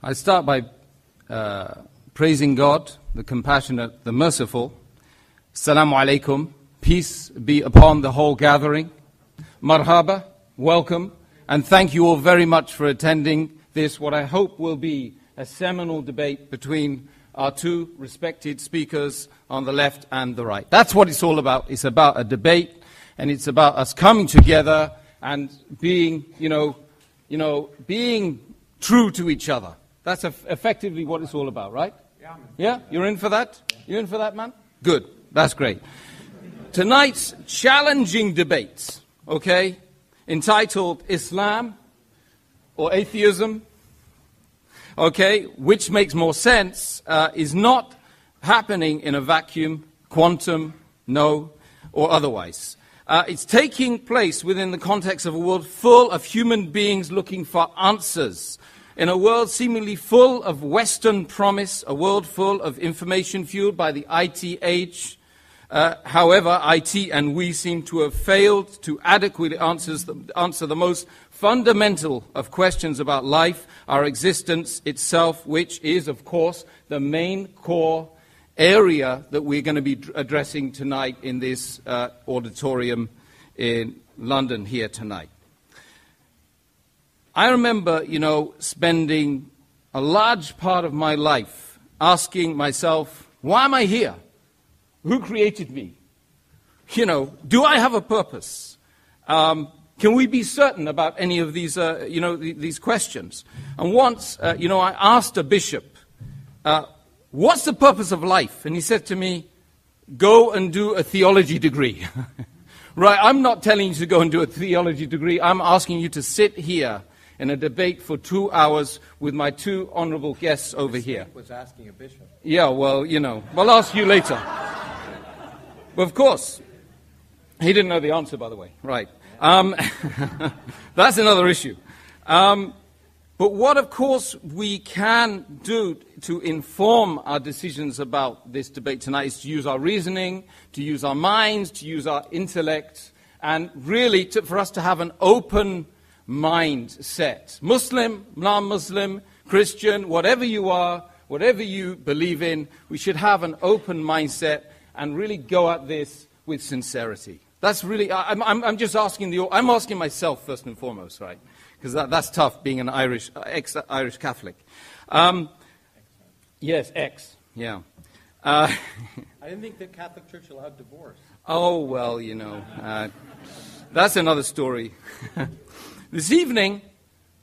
I start by praising God, the compassionate, the merciful. Assalamu alaikum. Peace be upon the whole gathering. Marhaba, welcome, and thank you all very much for attending this, what I hope will be a seminal debate between our two respected speakers on the left and the right. That's what it's all about. It's about a debate, and it's about us coming together and being, being true to each other. That's effectively what it's all about, right? Yeah? You're in for that? You're in for that, man? Good. That's great. Tonight's challenging debate, okay, entitled Islam or Atheism, okay, which makes more sense, is not happening in a vacuum, quantum, no, or otherwise. It's taking place within the context of a world full of human beings looking for answers. In a world seemingly full of Western promise, a world full of information fueled by the IT age. However, IT and we seem to have failed to adequately answer the most fundamental of questions about life, our existence itself, which is, of course, the main core area that we're going to be addressing tonight in this auditorium in London here tonight. I remember, spending a large part of my life asking myself, why am I here? Who created me? Do I have a purpose? Can we be certain about any of these, these questions? And once, I asked a bishop, what's the purpose of life? And he said to me, go and do a theology degree. Right, I'm not telling you to go and do a theology degree. I'm asking you to sit here in a debate for 2 hours with my two honorable guests over here. Was asking a bishop. Yeah, well, I'll ask you later. But of course, he didn't know the answer, by the way. Right. That's another issue. But what, of course, we can do to inform our decisions about this debate tonight is to use our reasoning, to use our minds, to use our intellect, and really for us to have an open mindset. Muslim, non-Muslim, Christian, whatever you are, whatever you believe in, we should have an open mindset and really go at this with sincerity. That's really, I'm just asking I'm asking myself first and foremost, right? Because that's tough being an ex-Irish Catholic. Yes, yeah. I didn't think the Catholic Church allowed divorce. Oh, well, that's another story. This evening,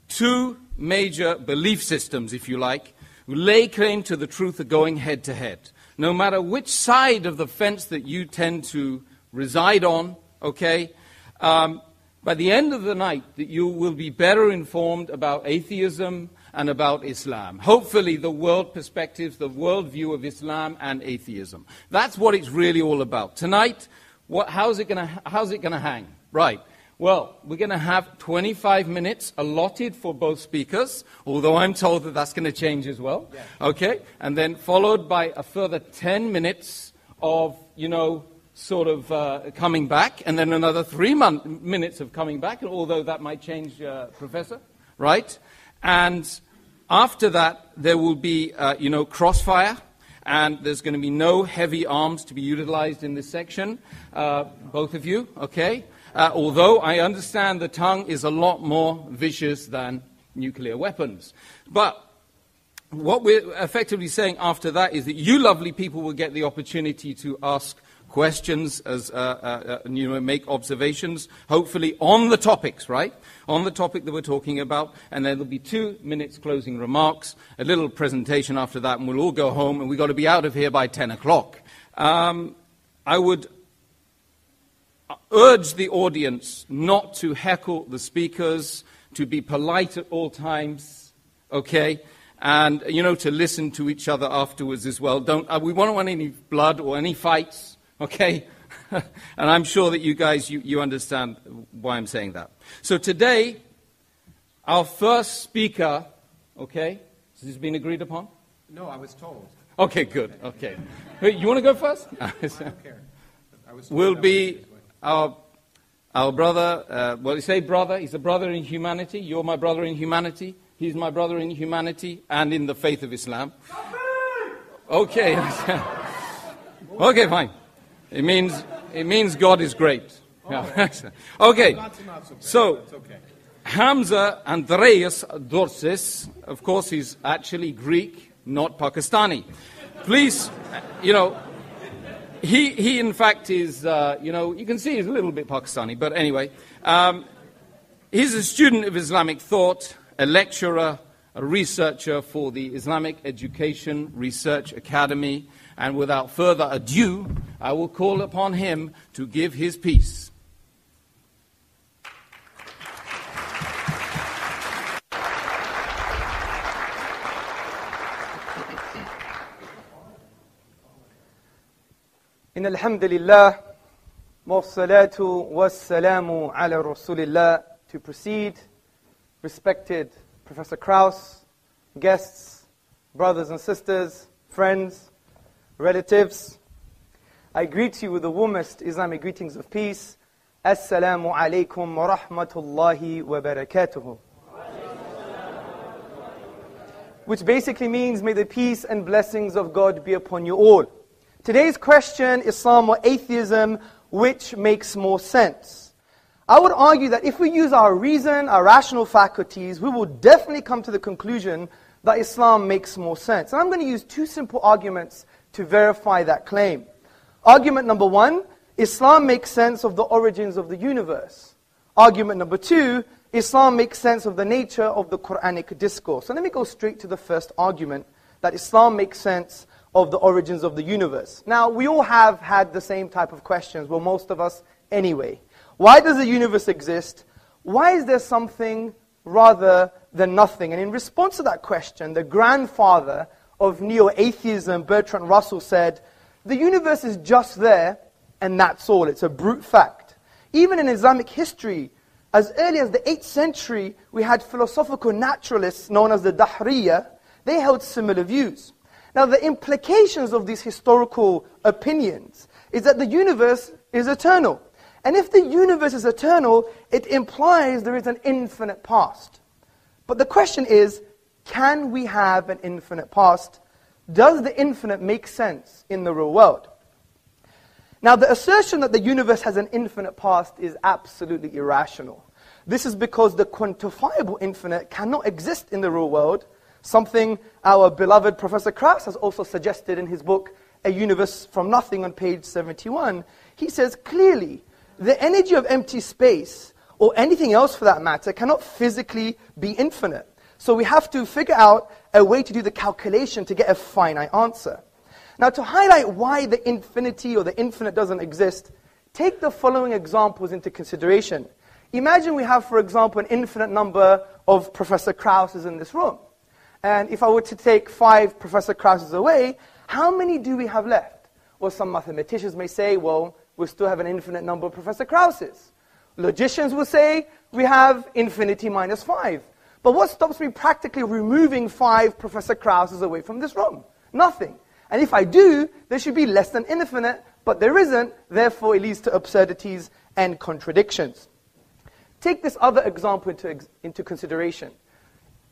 two major belief systems, if you like, who lay claim to the truth are going head to head. No matter which side of the fence that you tend to reside on, okay, by the end of the night, that you will be better informed about atheism and about Islam. Hopefully the world perspectives, the world view of Islam and atheism. That's what it's really all about. Tonight, how's it going to hang? Right. Well, we're going to have 25 minutes allotted for both speakers, although I'm told that that's going to change as well. Yeah. Okay? And then followed by a further 10 minutes of, coming back, and then another 3 minutes of coming back, although that might change, Professor, right? And after that, there will be, crossfire, and there's going to be no heavy arms to be utilized in this section, both of you, okay? Although I understand the tongue is a lot more vicious than nuclear weapons. But what we're effectively saying after that is that you lovely people will get the opportunity to ask questions, make observations, hopefully on the topics, right? On the topic that we're talking about. And then there'll be 2 minutes closing remarks, a little presentation after that, and we'll all go home, and we've got to be out of here by 10 o'clock. I would urge the audience not to heckle the speakers, to be polite at all times, okay? And, to listen to each other afterwards as well. We won't want any blood or any fights, okay? And I'm sure that you guys, you understand why I'm saying that. So today, our first speaker, okay? Has this been agreed upon? No, I was told. Okay, good, okay. You want to go first? I don't care. Will be our brother, you say brother, he's a brother in humanity. You're my brother in humanity. He's my brother in humanity and in the faith of Islam. Okay. Okay, fine. It means God is great. Yeah. Okay. So, Hamza Tzortzis, of course, he's actually Greek, not Pakistani. Please, he in fact is, you can see he's a little bit Pakistani, but anyway. He's a student of Islamic thought, a lecturer, a researcher for the Islamic Education Research Academy, and without further ado, I will call upon him to give his piece. إن الحمد لله والصلاة والسلام على رسول الله. To proceed, respected Professor Krauss, guests, brothers and sisters, friends, relatives, I greet you with the warmest Islamic greetings of peace. Assalamu alaikum wa rahmatullahi wa barakatuhu. Which basically means, may the peace and blessings of God be upon you all. Today's question, Islam or atheism, which makes more sense? I would argue that if we use our reason, our rational faculties, we will definitely come to the conclusion that Islam makes more sense. And I'm going to use two simple arguments to verify that claim. Argument number one, Islam makes sense of the origins of the universe. Argument number two, Islam makes sense of the nature of the Quranic discourse. So let me go straight to the first argument, that Islam makes sense of the origins of the universe. Now, we all have had the same type of questions, well, most of us anyway. Why does the universe exist? Why is there something rather than nothing? And in response to that question, the grandfather of neo-atheism, Bertrand Russell, said, the universe is just there, and that's all. It's a brute fact. Even in Islamic history, as early as the 8th century, we had philosophical naturalists known as the Dahriya. They held similar views. Now, the implications of these historical opinions is that the universe is eternal. And if the universe is eternal, it implies there is an infinite past. But the question is, can we have an infinite past? Does the infinite make sense in the real world? Now, the assertion that the universe has an infinite past is absolutely irrational. This is because the quantifiable infinite cannot exist in the real world, something our beloved Professor Krauss has also suggested in his book, A Universe from Nothing, on page 71. He says clearly, the energy of empty space, or anything else for that matter, cannot physically be infinite. So we have to figure out a way to do the calculation to get a finite answer. Now, to highlight why the infinity or the infinite doesn't exist, take the following examples into consideration. Imagine we have, for example, an infinite number of Professor Krausses in this room. And if I were to take 5 Professor Krausses away, how many do we have left? Well, some mathematicians may say, well, we still have an infinite number of Professor Krausses. Logicians will say, we have infinity minus 5. But what stops me practically removing 5 Professor Krausses away from this room? Nothing. And if I do, there should be less than infinite, but there isn't, therefore it leads to absurdities and contradictions. Take this other example into consideration.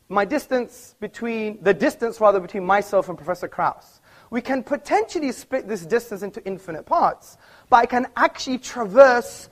The distance between myself and Professor Krauss. We can potentially split this distance into infinite parts, but I can actually traverse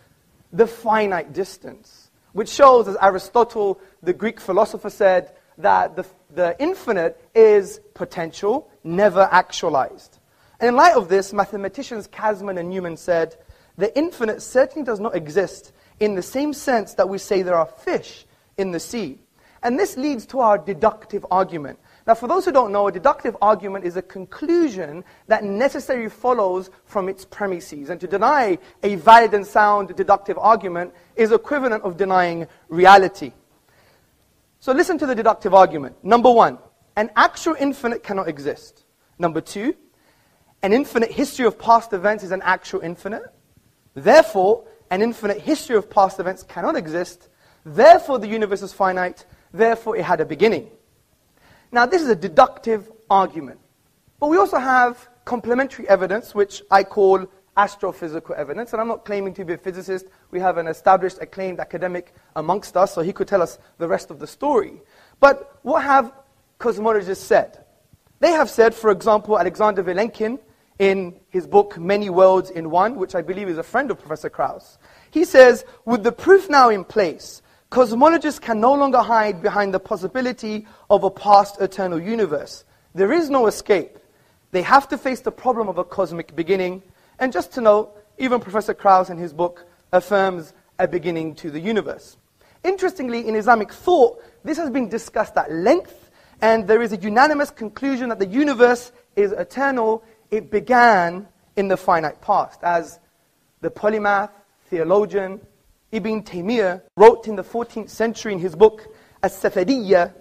the finite distance, which shows, as Aristotle, the Greek philosopher, said, that the infinite is potential, never actualized. And in light of this, mathematicians Kasman and Newman said, the infinite certainly does not exist in the same sense that we say there are fish in the sea. And this leads to our deductive argument. Now, for those who don't know, a deductive argument is a conclusion that necessarily follows from its premises. And to deny a valid and sound deductive argument is equivalent of denying reality. So listen to the deductive argument. Number 1, an actual infinite cannot exist. Number 2, an infinite history of past events is an actual infinite. Therefore, an infinite history of past events cannot exist. Therefore, the universe is finite. Therefore, it had a beginning. Now, this is a deductive argument. But we also have complementary evidence, which I call astrophysical evidence. And I'm not claiming to be a physicist. We have an established, acclaimed academic amongst us, so he could tell us the rest of the story. But what have cosmologists said? They have said, for example, Alexander Vilenkin, in his book, Many Worlds in One, which I believe is a friend of Professor Krauss, he says, with the proof now in place, cosmologists can no longer hide behind the possibility of a past eternal universe. There is no escape. They have to face the problem of a cosmic beginning. And just to note, even Professor Krauss in his book affirms a beginning to the universe. Interestingly, in Islamic thought, this has been discussed at length, and there is a unanimous conclusion that the universe is eternal. It began in the finite past, as the polymath, theologian, Ibn Taymiyyah wrote in the 14th century in his book, As-Safaridiyya,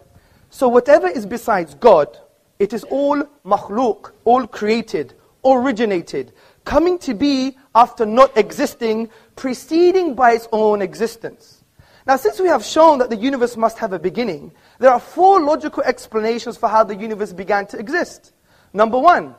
so whatever is besides God, it is all makhluk, all created, originated, coming to be after not existing, preceding by its own existence. Now, since we have shown that the universe must have a beginning, there are 4 logical explanations for how the universe began to exist. Number 1,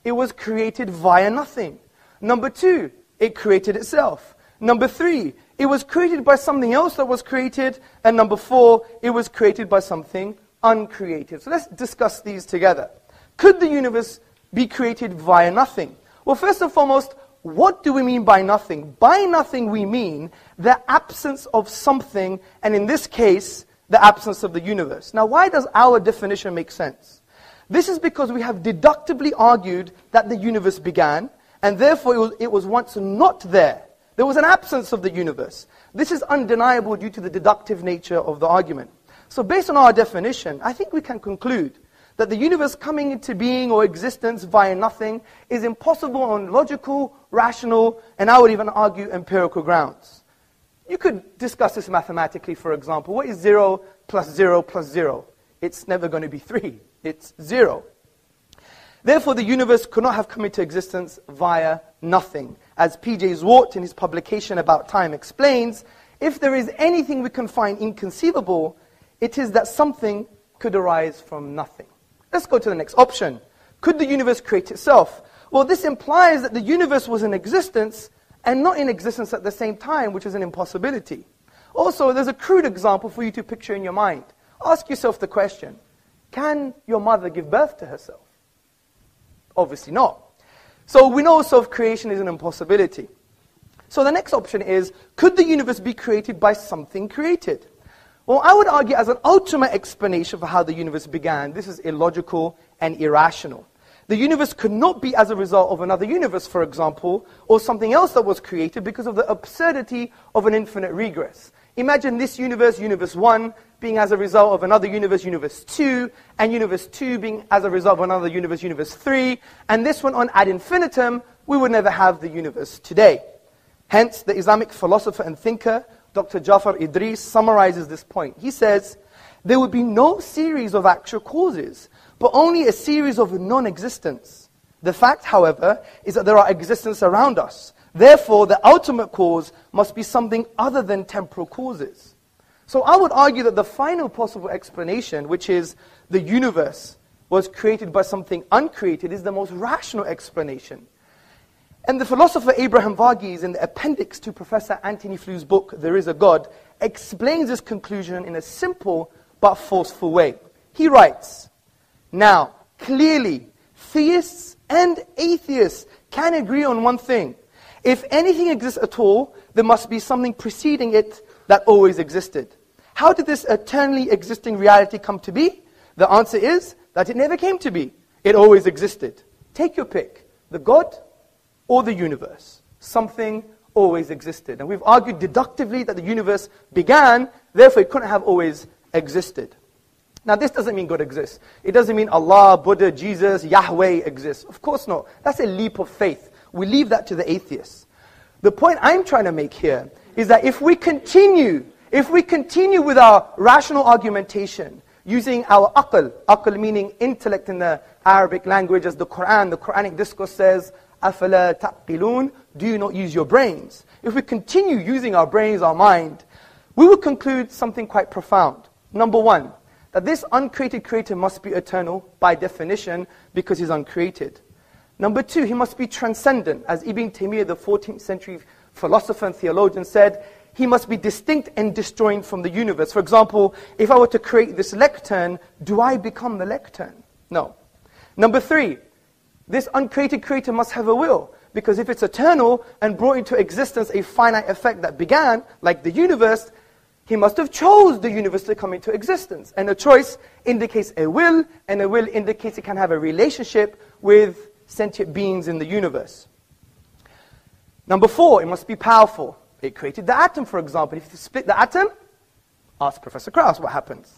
it was created via nothing. Number 2, it created itself. Number 3, it was created by something else that was created. And number 4, it was created by something uncreated. So let's discuss these together. Could the universe be created via nothing? Well, first and foremost, what do we mean by nothing? By nothing we mean the absence of something, and in this case, the absence of the universe. Now, why does our definition make sense? This is because we have deductively argued that the universe began, and therefore it was once not there. There was an absence of the universe. This is undeniable due to the deductive nature of the argument. So based on our definition, I think we can conclude that the universe coming into being or existence via nothing is impossible on logical, rational, and I would even argue empirical grounds. You could discuss this mathematically, for example. What is 0 plus 0 plus 0? It's never going to be 3. It's 0. Therefore, the universe could not have come into existence via nothing. As P.J. Zwart in his publication About Time explains, if there is anything we can find inconceivable, it is that something could arise from nothing. Let's go to the next option. Could the universe create itself? Well, this implies that the universe was in existence and not in existence at the same time, which is an impossibility. Also, there's a crude example for you to picture in your mind. Ask yourself the question, can your mother give birth to herself? Obviously not. So we know self-creation is an impossibility. So the next option is, could the universe be created by something created? Well, I would argue as an ultimate explanation for how the universe began, this is illogical and irrational. The universe could not be as a result of another universe, for example, or something else that was created because of the absurdity of an infinite regress. Imagine this universe, universe 1, being as a result of another universe, universe 2, and universe 2 being as a result of another universe, universe 3, and this one on ad infinitum, we would never have the universe today. Hence, the Islamic philosopher and thinker, Dr. Jafar Idris, summarizes this point. He says, there would be no series of actual causes, but only a series of non-existence. The fact, however, is that there are existence around us. Therefore, the ultimate cause must be something other than temporal causes. So I would argue that the final possible explanation, which is the universe was created by something uncreated, is the most rational explanation. And the philosopher Abraham Varghese, in the appendix to Professor Anthony Fleur's book, There Is a God, explains this conclusion in a simple but forceful way. He writes, now, clearly, theists and atheists can agree on one thing. If anything exists at all, there must be something preceding it that always existed. How did this eternally existing reality come to be? The answer is that it never came to be. It always existed. Take your pick, the God or the universe. Something always existed. And we've argued deductively that the universe began, therefore it couldn't have always existed. Now this doesn't mean God exists. It doesn't mean Allah, Buddha, Jesus, Yahweh exists. Of course not. That's a leap of faith. We leave that to the atheists. The point I'm trying to make here is that if we continue with our rational argumentation, using our aql meaning intellect in the Arabic language, as the Quranic discourse says, أَفَلَا تَعْقِلُونَ, do you not use your brains? If we continue using our brains, our mind, we will conclude something quite profound. Number one, that this uncreated creator must be eternal by definition because he's uncreated. Number two, he must be transcendent. As Ibn Taymiyyah, the 14th century philosopher and theologian, said, he must be distinct and disjoint from the universe. For example, if I were to create this lectern, do I become the lectern? No. Number 3, this uncreated creator must have a will. Because if it's eternal and brought into existence a finite effect that began, like the universe, he must have chose the universe to come into existence. And a choice indicates a will, and a will indicates it can have a relationship with sentient beings in the universe. Number 4, it must be powerful. It created the atom, for example. If you split the atom, ask Professor Krauss what happens.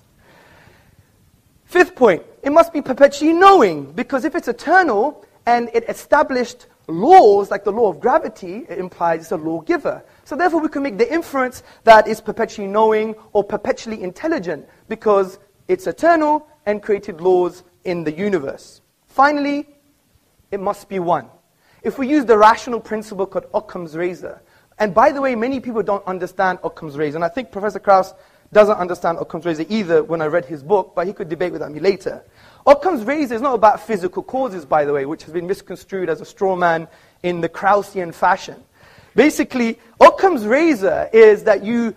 5th point, it must be perpetually knowing, because if it's eternal and it established laws, like the law of gravity, it implies it's a lawgiver. So therefore we can make the inference that it's perpetually knowing or perpetually intelligent, because it's eternal and created laws in the universe. Finally, it must be one. If we use the rational principle called Occam's razor, and by the way, many people don't understand Occam's razor, and I think Professor Krauss doesn't understand Occam's razor either when I read his book, but he could debate with me later. Occam's razor is not about physical causes, by the way, which has been misconstrued as a straw man in the Kraussian fashion. Basically, Occam's razor is that you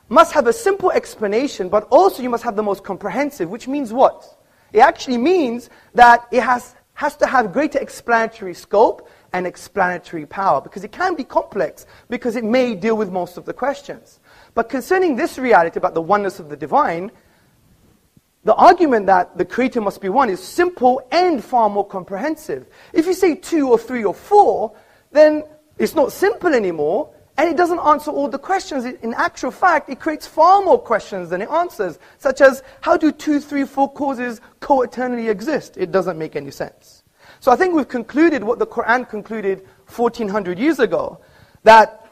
must have a simple explanation, but also you must have the most comprehensive, which means what? It actually means that it has to have greater explanatory scope and explanatory power, because it can be complex, because it may deal with most of the questions. But concerning this reality about the oneness of the divine, the argument that the creator must be one is simple and far more comprehensive. If you say 2 or 3 or 4, then it's not simple anymore, and it doesn't answer all the questions. In actual fact, it creates far more questions than it answers, such as, how do 2, 3, 4 causes co-eternally exist? It doesn't make any sense. So I think we've concluded what the Quran concluded 1400 years ago, that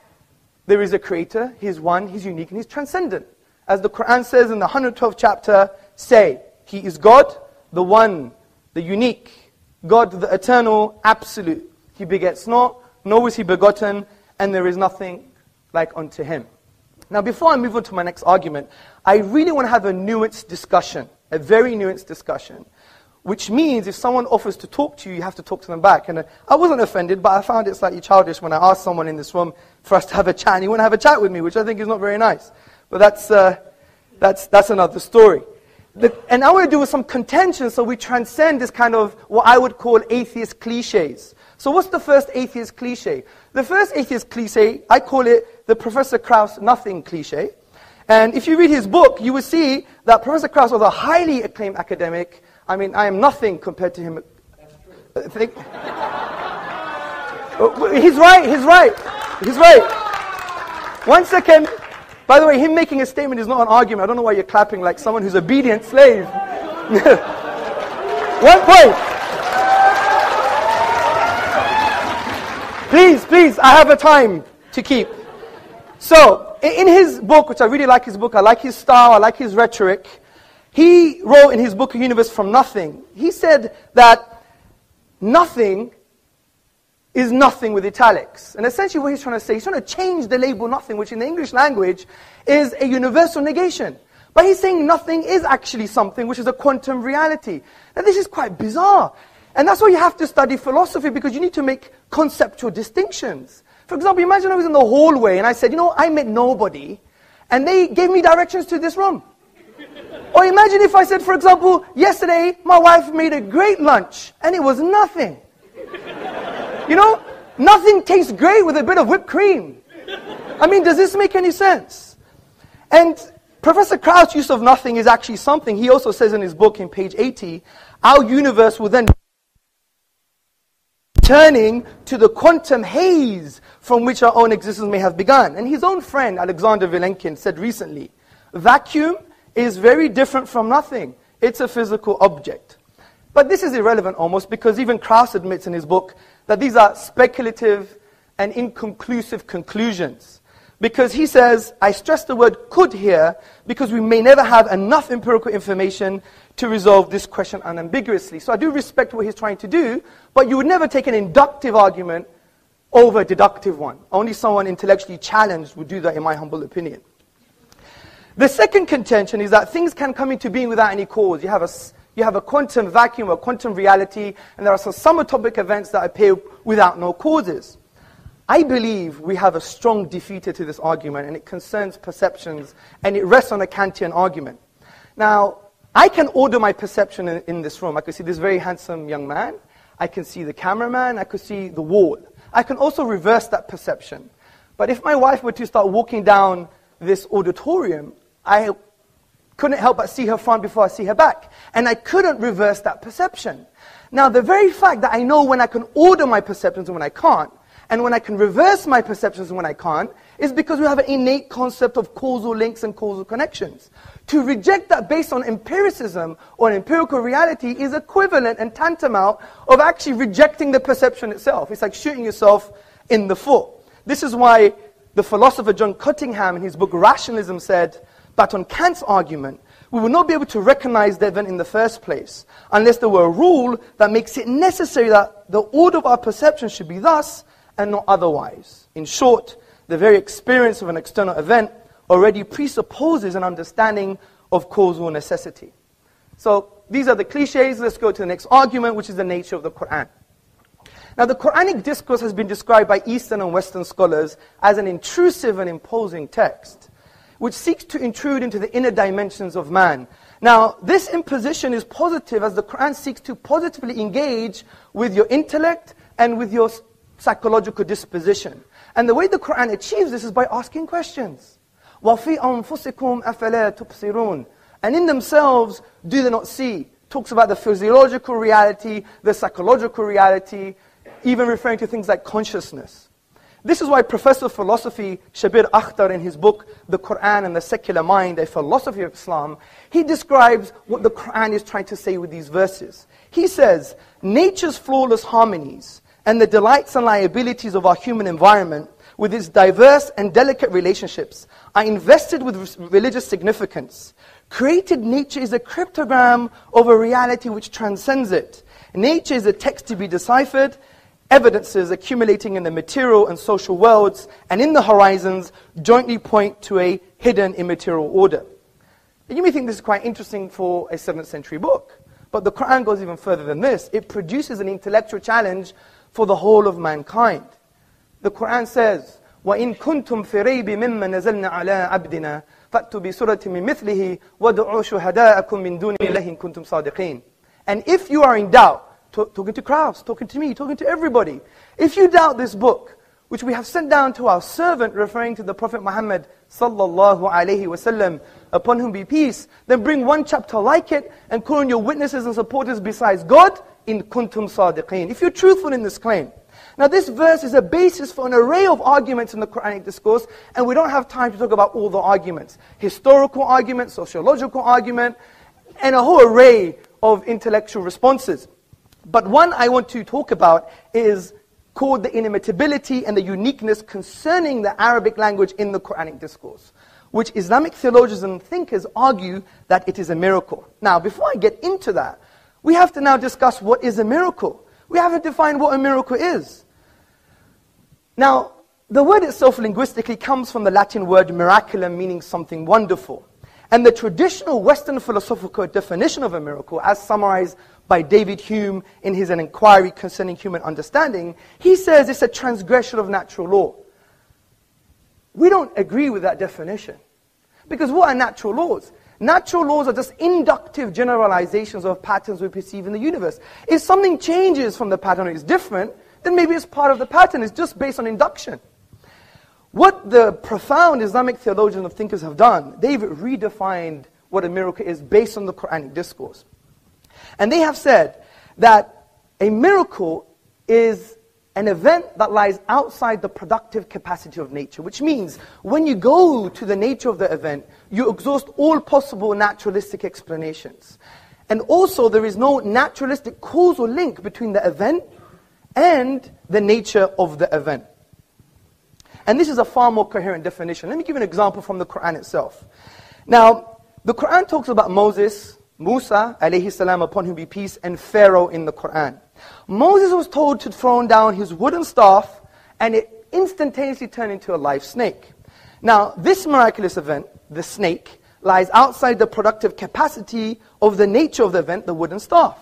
there is a creator, he's one, he's unique, and he's transcendent. As the Quran says in the 112th chapter, say, he is God, the one, the unique, God, the eternal, absolute. He begets not, nor is he begotten, and there is nothing like unto him. Now, before I move on to my next argument, I really want to have a nuanced discussion, a very nuanced discussion, which means if someone offers to talk to you, you have to talk to them back. And I wasn't offended, but I found it slightly childish when I asked someone in this room for us to have a chat, and he wouldn't have a chat with me, which I think is not very nice. But that's another story. And I want to do with some contention, so we transcend this kind of what I would call atheist cliches. So what's the first atheist cliche? The first atheist cliche, I call it the Professor Krauss nothing cliche. And if you read his book, you will see that Professor Krauss was a highly acclaimed academic. I mean, I am nothing compared to him. That's true. He's right. 1 second. By the way, him making a statement is not an argument. I don't know why you're clapping like someone who's obedient slave. 1 point. Please, I have a time to keep. So, in his book, which I really like his book, I like his style, I like his rhetoric, he wrote in his book, A Universe from Nothing, he said that nothing is nothing with italics. And essentially what he's trying to say, he's trying to change the label nothing, which in the English language is a universal negation. But he's saying nothing is actually something, which is a quantum reality. Now this is quite bizarre. And that's why you have to study philosophy, because you need to make conceptual distinctions. For example, imagine I was in the hallway and I said, I met nobody, and they gave me directions to this room. Or imagine if I said, for example, yesterday my wife made a great lunch, and it was nothing. Nothing tastes great with a bit of whipped cream. I mean, does this make any sense? And Professor Krauss' use of nothing is actually something. He also says in his book, in page 80, our universe will then turning to the quantum haze from which our own existence may have begun. And his own friend, Alexander Vilenkin, said recently, vacuum is very different from nothing. It's a physical object. But this is irrelevant almost, because even Krauss admits in his book that these are speculative and inconclusive conclusions. Because he says, I stress the word could here, because we may never have enough empirical information to resolve this question unambiguously. So I do respect what he's trying to do, but you would never take an inductive argument over a deductive one. Only someone intellectually challenged would do that, in my humble opinion. The second contention is that things can come into being without any cause. You have a quantum vacuum, a quantum reality, and there are some subatomic events that appear without no causes. I believe we have a strong defeater to this argument, and it concerns perceptions, and it rests on a Kantian argument. Now, I can order my perception in this room. I can see this very handsome young man. I can see the cameraman. I can see the wall. I can also reverse that perception. But if my wife were to start walking down this auditorium, I couldn't help but see her front before I see her back. And I couldn't reverse that perception. Now, the very fact that I know when I can order my perceptions and when I can't, and when I can reverse my perceptions and when I can't, is because we have an innate concept of causal links and causal connections. To reject that based on empiricism or an empirical reality is equivalent and tantamount of actually rejecting the perception itself. It's like shooting yourself in the foot. This is why the philosopher John Cottingham in his book Rationalism said that on Kant's argument, we will not be able to recognize the event in the first place unless there were a rule that makes it necessary that the order of our perception should be thus and not otherwise. In short, the very experience of an external event already presupposes an understanding of causal necessity. So these are the cliches. Let's go to the next argument, which is the nature of the Quran. Now, the Quranic discourse has been described by Eastern and Western scholars as an intrusive and imposing text, which seeks to intrude into the inner dimensions of man. Now, this imposition is positive as the Quran seeks to positively engage with your intellect and with your psychological disposition. And the way the Quran achieves this is by asking questions. وَفِي أَنفُسِكُمْ أَفَلَا تُبْصِرُونَ. And in themselves, do they not see? Talks about the physiological reality, the psychological reality, even referring to things like consciousness. This is why Professor of Philosophy Shabir Akhtar in his book, The Quran and the Secular Mind, A Philosophy of Islam, he describes what the Quran is trying to say with these verses. He says, nature's flawless harmonies and the delights and liabilities of our human environment with its diverse and delicate relationships are invested with religious significance. Created nature is a cryptogram of a reality which transcends it. Nature is a text to be deciphered, evidences accumulating in the material and social worlds and in the horizons jointly point to a hidden immaterial order. And you may think this is quite interesting for a 7th century book, but the Quran goes even further than this. It produces an intellectual challenge for the whole of mankind. The Quran says, وَإِن كُنْتُمْ فِي رَيْبٍ مِّمَّا نَزَلْنَا عَلَىٰ عَبْدِنَا فَأْتُوا بِسُورَةٍ مِّن مِثْلِهِ وَادْعُوا شُهَدَاءَكُم مِّن دُونِ اللَّهِ إِن كُنتُمْ صَادِقِينَ. And if you are in doubt, talking to Krauss, talking to me, talking to everybody, if you doubt this book, which we have sent down to our servant, referring to the Prophet Muhammad sallallahu alaihi wasallam, upon whom be peace, then bring one chapter like it and call on your witnesses and supporters besides God, in kuntum sadiqeen, if you're truthful in this claim. Now this verse is a basis for an array of arguments in the Quranic discourse, and we don't have time to talk about all the arguments. Historical argument, sociological argument, and a whole array of intellectual responses. But one I want to talk about is called the inimitability and the uniqueness concerning the Arabic language in the Quranic discourse, which Islamic theologians and thinkers argue that it is a miracle. Now, before I get into that, we have to now discuss what is a miracle. We have to define what a miracle is. Now, the word itself linguistically comes from the Latin word miraculum, meaning something wonderful. And the traditional Western philosophical definition of a miracle, as summarized by David Hume in his An Inquiry Concerning Human Understanding, he says it's a transgression of natural law. We don't agree with that definition. Because what are natural laws? Natural laws are just inductive generalizations of patterns we perceive in the universe. If something changes from the pattern or is different, then maybe it's part of the pattern. It's just based on induction. What the profound Islamic theologians and thinkers have done, they've redefined what a miracle is based on the Quranic discourse. And they have said that a miracle is an event that lies outside the productive capacity of nature, which means when you go to the nature of the event, you exhaust all possible naturalistic explanations. And also there is no naturalistic causal link between the event and the nature of the event. And this is a far more coherent definition. Let me give you an example from the Quran itself. Now, the Quran talks about Moses, Musa, alayhi salam, upon whom be peace, and Pharaoh in the Quran. Moses was told to throw down his wooden staff, and it instantaneously turned into a live snake. Now, this miraculous event, the snake, lies outside the productive capacity of the nature of the event, the wooden staff.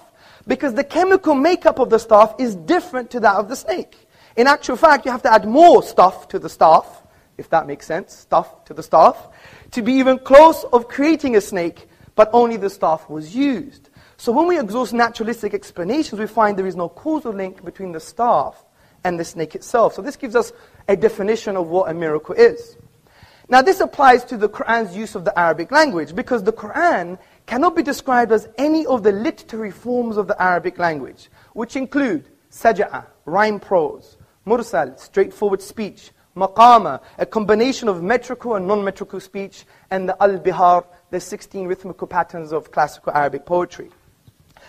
Because the chemical makeup of the staff is different to that of the snake. In actual fact, you have to add more stuff to the staff, if that makes sense, stuff to the staff, to be even close of creating a snake, but only the staff was used. So when we exhaust naturalistic explanations, we find there is no causal link between the staff and the snake itself. So this gives us a definition of what a miracle is. Now this applies to the Quran's use of the Arabic language, because the Quran cannot be described as any of the literary forms of the Arabic language, which include saj'a, rhyme prose, mursal, straightforward speech, maqama, a combination of metrical and non-metrical speech, and the al-bihar, the 16 rhythmical patterns of classical Arabic poetry.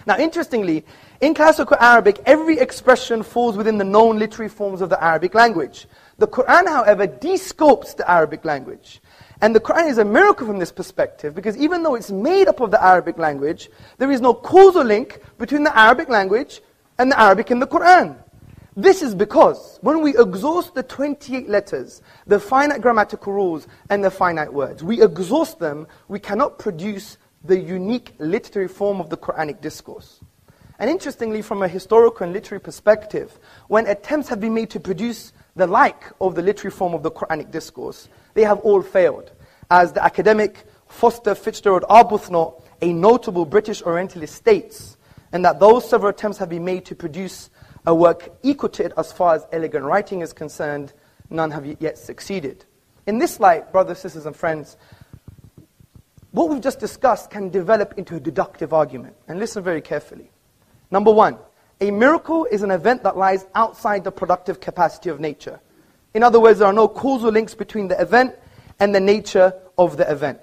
Now interestingly, in classical Arabic, every expression falls within the known literary forms of the Arabic language. The Quran, however, de-scopes the Arabic language. And the Quran is a miracle from this perspective, because even though it's made up of the Arabic language, there is no causal link between the Arabic language and the Arabic in the Quran. This is because when we exhaust the 28 letters, the finite grammatical rules, and the finite words, we exhaust them, we cannot produce the unique literary form of the Quranic discourse. And interestingly, from a historical and literary perspective, when attempts have been made to produce the like of the literary form of the Quranic discourse, they have all failed. As the academic Foster Fitzgerald Arbuthnot, a notable British Orientalist, states, and that those several attempts have been made to produce a work equal to it as far as elegant writing is concerned, none have yet succeeded. In this light, brothers, sisters, and friends, what we've just discussed can develop into a deductive argument. And listen very carefully. Number one, a miracle is an event that lies outside the productive capacity of nature. In other words, there are no causal links between the event and the nature of the event.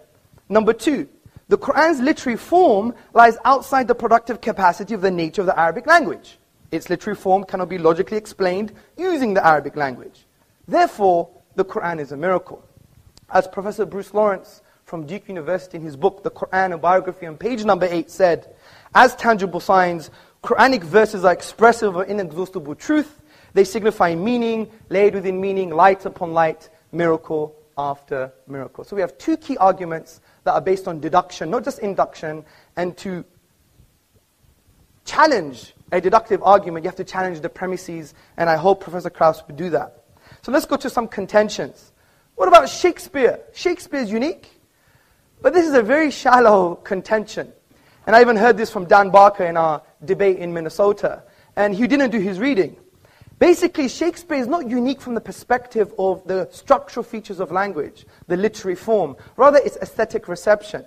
Number two, the Quran's literary form lies outside the productive capacity of the nature of the Arabic language. Its literary form cannot be logically explained using the Arabic language. Therefore, the Quran is a miracle. As Professor Bruce Lawrence from Duke University in his book, The Quran, a Biography, on page number 8 said, as tangible signs, Quranic verses are expressive of inexhaustible truth. They signify meaning, laid within meaning, light upon light, miracle after miracle. So we have two key arguments that are based on deduction, not just induction. And to challenge a deductive argument, you have to challenge the premises, and I hope Professor Krauss would do that. So let's go to some contentions. What about Shakespeare? Shakespeare is unique, but this is a very shallow contention. And I even heard this from Dan Barker in our debate in Minnesota, and he didn't do his reading. Basically, Shakespeare is not unique from the perspective of the structural features of language, the literary form. Rather, it's aesthetic reception.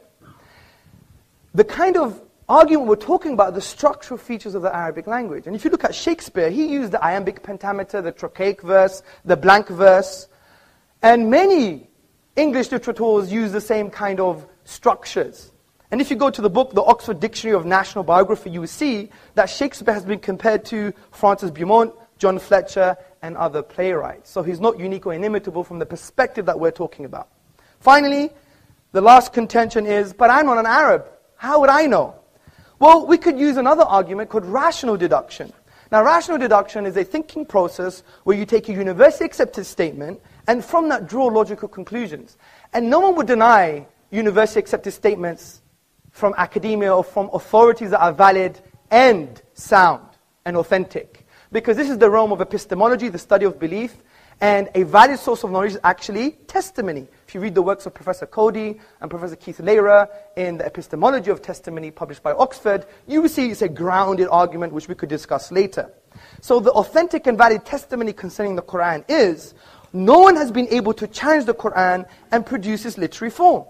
The kind of argument we're talking about, the structural features of the Arabic language. And if you look at Shakespeare, he used the iambic pentameter, the trochaic verse, the blank verse. And many English literateurs use the same kind of structures. And if you go to the book, the Oxford Dictionary of National Biography, you will see that Shakespeare has been compared to Francis Beaumont, John Fletcher, and other playwrights. So he's not unique or inimitable from the perspective that we're talking about. Finally, the last contention is, but I'm not an Arab. How would I know? Well, we could use another argument called rational deduction. Now, rational deduction is a thinking process where you take a universally accepted statement and from that draw logical conclusions. And no one would deny universally accepted statements from academia or from authorities that are valid and sound and authentic. Because this is the realm of epistemology, the study of belief, and a valid source of knowledge is actually testimony. If you read the works of Professor Cody and Professor Keith Lehrer in the Epistemology of Testimony published by Oxford, you will see it's a grounded argument which we could discuss later. So the authentic and valid testimony concerning the Quran is, no one has been able to challenge the Quran and produce its literary form.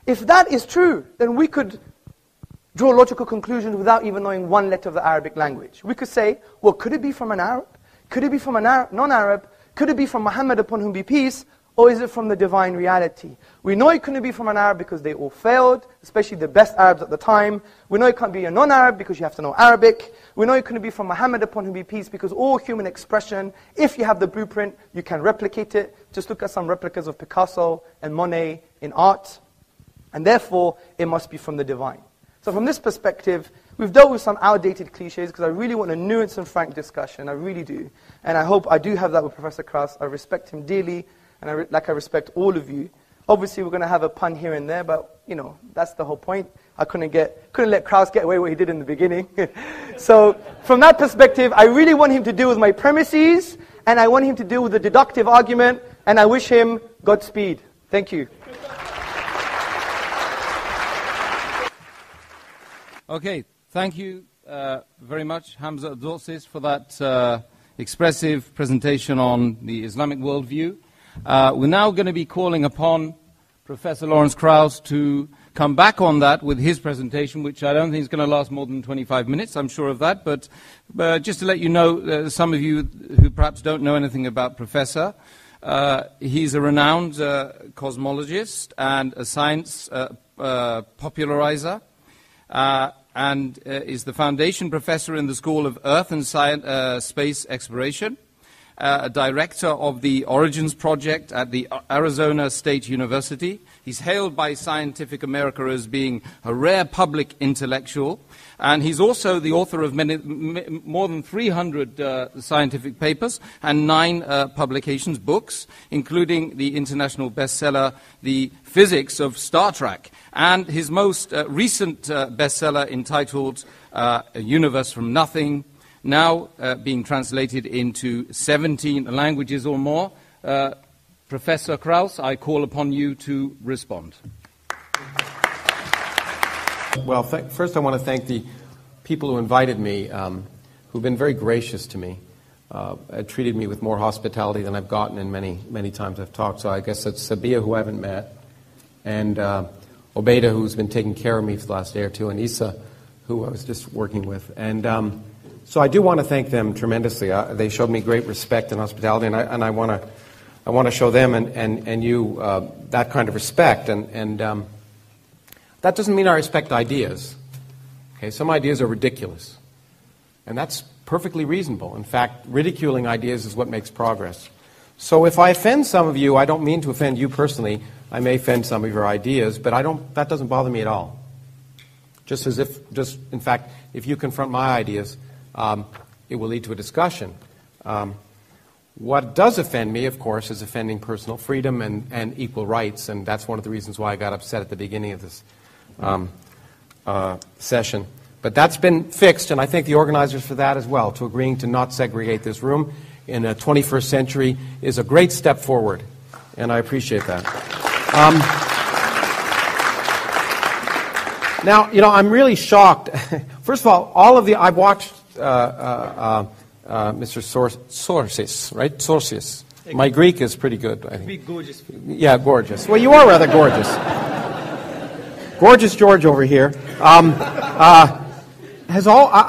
If that is true, then we could draw logical conclusions without even knowing one letter of the Arabic language. We could say, well, could it be from an Arab? Could it be from a non-Arab? Could it be from Muhammad upon whom be peace? Or is it from the divine reality? We know it couldn't be from an Arab because they all failed, especially the best Arabs at the time. We know it can't be a non-Arab because you have to know Arabic. We know it couldn't be from Muhammad upon whom be peace because all human expression, if you have the blueprint, you can replicate it. Just look at some replicas of Picasso and Monet in art. And therefore, it must be from the divine. So from this perspective, we've dealt with some outdated cliches because I really want a nuanced and frank discussion. I really do. And I hope I do have that with Professor Krauss. I respect him dearly, and I respect all of you. Obviously, we're going to have a pun here and there, but, you know, that's the whole point. I couldn't let Krauss get away what he did in the beginning. So from that perspective, I really want him to deal with my premises and I want him to deal with the deductive argument, and I wish him Godspeed. Thank you. Okay, thank you very much, Hamza Tzortzis, for that expressive presentation on the Islamic worldview. We're now going to be calling upon Professor Lawrence Krauss to come back on that with his presentation, which I don't think is going to last more than 25 minutes, I'm sure of that. But just to let you know, some of you who perhaps don't know anything about Professor, he's a renowned cosmologist and a science popularizer, and is the foundation professor in the School of Earth and Space Exploration, a director of the Origins Project at the Arizona State University. He's hailed by Scientific America as being a rare public intellectual, and he's also the author of more than 300 scientific papers and 9 publications, books, including the international bestseller, The Physics of Star Trek, and his most recent bestseller entitled A Universe from Nothing, now being translated into 17 languages or more. Professor Krauss, I call upon you to respond. Well, first I want to thank the people who invited me, who've been very gracious to me, treated me with more hospitality than I've gotten in many times I've talked. So I guess it's Sabia, who I haven't met, and Obeida, who's been taking care of me for the last day or two, and Isa, who I was just working with. And so I do want to thank them tremendously. They showed me great respect and hospitality, and I want to show them and you that kind of respect. And that doesn't mean I respect ideas. Okay, some ideas are ridiculous, and that's perfectly reasonable. In fact, ridiculing ideas is what makes progress. So if I offend some of you, I don't mean to offend you personally. I may offend some of your ideas, but that doesn't bother me at all. In fact, if you confront my ideas, it will lead to a discussion. What does offend me, of course, is offending personal freedom and equal rights, and that's one of the reasons why I got upset at the beginning of this session. But that's been fixed, and I thank the organizers for that as well. To agreeing to not segregate this room in the 21st century is a great step forward, and I appreciate that. Now, I'm really shocked. First of all I've watched Mr. Tzortzis, right? Tzortzis. My Greek is pretty good, I think. Be gorgeous. Yeah, gorgeous. Well, you are rather gorgeous. Gorgeous George over here. I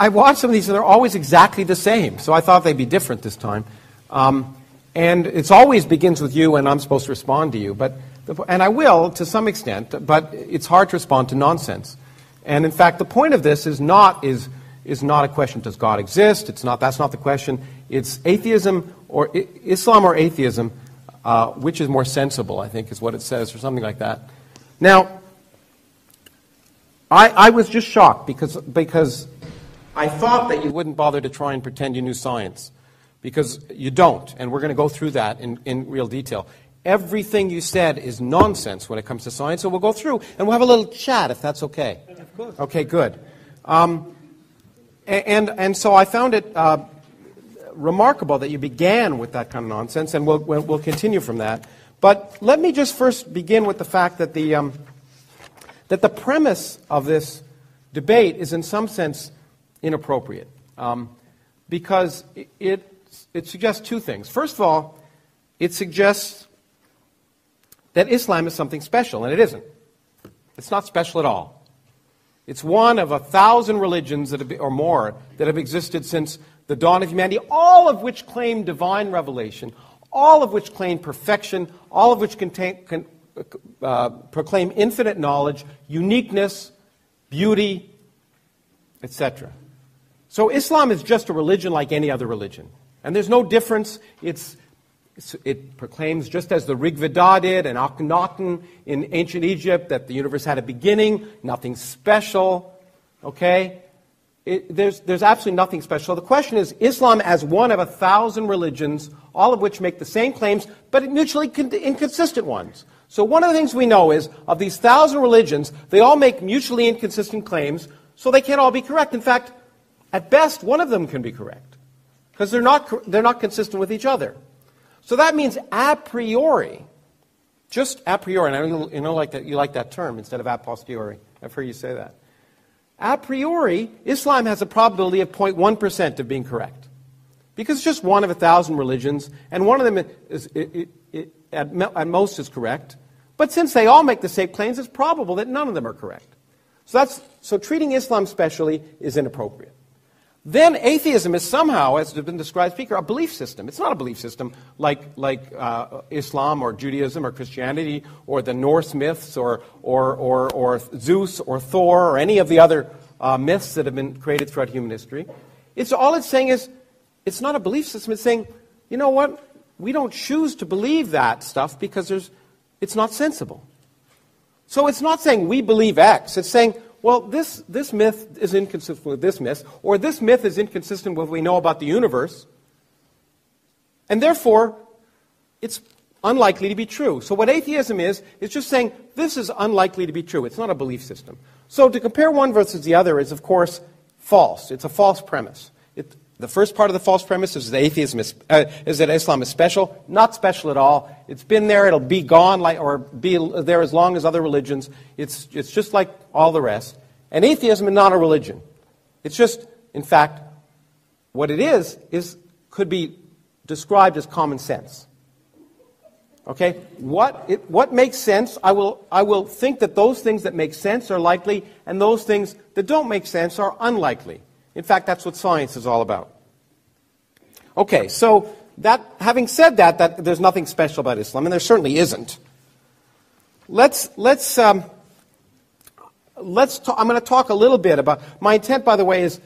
watched some of these, and they're always exactly the same. So I thought they'd be different this time. And it always begins with you, and I'm supposed to respond to you. And I will, to some extent, but it's hard to respond to nonsense. And in fact, the point of this is not a question, does God exist? That's not the question. It's atheism or Islam or atheism, which is more sensible, I think is what it says, or something like that. Now, I was just shocked because I thought that you wouldn't bother to try and pretend you knew science, because you don't, and we're going to go through that in real detail. Everything you said is nonsense when it comes to science, so we'll go through and we'll have a little chat if that's okay. Of course. Okay, good. And so I found it remarkable that you began with that kind of nonsense, and we'll continue from that. But let me just first begin with the fact that the premise of this debate is in some sense inappropriate, because it suggests two things. First of all, it suggests that Islam is something special, and it isn't. It's not special at all. It's one of 1,000 religions or more that have existed since the dawn of humanity, all of which claim divine revelation, all of which claim perfection, all of which proclaim infinite knowledge, uniqueness, beauty, etc. So Islam is just a religion like any other religion. And there's no difference. It proclaims, just as the Rig Veda did and Akhenaten in ancient Egypt, that the universe had a beginning, nothing special. Okay? There's absolutely nothing special. So the question is, Islam as one of 1,000 religions, all of which make the same claims, but mutually inconsistent ones. So one of the things we know is, of these 1,000 religions, they all make mutually inconsistent claims, so they can't all be correct. In fact, at best, one of them can be correct. because they're not consistent with each other. So that means a priori, just a priori, and I know like that, you like that term instead of a posteriori. I've heard you say that. A priori, Islam has a probability of 0.1% of being correct. Because it's just one of 1,000 religions, and one of them is at most is correct. But since they all make the same claims, it's probable that none of them are correct. So treating Islam specially is inappropriate. Then atheism is somehow, as has been described, speaker, a belief system. It's not a belief system like Islam or Judaism or Christianity or the Norse myths or Zeus or Thor or any of the other myths that have been created throughout human history. All it's saying is, it's not a belief system. It's saying, you know what? We don't choose to believe that stuff because it's not sensible. So it's not saying we believe X. It's saying, well, this myth is inconsistent with this myth, or this myth is inconsistent with what we know about the universe, and therefore, it's unlikely to be true. So what atheism is just saying, this is unlikely to be true. It's not a belief system. So to compare one versus the other is, of course, false. It's a false premise. The first part of the false premise is that Islam is special. Not special at all. It's been there. It'll be gone, or be there as long as other religions. It's just like all the rest. And atheism is not a religion. It's just, in fact, what it is could be described as common sense. Okay, what makes sense? I will think that those things that make sense are likely, and those things that don't make sense are unlikely. In fact, that's what science is all about. Okay, so having said that there's nothing special about Islam, and there certainly isn't. I'm going to talk a little bit about. My intent, by the way, is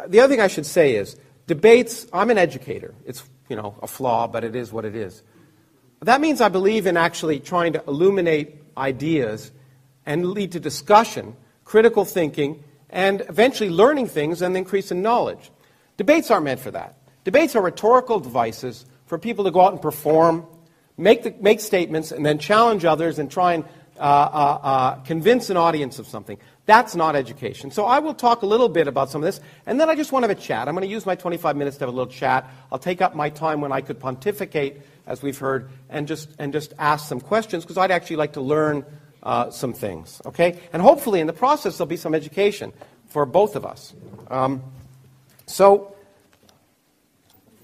the other thing I should say is debates. I'm an educator. It's a flaw, but it is what it is. That means I believe in actually trying to illuminate ideas and lead to discussion, critical thinking, and eventually learning things and increase in knowledge. Debates aren't meant for that. Debates are rhetorical devices for people to go out and perform, make statements, and then challenge others and try and convince an audience of something. That's not education. So I will talk a little bit about some of this, and then I just want to have a chat. I'm going to use my 25 minutes to have a little chat. I'll take up my time when I could pontificate, as we've heard, and just ask some questions, because I'd actually like to learn some things, okay? And hopefully in the process there'll be some education for both of us. So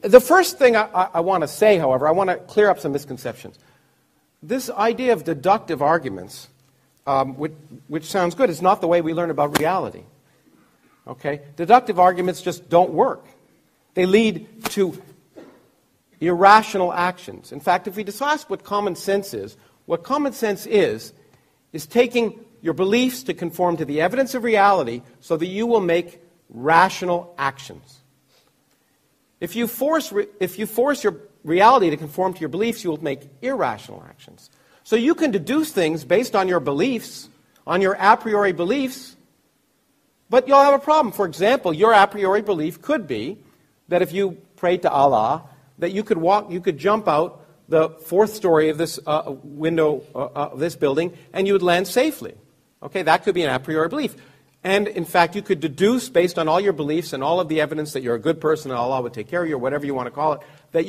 the first thing I want to say, however, I want to clear up some misconceptions. This idea of deductive arguments, which sounds good, is not the way we learn about reality. Okay? Deductive arguments just don't work. They lead to irrational actions. In fact, if we discuss what common sense is taking your beliefs to conform to the evidence of reality so that you will make rational actions. If you force your reality to conform to your beliefs, you will make irrational actions. So you can deduce things based on your beliefs, on your a priori beliefs, but you'll have a problem. For example, your a priori belief could be that if you prayed to Allah, that you could jump out the fourth story of this window of this building, and you would land safely. Okay, that could be an a priori belief. And in fact, you could deduce based on all your beliefs and all of the evidence that you're a good person and Allah would take care of you, or whatever you want to call it, that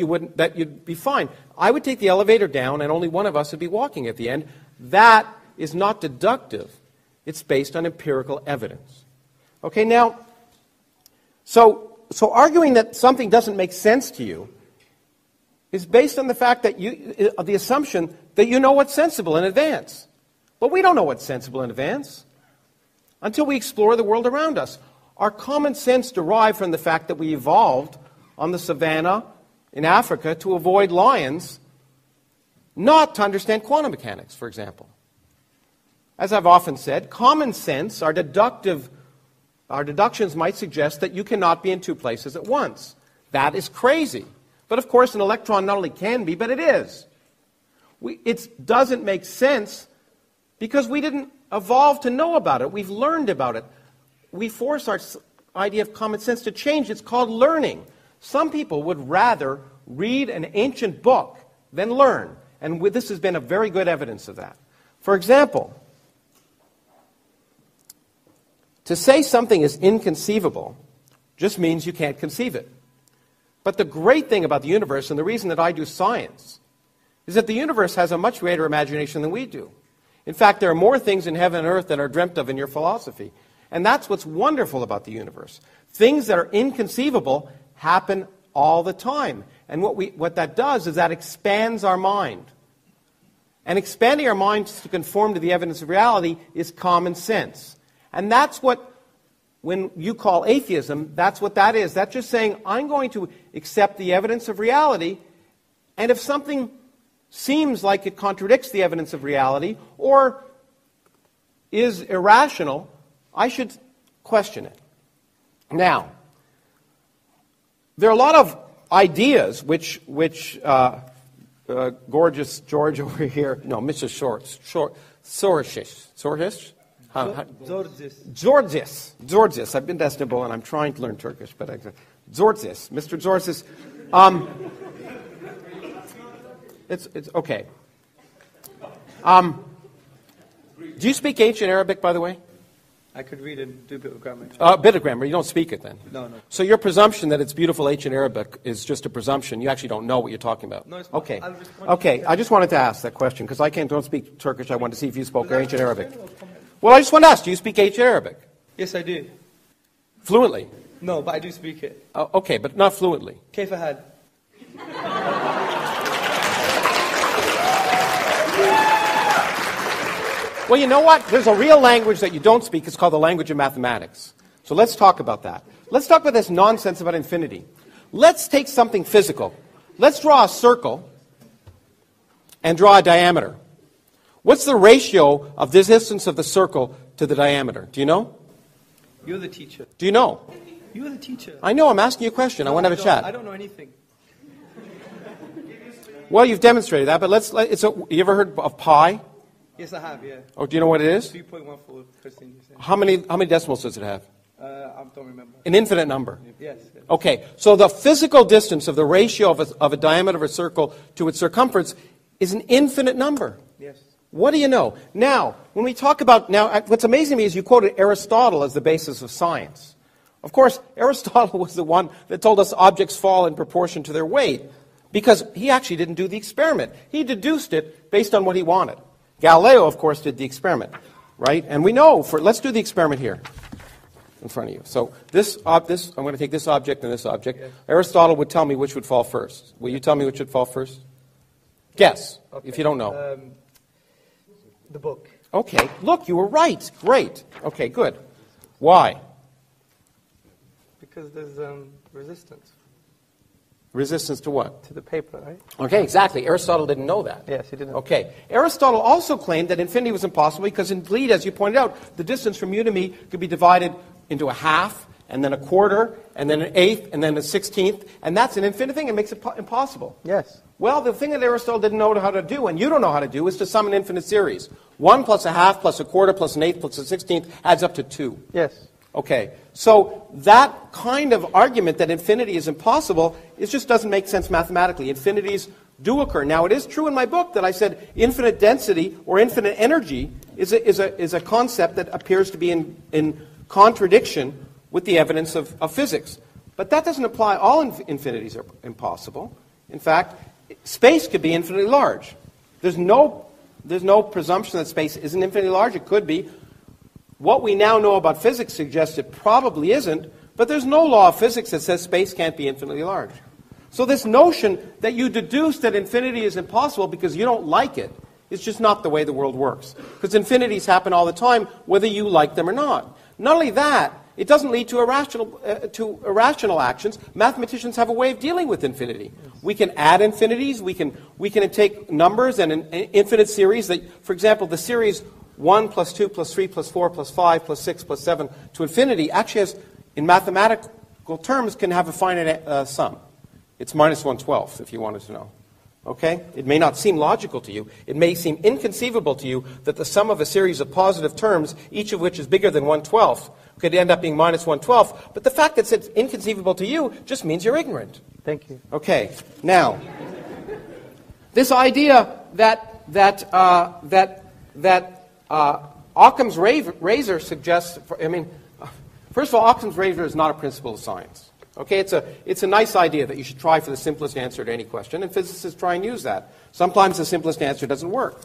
you'd be fine. I would take the elevator down, and only one of us would be walking at the end. That is not deductive. It's based on empirical evidence. Okay, now, so arguing that something doesn't make sense to you is based on the fact that the assumption that you know what's sensible in advance. But we don't know what's sensible in advance until we explore the world around us. Our common sense derived from the fact that we evolved on the savannah in Africa to avoid lions, not to understand quantum mechanics, for example. As I've often said, common sense, our deductions might suggest that you cannot be in two places at once. That is crazy. But of course, an electron not only can be, but it is. It doesn't make sense because we didn't evolve to know about it. We've learned about it. We force our idea of common sense to change. It's called learning. Some people would rather read an ancient book than learn. And this has been a very good evidence of that. For example, to say something is inconceivable just means you can't conceive it. But the great thing about the universe, and the reason that I do science, is that the universe has a much greater imagination than we do. In fact, there are more things in heaven and earth than are dreamt of in your philosophy. And that's what's wonderful about the universe. Things that are inconceivable happen all the time. And what that does is that expands our mind. And expanding our minds to conform to the evidence of reality is common sense. And that's what, when you call atheism, that's what that is. That's just saying, I'm going to accept the evidence of reality, and if something seems like it contradicts the evidence of reality or is irrational, I should question it. Now, there are a lot of ideas which gorgeous George over here, no, Mr. Tzortzis. Tzortzis. I've been to Istanbul and I'm trying to learn Turkish, but Tzortzis. Mr. Tzortzis. It's okay. Do you speak ancient Arabic, by the way? I could read and do a bit of grammar. A bit of grammar. You don't speak it then? No. So your presumption that it's beautiful ancient Arabic is just a presumption. You actually don't know what you're talking about. No, it's not. Okay. Okay. I just wanted to ask that question because I don't speak Turkish. I wanted to see if you spoke ancient Arabic. Well, I just want to ask, do you speak ancient Arabic? Yes, I do. Fluently? No, but I do speak it. Okay, but not fluently. كيف حال? Well, you know what? There's a real language that you don't speak. It's called the language of mathematics. So let's talk about that. Let's talk about this nonsense about infinity. Let's take something physical. Let's draw a circle and draw a diameter. What's the ratio of the distance of the circle to the diameter? Do you know? You're the teacher. Do you know? You're the teacher. I know. I'm asking you a question. I want to have a chat. I don't know anything. Well, you've demonstrated that, but you ever heard of pi? Yes, I have, yeah. Oh, do you know what it is? 3.14 percent. How many decimals does it have? I don't remember. An infinite number. Yes. Okay, so the physical distance of the ratio of a diameter of a circle to its circumference is an infinite number. Yes. What do you know? Now, when we talk about, what's amazing to me is you quoted Aristotle as the basis of science. Of course, Aristotle was the one that told us objects fall in proportion to their weight because he actually didn't do the experiment. He deduced it based on what he wanted. Galileo, of course, did the experiment, right? And we know, let's do the experiment here in front of you. So I'm going to take this object and this object. Yes. Aristotle would tell me which would fall first. Will you tell me which would fall first? Guess, okay. If you don't know. The book. Okay, look, you were right. Great. Okay, good. Why? Because there's resistance. Resistance to what? To the paper, right? Okay, exactly. Aristotle didn't know that. Yes, he didn't. Okay. Aristotle also claimed that infinity was impossible because indeed, as you pointed out, the distance from you to me could be divided into a half, and then a quarter, and then an eighth, and then a 16th, and that's an infinite thing. It makes it impossible. Yes. Well, the thing that Aristotle didn't know how to do, and you don't know how to do, is to sum an infinite series. 1 plus a half plus a quarter plus an eighth plus a 16th adds up to 2. Yes. Okay, so that kind of argument that infinity is impossible, it just doesn't make sense mathematically. Infinities do occur. Now, it is true in my book that I said infinite density or infinite energy is a concept that appears to be in contradiction with the evidence of physics. But that doesn't apply. All infinities are impossible. In fact, space could be infinitely large. There's no presumption that space isn't infinitely large. It could be. What we now know about physics suggests it probably isn't, but there's no law of physics that says space can't be infinitely large. So this notion that you deduce that infinity is impossible because you don't like it is just not the way the world works. Because infinities happen all the time, whether you like them or not. Not only that, it doesn't lead to irrational actions. Mathematicians have a way of dealing with infinity. We can add infinities. We can take numbers and an infinite series. That, for example, the series 1 plus 2 plus 3 plus 4 plus 5 plus 6 plus 7 to infinity actually has, in mathematical terms, can have a finite sum. It's minus 1/12, if you wanted to know. Okay? It may not seem logical to you. It may seem inconceivable to you that the sum of a series of positive terms, each of which is bigger than 1/12, could end up being minus 1/12. But the fact that it's inconceivable to you just means you're ignorant. Thank you. Okay. Now, this idea that Occam's razor suggests, first of all, Occam's razor is not a principle of science. Okay, it's a nice idea that you should try for the simplest answer to any question, and physicists try and use that. Sometimes the simplest answer doesn't work.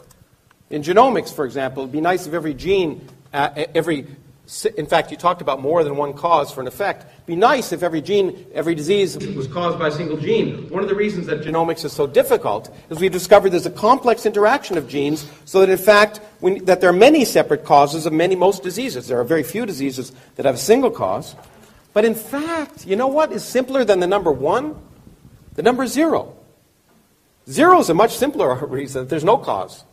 In genomics, for example, it would be nice if every gene, in fact, you talked about more than one cause for an effect. It would be nice if every gene, every disease was caused by a single gene. One of the reasons that genomics is so difficult is we've discovered there's a complex interaction of genes so that, in fact, that there are many separate causes of most diseases. There are very few diseases that have a single cause. But in fact, you know what is simpler than the number 1? The number 0. 0 is a much simpler reason that there's no cause.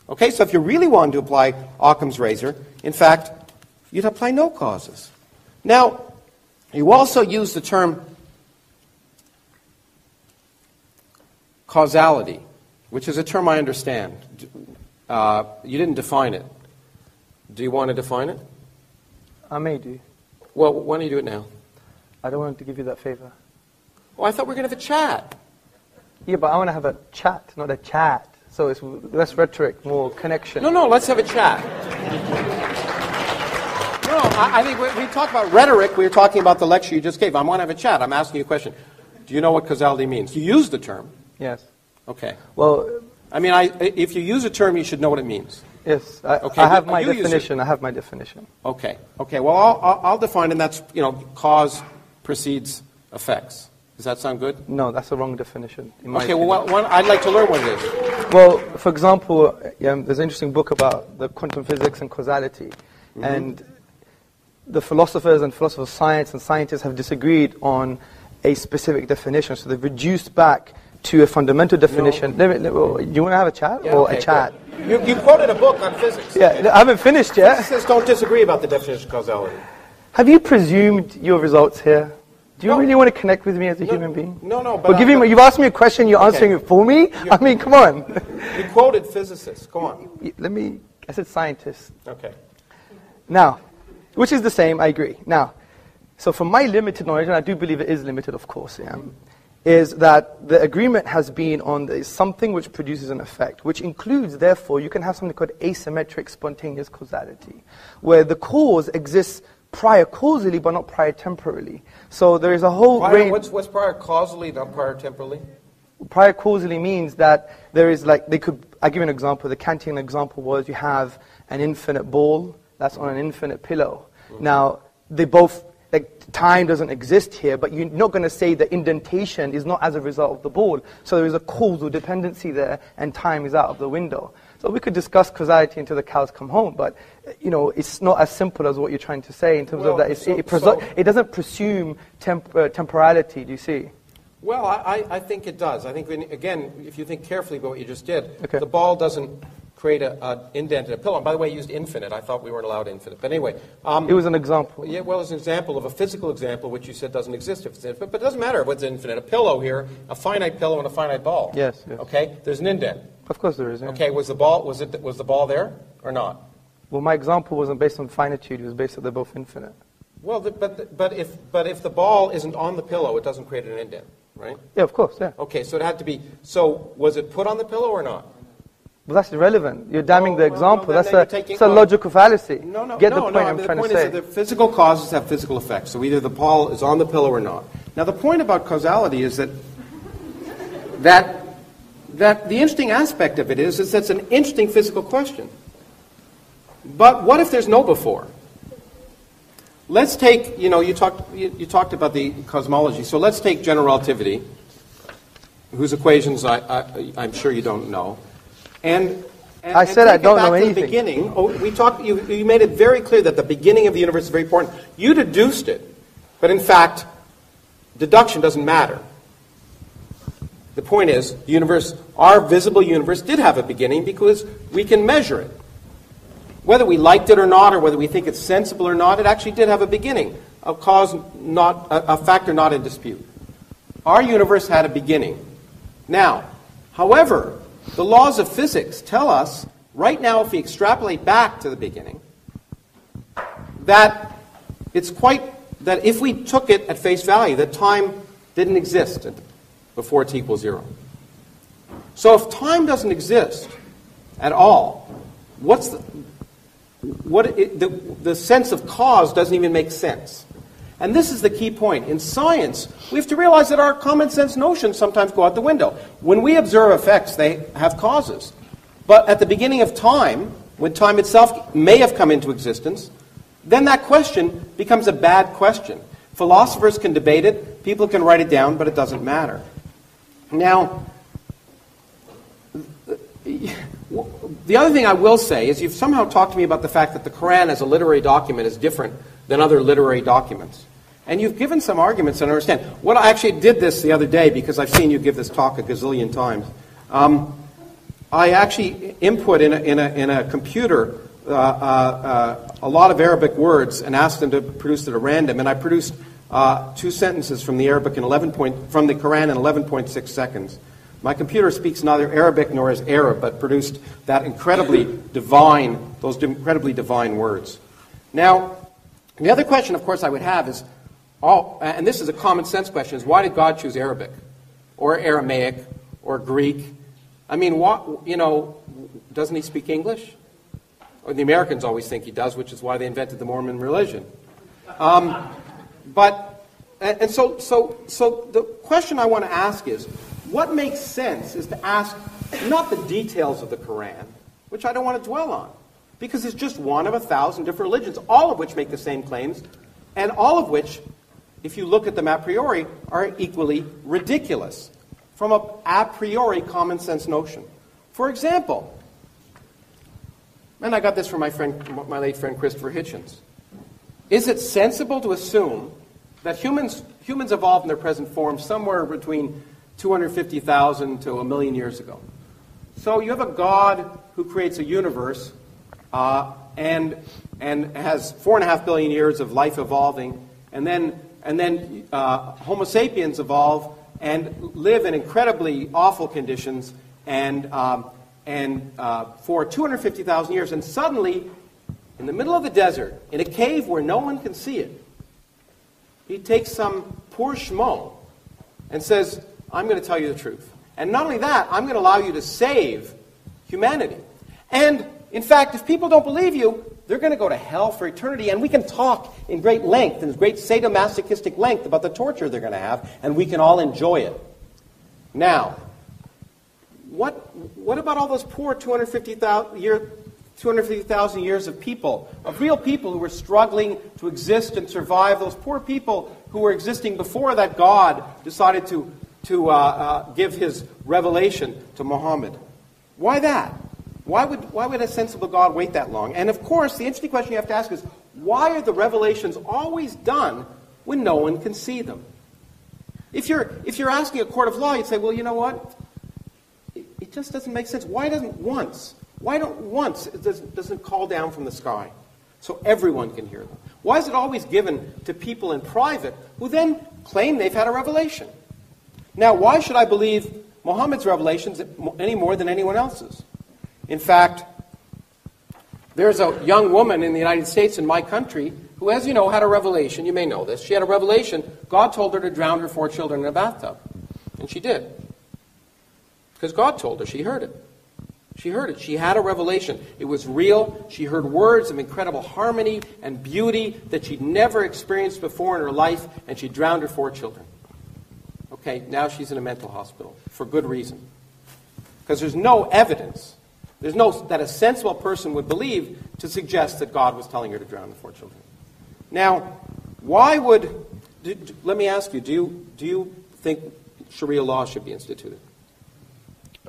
Okay, so if you really wanted to apply Occam's razor, in fact, you'd apply no causes. Now, you also use the term causality, which is a term I understand. You didn't define it. Do you want to define it? I may do. Well, why don't you do it now? I don't want to give you that favor. Oh, I thought we were going to have a chat. Yeah, but I want to have a chat, not a chat. So it's less rhetoric, more connection. No, let's have a chat. No, I think when we talk about rhetoric, we were talking about the lecture you just gave. I want to have a chat. I'm asking you a question. Do you know what causality means? You use the term. Yes. Okay. Well, I mean, if you use a term, you should know what it means. Yes. I have my definition. I have my definition. Okay. Okay. Well, I'll define, and that's, cause precedes effects. Does that sound good? No, that's a wrong definition. Okay. Well, I'd like to learn what it is. Well, for example, there's an interesting book about the quantum physics and causality, and the philosophers and philosophers of science and scientists have disagreed on a specific definition. So they've reduced back to a fundamental definition. Do you want to have a chat a chat? You quoted a book on physics. Yeah, I haven't finished yet. Physicists don't disagree about the definition of causality. Have you presumed your results here? Do you really want to connect with me as a human being? No. But you've asked me a question, you're answering it for me? I mean, come on. You quoted physicists. Go on. I said scientists. Okay. Now, which is the same, I agree. Now, so from my limited knowledge, and I do believe it is limited, of course, is that the agreement has been on something which produces an effect, which includes, therefore, you can have something called asymmetric spontaneous causality, where the cause exists prior causally, but not prior temporally. So there is a whole range. What's prior causally, not prior temporally? Prior causally means that there is I'll give you an example. The Kantian example was you have an infinite ball that's on an infinite pillow. Now, they both, time doesn't exist here, but you're not going to say the indentation is not as a result of the ball. So there is a causal dependency there, and time is out of the window. So we could discuss causality until the cows come home, but it's not as simple as what you're trying to say in terms of that. It doesn't presume temporality, do you see? Well, I think it does. I think, again, if you think carefully about what you just did, okay. The ball doesn't create an indent in a pillow. And by the way, you used infinite. I thought we weren't allowed infinite. But anyway. It was an example. Yeah, well, it's an example of a physical example, which you said doesn't exist if it's infinite. But it doesn't matter what's infinite. A pillow here, a finite pillow and a finite ball. Yes. Okay? There's an indent. Of course there is, yeah. Okay, was the ball there or not? Well, my example wasn't based on finitude. It was based on they're both infinite. Well, but if the ball isn't on the pillow, it doesn't create an indent, right? Yeah, of course, yeah. Okay, so it had to be. So was it put on the pillow or not? Well, that's irrelevant. You're damning the example. That's a logical fallacy. No. Get the point I'm trying to say. The point is that the physical causes have physical effects. So either the ball is on the pillow or not. Now, the point about causality is that the interesting aspect of it is that's an interesting physical question. But what if there's no before? Let's take, you talked about the cosmology. So let's take general relativity, whose equations I'm sure you don't know. And I said I don't know anything. The beginning, you made it very clear that the beginning of the universe is very important. You deduced it, but in fact, deduction doesn't matter. The point is, the universe, our visible universe, did have a beginning because we can measure it. Whether we liked it or not, or whether we think it's sensible or not, it actually did have a beginning, a factor not in dispute. Our universe had a beginning. Now, however, the laws of physics tell us, right now, if we extrapolate back to the beginning, that if we took it at face value, that time didn't exist before t equals 0. So if time doesn't exist at all, the sense of cause doesn't even make sense. And this is the key point. In science, we have to realize that our common sense notions sometimes go out the window. When we observe effects, they have causes. But at the beginning of time, when time itself may have come into existence, then that question becomes a bad question. Philosophers can debate it, people can write it down, but it doesn't matter. Now, the other thing I will say is you've somehow talked to me about the fact that the Quran as a literary document is different than other literary documents. And you've given some arguments, and I understand. What I actually did this the other day, because I've seen you give this talk a gazillion times. I actually input in a computer a lot of Arabic words and asked them to produce it at random, and I produced 2 sentences from the Arabic from the Quran in 11.6 seconds. My computer speaks neither Arabic nor is Arab, but produced those incredibly divine words. Now, the other question, of course, I would have is, and this is a common sense question, is why did God choose Arabic, or Aramaic, or Greek? I mean, doesn't he speak English? Or the Americans always think he does, which is why they invented the Mormon religion. So the question I want to ask is, what makes sense is to ask not the details of the Quran, which I don't want to dwell on, because it's just one of 1,000 different religions, all of which make the same claims, and all of which, if you look at them a priori, are equally ridiculous from a priori common sense notion. For example, and I got this from my late friend Christopher Hitchens, is it sensible to assume that humans evolved in their present form somewhere between 250,000 to 1 million years ago? So you have a God who creates a universe and has 4.5 billion years of life evolving, and then Homo sapiens evolve and live in incredibly awful conditions for 250,000 years, and suddenly, in the middle of the desert, in a cave where no one can see it, he takes some poor schmo and says, I'm going to tell you the truth. And not only that, I'm going to allow you to save humanity. And, in fact, if people don't believe you, they're going to go to hell for eternity, and we can talk in great length, in great sadomasochistic length, about the torture they're going to have, and we can all enjoy it. Now, what about all those poor 250,000 years of people, of real people who were struggling to exist and survive, those poor people who were existing before that God decided to give his revelation to Muhammad? Why that? Why would a sensible God wait that long? And of course, the interesting question you have to ask is, why are the revelations always done when no one can see them? If you're asking a court of law, you'd say, well, you know what? It just doesn't make sense. Why don't once it doesn't call down from the sky so everyone can hear them? Why is it always given to people in private who then claim they've had a revelation? Now, why should I believe Muhammad's revelations any more than anyone else's? In fact, there's a young woman in the United States, in my country, who, as you know, had a revelation. You may know this. She had a revelation. God told her to drown her 4 children in a bathtub. And she did. Because God told her. She heard it. She heard it. She had a revelation. It was real. She heard words of incredible harmony and beauty that she'd never experienced before in her life, and she drowned her 4 children. Okay, now she's in a mental hospital for good reason. Because there's no evidence. There's no that a sensible person would believe to suggest that God was telling her to drown the 4 children. Now, let me ask you, do you think Sharia law should be instituted?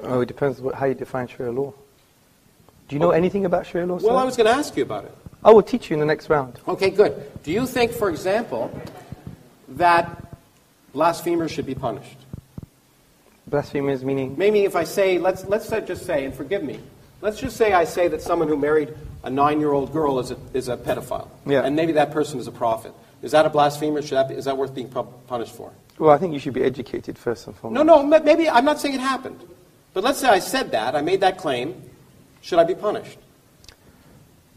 Oh, it depends how you define Sharia law. Do you know anything about Sharia law, sir? Well, I was going to ask you about it. I will teach you in the next round. Okay, good. Do you think, for example, that blasphemers should be punished? Blasphemers meaning? Maybe if I say, let's just say, and forgive me, let's just say I say that someone who married a 9-year-old girl is a pedophile. Yeah. And maybe that person is a prophet. Is that a blasphemer? Is that worth being punished for? Well, I think you should be educated first and foremost. No, maybe, I'm not saying it happened. But let's say I said that, I made that claim. Should I be punished?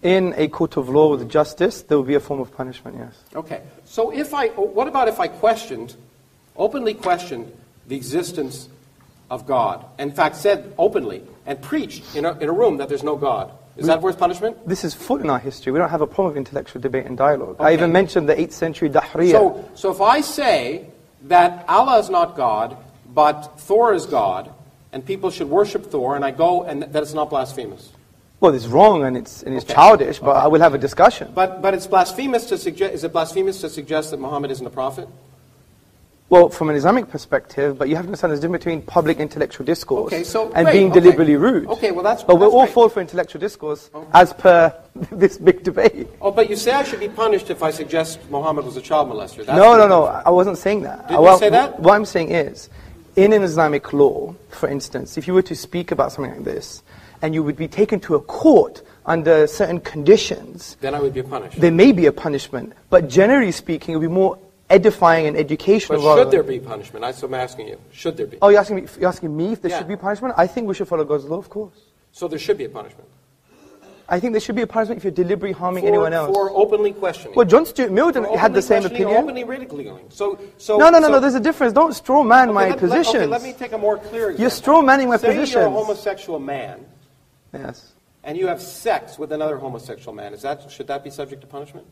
In a court of law with justice, there will be a form of punishment, yes. Okay. So what about if I openly questioned the existence of God? In fact, said openly and preached in a room that there's no God. Is that worth punishment? This is full in our history. We don't have a problem with intellectual debate and dialogue. Okay. I even mentioned the 8th century Dahriya. So if I say that Allah is not God, but Thor is God, and people should worship Thor, and I go, and that it's not blasphemous. Well, it's wrong and it's childish, but I will have a discussion. But it's blasphemous to suggest. Is it blasphemous to suggest that Muhammad isn't a prophet? Well, from an Islamic perspective, but you have to understand there's a difference between public intellectual discourse and great, being deliberately rude. Okay, well that's. But we'll all great. fall for intellectual discourse as per this big debate. Oh, but you say I should be punished if I suggest Muhammad was a child molester. No. I wasn't saying that. Did you say that? What I'm saying is, in an Islamic law, for instance, if you were to speak about something like this, and you would be taken to a court under certain conditions, then I would be punished. There may be a punishment, but generally speaking, it would be more edifying and educational. But should there be punishment? That's what I'm asking you. Should there be? Oh, you're asking me if there should be punishment? I think we should follow God's law, of course. So there should be a punishment? I think there should be a punishment if you're deliberately harming anyone else. For openly questioning. Well, John Stuart Mill had the same opinion. Openly ridiculing. No, there's a difference. Don't straw man my positions. Okay, let me take a more clear example. You're straw manning my positions. Say you're a homosexual man. Yes. And you have sex with another homosexual man. Should that be subject to punishment?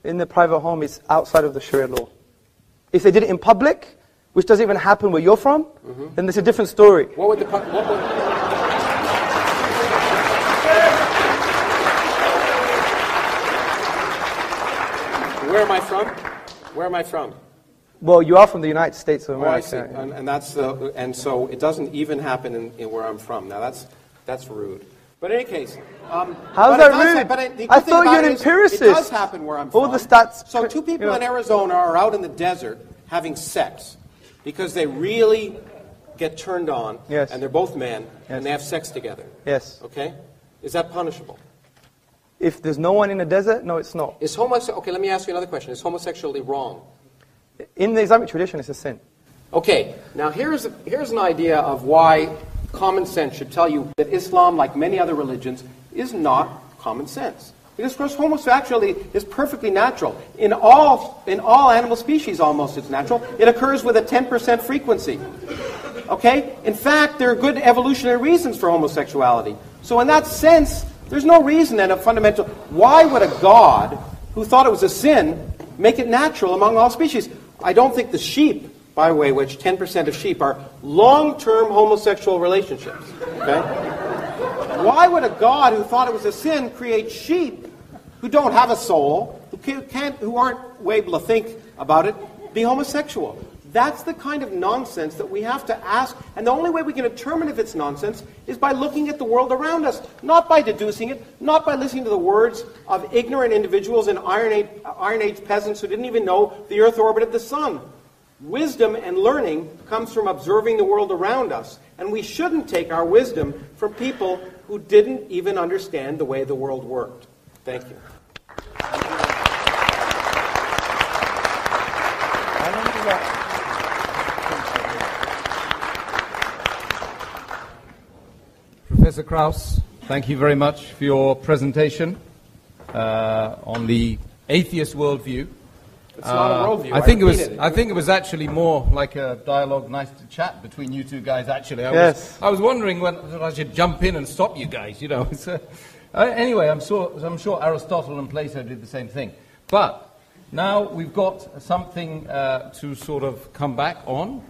In the private home, it's outside of the Sharia law. If they did it in public, which doesn't even happen where you're from, then there's a different story. What would Where am I from? Where am I from? Well, you are from the United States of America. Oh, I see. And so it doesn't even happen in where I'm from. Now that's rude. But in any case, how's that rude? I thought you're an empiricist. It does happen where I'm from. All the stats. So two people in Arizona are out in the desert having sex because they really get turned on, and they're both men, and they have sex together. Yes. Okay? Is that punishable? If there's no one in the desert, no, it's not. Okay, let me ask you another question. Is homosexuality wrong? In the Islamic tradition, it's a sin. Okay, now here's an idea of why common sense should tell you that Islam, like many other religions, is not common sense. Because, of course, homosexuality is perfectly natural. In all animal species, almost, it's natural. It occurs with a 10% frequency. Okay? In fact, there are good evolutionary reasons for homosexuality. So in that sense, there's no reason and a fundamental... Why would a God who thought it was a sin make it natural among all species? I don't think the sheep, by the way, which 10% of sheep are long-term homosexual relationships. Okay? Why would a God who thought it was a sin create sheep who don't have a soul, who aren't able to think about it, be homosexual? That's the kind of nonsense that we have to ask, and the only way we can determine if it's nonsense is by looking at the world around us, not by deducing it, not by listening to the words of ignorant individuals and Iron Age peasants who didn't even know the Earth orbited the sun. Wisdom and learning comes from observing the world around us, and we shouldn't take our wisdom from people who didn't even understand the way the world worked. Thank you. Professor Krauss, thank you very much for your presentation on the atheist worldview. It's not a worldview. I think it was actually more like a dialogue, nice to chat between you two guys. Actually, I was wondering when I should jump in and stop you guys. You know. Anyway, I'm sure Aristotle and Plato did the same thing. But now we've got something to sort of come back on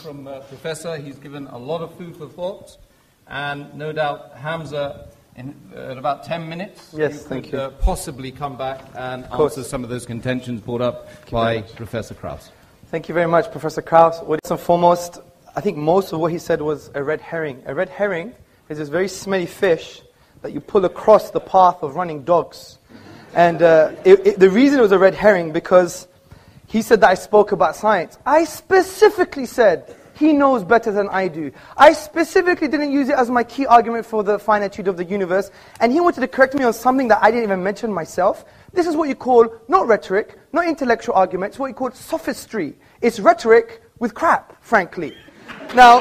from Professor. He's given a lot of food for thought. And no doubt, Hamza, in about 10 minutes, thank you. Possibly come back and answer some of those contentions brought up by Professor Krauss. Thank you very much, Professor Krauss. Well, first and foremost, I think most of what he said was a red herring. A red herring is this very smelly fish that you pull across the path of running dogs. And the reason it was a red herring, because he said that I spoke about science. I specifically said... He knows better than I do. I specifically didn't use it as my key argument for the finitude of the universe. And he wanted to correct me on something that I didn't even mention myself. This is what you call, not rhetoric, not intellectual argument, it's what you call sophistry. It's rhetoric with crap, frankly. Now,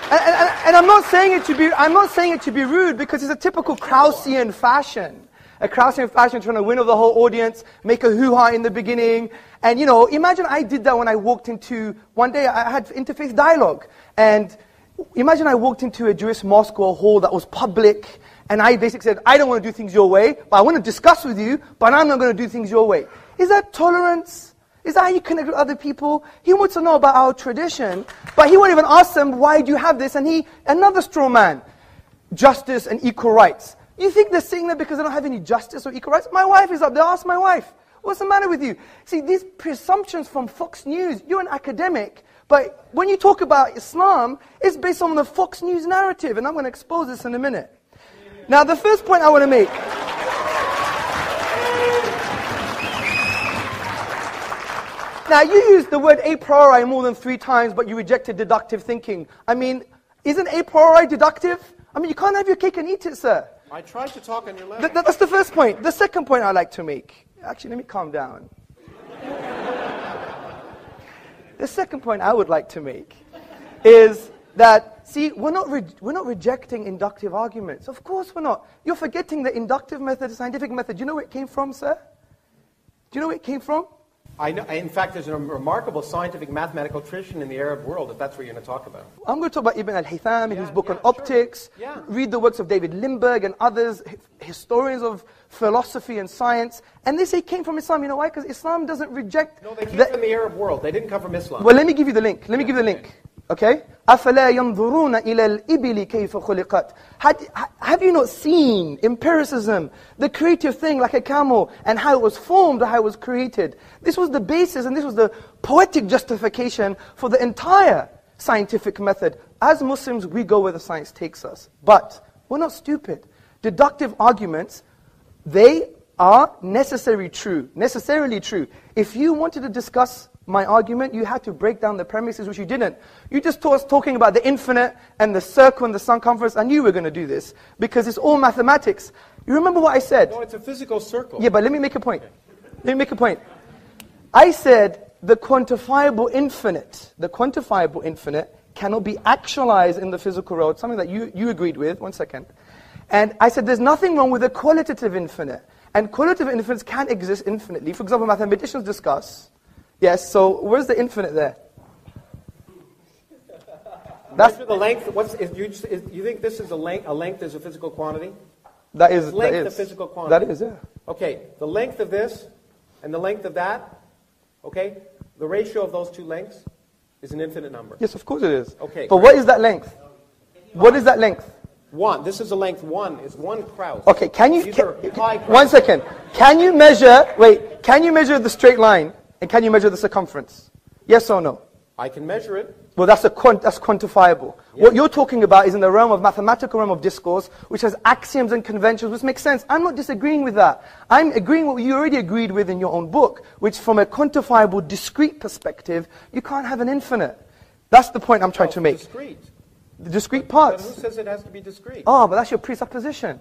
and I'm not saying it to be rude, because it's a typical Kraussian fashion. A Kraussian fashion trying to win over the whole audience, make a hoo-ha in the beginning. And, you know, imagine I did that when I walked into, one day I had interfaith dialogue. And imagine I walked into a Jewish mosque or a hall that was public, And I basically said, I don't want to do things your way, but I want to discuss with you, but I'm not going to do things your way. Is that tolerance? Is that how you connect with other people? He wants to know about our tradition, but he won't even ask them, why do you have this? And another straw man, justice and equal rights. You think they're saying that because they don't have any justice or equal rights? My wife is up there, ask my wife. What's the matter with you? See, these presumptions from Fox News, you're an academic, but when you talk about Islam, it's based on the Fox News narrative, and I'm going to expose this in a minute. Now, the first point I want to make. Now, you used the word a priori more than 3 times, but you rejected deductive thinking. I mean, isn't a priori deductive? I mean, you can't have your cake and eat it, sir. I tried to talk on your level. That's the first point. The second point I'd like to make. Actually, let me calm down. The second point I would like to make is that, see, we're not rejecting inductive arguments. Of course we're not. You're forgetting the inductive method, the scientific method. Do you know where it came from, sir? Do you know where it came from? I know. In fact, there's a remarkable scientific mathematical tradition in the Arab world, if that's what you're going to talk about. I'm going to talk about Ibn al-Haytham in his book on optics. Yeah. Read the works of David Lindbergh and others, historians of philosophy and science. And they say it came from Islam. You know why? Because Islam doesn't reject... No, they came from the Arab world. They didn't come from Islam. Well, let me give you the link. Let me give you the link. Okay? أَفَلَا يَنْظُرُونَ إِلَى الْإِبِلِ كَيْفَ خُلِقَتْ. Have you not seen empiricism, the creative thing like a camel, and how it was formed, or how it was created? This was the basis, and this was the poetic justification for the entire scientific method. As Muslims, we go where the science takes us. But we're not stupid. Deductive arguments, they are necessarily true. If you wanted to discuss my argument, you had to break down the premises, which you didn't. You just talking about the infinite and the circle and the circumference. I knew you were going to do this because it's all mathematics. You remember what I said? No, it's a physical circle. Yeah, but let me make a point. I said the quantifiable infinite cannot be actualized in the physical world, something that you agreed with. 1 second. And I said there's nothing wrong with the qualitative infinite. And qualitative infinites can exist infinitely. For example, mathematicians discuss. Yes, so where's the infinite there? That's the length. You think this is a length is a physical quantity? That is. Length that is. a physical quantity? That is, yeah. Okay, the length of this and the length of that, okay, the ratio of those two lengths is an infinite number. Yes, of course it is. Okay. But what is that length? What is that length? 1. This is a length 1. Is 1 Krauss. Okay, can you... These are pi Krauss. 1 second. Can you measure the straight line? And can you measure the circumference? Yes or no? I can measure it. Well, that's quantifiable. Yeah. What you're talking about is in the realm of mathematical realm of discourse, which has axioms and conventions, which makes sense. I'm not disagreeing with that. I'm agreeing with what you already agreed with in your own book, which from a quantifiable, discrete perspective, you can't have an infinite. That's the point I'm trying to make. Discrete. The discrete parts. But who says it has to be discrete? Oh, but that's your presupposition.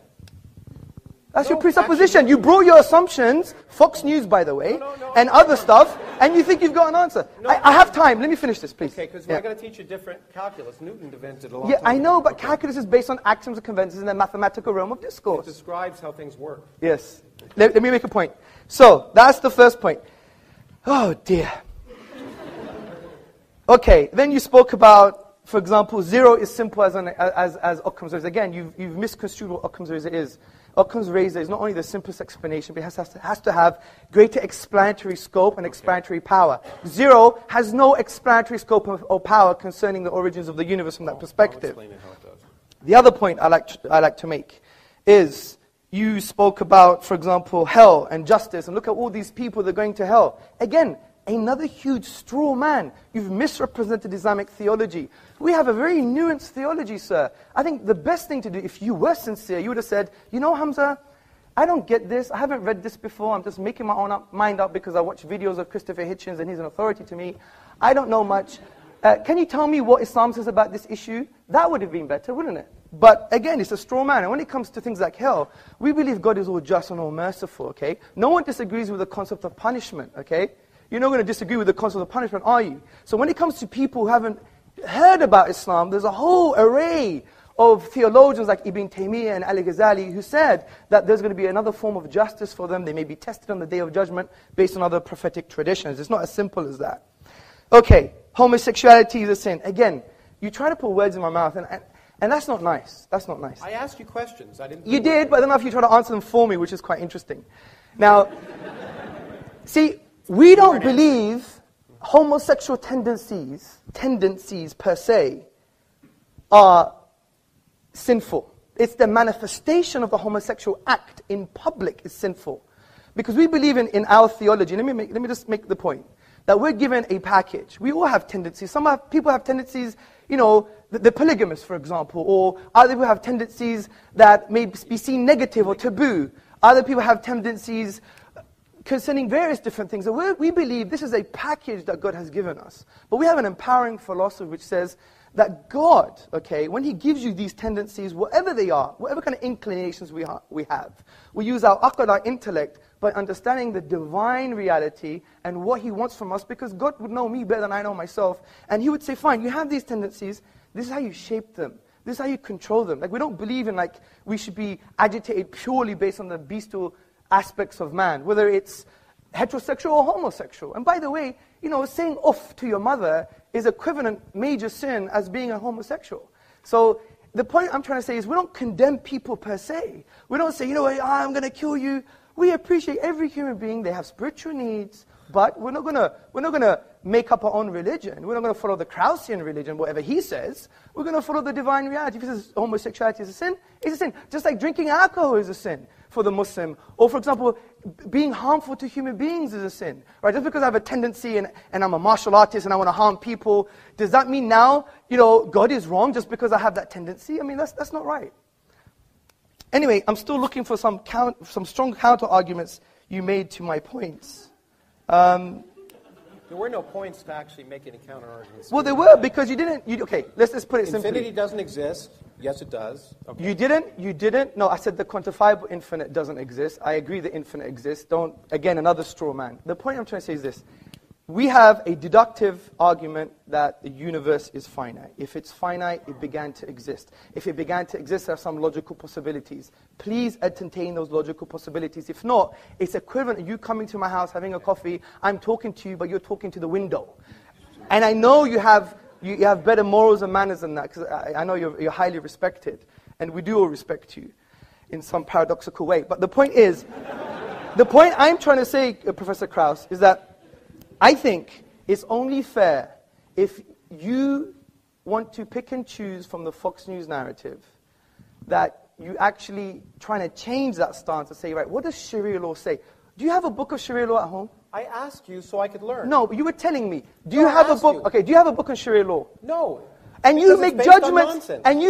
That's your presupposition. Actually, you brought your assumptions, Fox News, by the way, and other stuff, and you think you've got an answer. I have time. Let me finish this, please. Okay, because we're going to teach you different calculus. Newton invented a long Yeah, time I know, ago. but calculus is based on axioms and conventions in the mathematical realm of It discourse. describes how things work. Yes. Let me make a point. So, that's the first point. Oh, dear. Okay, then you spoke about, for example, 0 is simple as Occam's razor. Again, you've misconstrued what Occam's razor is. Occam's razor is not only the simplest explanation, but it has to have greater explanatory scope and explanatory power. 0 has no explanatory scope or power concerning the origins of the universe from that perspective. I'll explain it how it does. The other point I like to make is you spoke about, for example, hell and justice, and look at all these people that are going to hell. Again, another huge straw man. You've misrepresented Islamic theology. We have a very nuanced theology, sir. I think the best thing to do, if you were sincere, you would have said, you know, Hamza, I don't get this. I haven't read this before. I'm just making my own mind up because I watch videos of Christopher Hitchens and he's an authority to me. I don't know much. Can you tell me what Islam says about this issue? That would have been better, wouldn't it? But again, it's a straw man. And when it comes to things like hell, we believe God is all just and all merciful, okay? No one disagrees with the concept of punishment, okay? You're not going to disagree with the concept of punishment, are you? So when it comes to people who haven't heard about Islam, there's a whole array of theologians like Ibn Taymiyyah and Al-Ghazali who said that there's going to be another form of justice for them. They may be tested on the Day of Judgment based on other prophetic traditions. It's not as simple as that. Okay, homosexuality is a sin. Again, you try to put words in my mouth, And that's not nice. That's not nice. I asked you questions. I didn't. You did, but I don't know if you try to answer them for me, which is quite interesting. Now, see, we don't believe homosexual tendencies per se, are sinful. It's the manifestation of the homosexual act in public is sinful. Because we believe in our theology, let me just make the point, that we're given a package. We all have tendencies. People have tendencies, the polygamous, for example, or other people have tendencies that may be seen negative or taboo. Other people have tendencies concerning various different things. And we believe this is a package that God has given us. But we have an empowering philosophy which says that God, when He gives you these tendencies, whatever they are, whatever kind of inclinations we have, we use our aql, our intellect, by understanding the divine reality and what He wants from us, because God would know me better than I know myself. And He would say, fine, you have these tendencies, this is how you shape them. This is how you control them. We don't believe in we should be agitated purely based on the bestial aspects of man, whether it's heterosexual or homosexual. And by the way, saying off to your mother is equivalent major sin as being a homosexual. So the point I'm trying to say is we don't condemn people per se. We don't say, I'm going to kill you. We appreciate every human being. They have spiritual needs, but we're not going to make up our own religion. We're not going to follow the Kraussian religion, whatever he says. We're going to follow the divine reality. If he says homosexuality is a sin, it's a sin. Just like drinking alcohol is a sin for the Muslim. Or, for example, being harmful to human beings is a sin. Right? Just because I have a tendency and I'm a martial artist and I want to harm people, does that mean now, God is wrong just because I have that tendency? I mean, that's not right. Anyway, I'm still looking for some strong counter-arguments you made to my points. There were no points to actually make any counter-arguments. Well, there were, because you didn't... let's just put it simply. Infinity doesn't exist. Yes, it does. Okay. You didn't... No, I said the quantifiable infinite doesn't exist. I agree the infinite exists. Again, another straw man. The point I'm trying to say is this. We have a deductive argument that the universe is finite. If it's finite, it began to exist. If it began to exist, there are some logical possibilities. Please entertain those logical possibilities. If not, it's equivalent to you coming to my house, having a coffee, I'm talking to you, but you're talking to the window. And I know you have better morals and manners than that, because I know you're highly respected. And we do all respect you in some paradoxical way. But the point is, the point I'm trying to say, Professor Krauss, is that I think it's only fair if you want to pick and choose from the Fox News narrative that you actually trying to change that stance and say, right, what does Sharia law say? Do you have a book of Sharia law at home? I asked you so I could learn. No, but you were telling me. Do you have a book? Okay, do you have a book on Sharia law? No. And you make judgments, and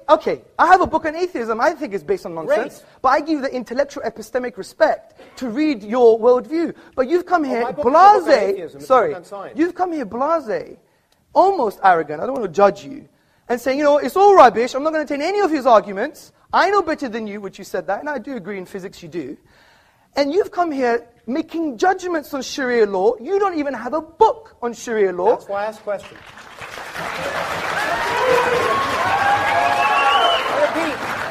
okay, I have a book on atheism, I think it's based on nonsense, but I give you the intellectual epistemic respect to read your worldview. But you've come here blasé, you've come here blasé, almost arrogant, I don't want to judge you, and saying, it's all rubbish, I'm not going to take any of his arguments, I know better than you, which you said that, and I do agree in physics you do. And you've come here making judgments on Sharia law, you don't even have a book on Sharia law. That's why I asked questions.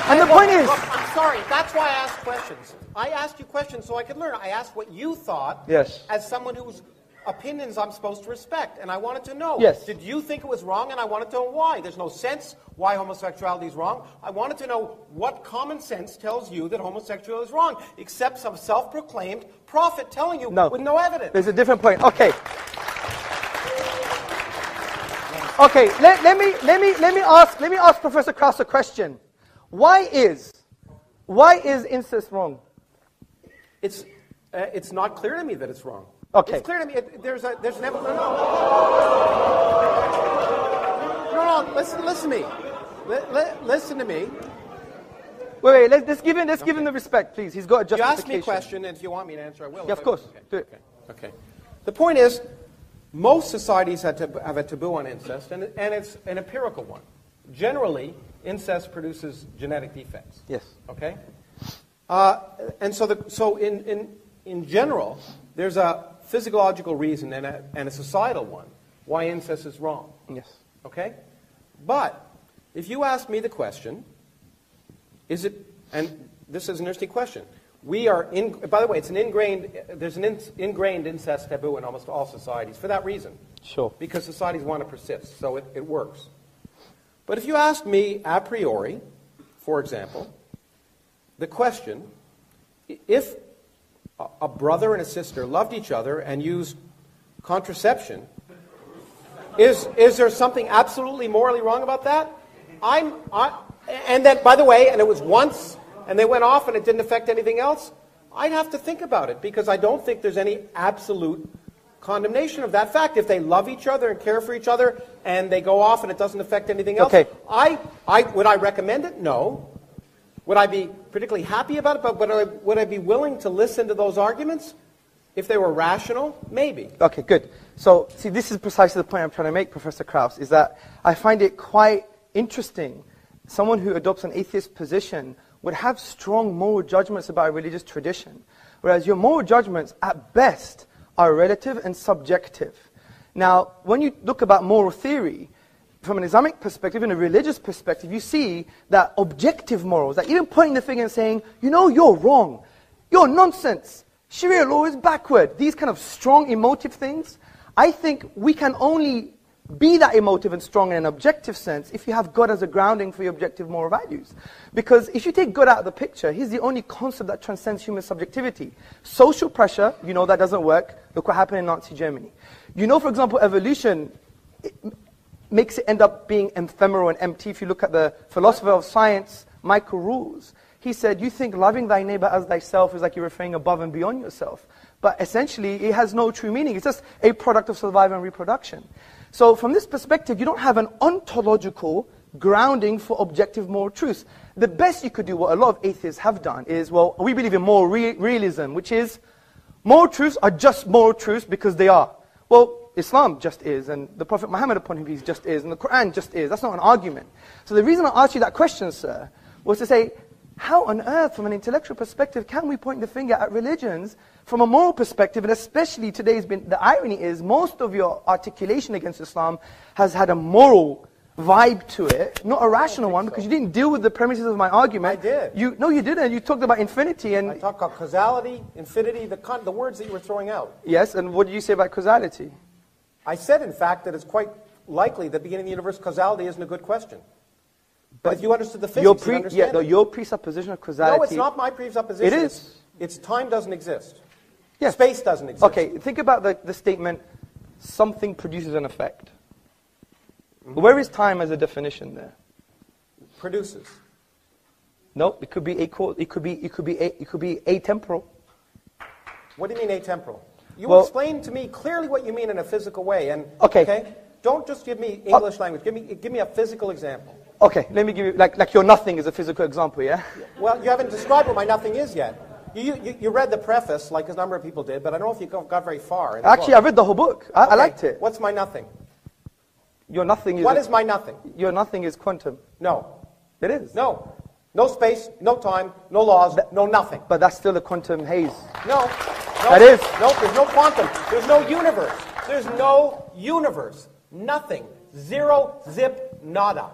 And the point is... Look, I'm sorry, that's why I asked questions. I asked you questions so I could learn. I asked what you thought as someone whose opinions I'm supposed to respect. And I wanted to know, did you think it was wrong? And I wanted to know why. There's no sense why homosexuality is wrong. I wanted to know what common sense tells you that homosexuality is wrong, except some self-proclaimed prophet telling you with no evidence. There's a different point. Okay. Okay, let me ask Professor Krauss a question. Why is incest wrong? It's not clear to me that it's wrong. Okay. It's clear to me. There's an evidence. No. Listen to me. Listen to me. Wait. Let's give him the respect, please. He's got a justification. You ask me a question, and if you want me to answer, I will. Yeah, of course. Do it. Okay. The point is, most societies have a taboo on incest, and it's an empirical one. Generally, incest produces genetic defects. Yes. Okay. And so in general, there's a physiological reason and a societal one why incest is wrong. Yes. Okay. But if you ask me the question, is it? And this is an interesting question. We are by the way, there's an ingrained incest taboo in almost all societies for that reason. Sure. Because societies want to persist, so it works. But if you ask me a priori, for example, the question, if a brother and a sister loved each other and used contraception, is there something absolutely morally wrong about that? And then, by the way, and it was once, and they went off and it didn't affect anything else, I'd have to think about it, because I don't think there's any absolute condemnation of that fact. If they love each other and care for each other, and they go off and it doesn't affect anything else, Okay. Would I recommend it? No. Would I be particularly happy about it? But would I be willing to listen to those arguments? If they were rational, maybe. Okay, good. So, see, this is precisely the point I'm trying to make, Professor Krauss, is that I find it quite interesting. Someone who adopts an atheist position would have strong moral judgments about a religious tradition, whereas your moral judgments, at best, are relative and subjective. Now, when you look about moral theory, from an Islamic perspective and a religious perspective, you see that objective morals, that even pointing the finger and saying, you know, you're wrong, you're nonsense, Sharia law is backward, these kind of strong emotive things, I think we can only be that emotive and strong in an objective sense if you have God as a grounding for your objective moral values. Because if you take God out of the picture, He's the only concept that transcends human subjectivity. Social pressure, you know that doesn't work. Look what happened in Nazi Germany. You know, for example, evolution makes it end up being ephemeral and empty. If you look at the philosopher of science, Michael Rules, he said, you think loving thy neighbor as thyself is like you're referring above and beyond yourself. But essentially, it has no true meaning. It's just a product of survival and reproduction. So from this perspective, you don't have an ontological grounding for objective moral truth. The best you could do, what a lot of atheists have done, is, well, we believe in moral realism, which is, moral truths are just moral truths because they are. Well, Islam just is, and the Prophet Muhammad upon him peace just is, and the Quran just is. That's not an argument. So the reason I asked you that question, sir, was to say, how on earth, from an intellectual perspective, can we point the finger at religions from a moral perspective? And especially today's the irony is, most of your articulation against Islam has had a moral vibe to it, not a rational one, because you didn't deal with the premises of my argument. I did. No, you didn't. You talked about infinity. And I talked about causality, infinity, the words that you were throwing out. Yes, and what did you say about causality? I said, in fact, that it's quite likely that beginning of the universe causality isn't a good question. But if you understood the physics, you'd understand it. Your presupposition of causality... No, it's not my presupposition. It is. It's time doesn't exist. Yes. Space doesn't exist. Okay, think about the statement, something produces an effect. Mm-hmm. Where is time as a definition there? Produces. No, it could be atemporal. What do you mean atemporal? You Well, explain to me clearly what you mean in a physical way. And Okay. Don't just give me English language. Give me a physical example. Okay, let me give you, like your nothing is a physical example, yeah? Well, you haven't described what my nothing is yet. You read the preface, like a number of people did, but I don't know if you got very far. Actually, I read the whole book. I liked it. What's my nothing? Your nothing is... What is my nothing? Your nothing is quantum. No. It is. No. No space, no time, no laws, no nothing. But that's still a quantum haze. No. That is. No, there's no quantum. There's no universe. There's no universe. Nothing. Zero, zip, nada.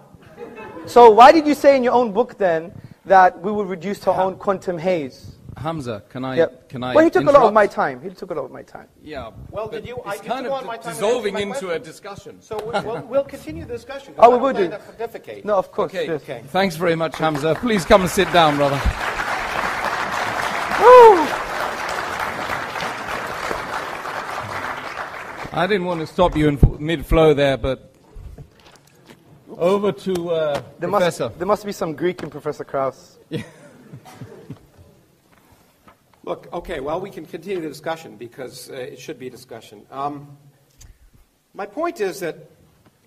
So why did you say in your own book then that we will reduce to our own quantum haze? Hamza, can I Well, he took a lot of my time. Yeah. Well, but did you... It's I kind took on of my time and dissolving answered my into a question. discussion. So we'll continue the discussion. Oh, we will do. To pontificate. No, of course. Okay. Yes. Okay. Thanks very much, Hamza. Please come and sit down, brother. I didn't want to stop you in mid-flow there, but over to Professor. There must be some Greek in Professor Krauss. Look, okay, well, we can continue the discussion because it should be a discussion. My point is that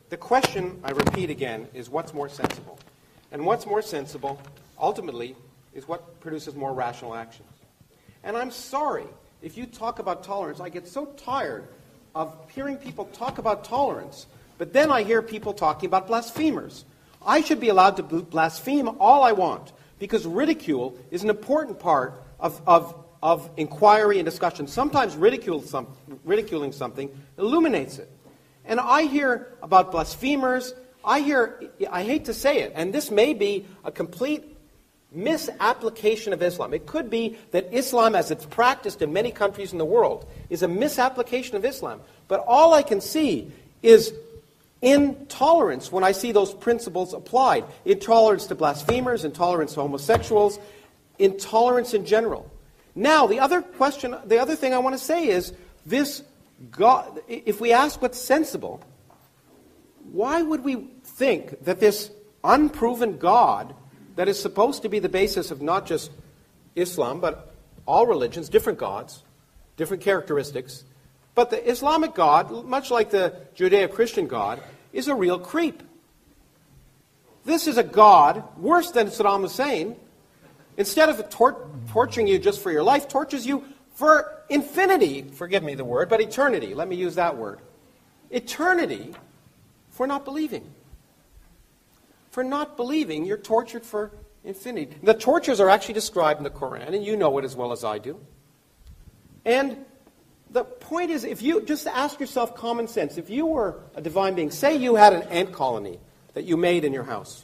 the question, I repeat again, is what's more sensible? And what's more sensible, ultimately, is what produces more rational actions. And I'm sorry, if you talk about tolerance, I get so tired of hearing people talk about tolerance, but then I hear people talking about blasphemers. I should be allowed to blaspheme all I want, because ridicule is an important part of inquiry and discussion. Sometimes ridiculing something illuminates it. And I hear about blasphemers, I hate to say it, and this may be a complete misapplication of Islam. It could be that Islam, as it's practiced in many countries in the world, is a misapplication of Islam. But all I can see is intolerance when I see those principles applied. Intolerance to blasphemers, intolerance to homosexuals, intolerance in general. Now, the other thing I want to say is, this God, if we ask what's sensible, why would we think that this unproven God that is supposed to be the basis of not just Islam, but all religions, different gods, different characteristics, but the Islamic God, much like the Judeo-Christian God, is a real creep. This is a God worse than Saddam Hussein. Instead of torturing you just for your life, tortures you for infinity. Forgive me the word, but eternity. Let me use that word. Eternity for not believing. For not believing, you're tortured for infinity. The tortures are actually described in the Quran, and you know it as well as I do. And the point is, if you just ask yourself common sense, if you were a divine being, say you had an ant colony that you made in your house,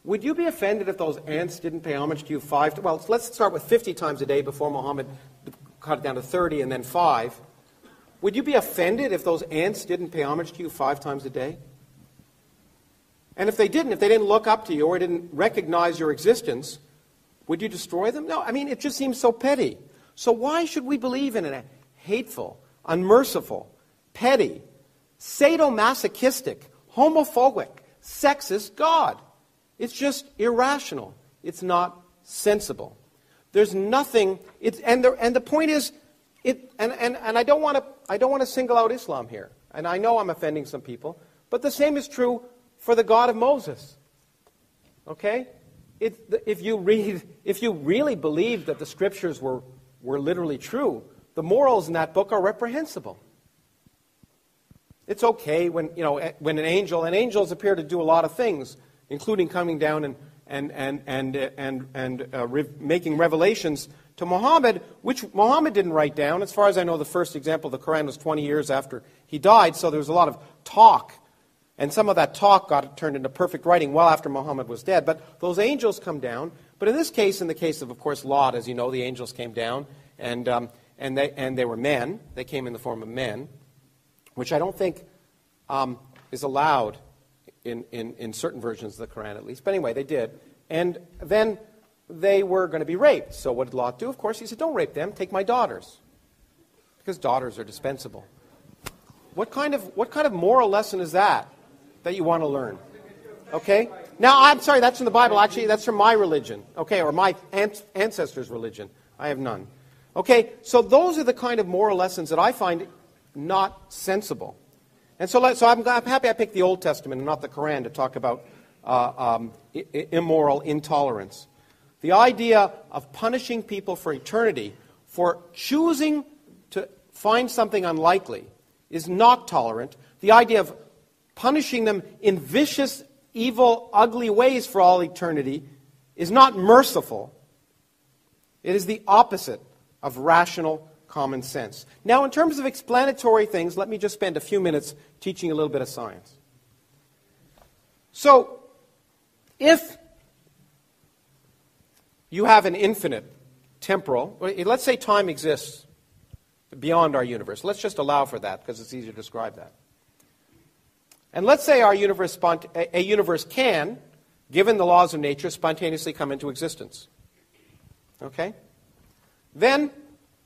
would you be offended if those ants didn't pay homage to you well, let's start with 50 times a day before Muhammad cut it down to 30 and then 5. Would you be offended if those ants didn't pay homage to you 5 times a day? And if they didn't look up to you or didn't recognize your existence, would you destroy them? No, I mean, it just seems so petty. So why should we believe in a hateful, unmerciful, petty, sadomasochistic, homophobic, sexist God? It's just irrational. It's not sensible. There's nothing. And the point is, and I don't want to single out Islam here. And I know I'm offending some people, but the same is true for the God of Moses. Okay? If you really believe that the scriptures were literally true, the morals in that book are reprehensible. It's okay when angels appear to do a lot of things, including coming down and making revelations to Muhammad, which Muhammad didn't write down. As far as I know, the first example of the Quran was 20 years after he died, so there was a lot of talk. And some of that talk got turned into perfect writing well after Muhammad was dead. But those angels come down. But in this case, in the case of course, Lot, as you know, the angels came down, and they were men. They came in the form of men, which I don't think is allowed in certain versions of the Quran, at least. But anyway, they did. And then they were going to be raped. So what did Lot do? Of course, he said, don't rape them. Take my daughters. Because daughters are dispensable. What kind of moral lesson is that you want to learn? Okay? Now, I'm sorry, that's in the Bible. Actually, that's from my religion. Okay? Or my ancestors' religion. I have none. Okay? So those are the kind of moral lessons that I find not sensible. And so I'm happy I picked the Old Testament and not the Quran to talk about immoral intolerance. The idea of punishing people for eternity for choosing to find something unlikely is not tolerant. The idea of punishing them in vicious, evil, ugly ways for all eternity is not merciful. It is the opposite of rational common sense. Now, in terms of explanatory things, let me just spend a few minutes teaching a little bit of science. So, if you have an infinite temporal, let's say time exists beyond our universe. Let's just allow for that because it's easier to describe that. And let's say our universe, a universe can, given the laws of nature, spontaneously come into existence. Okay? Then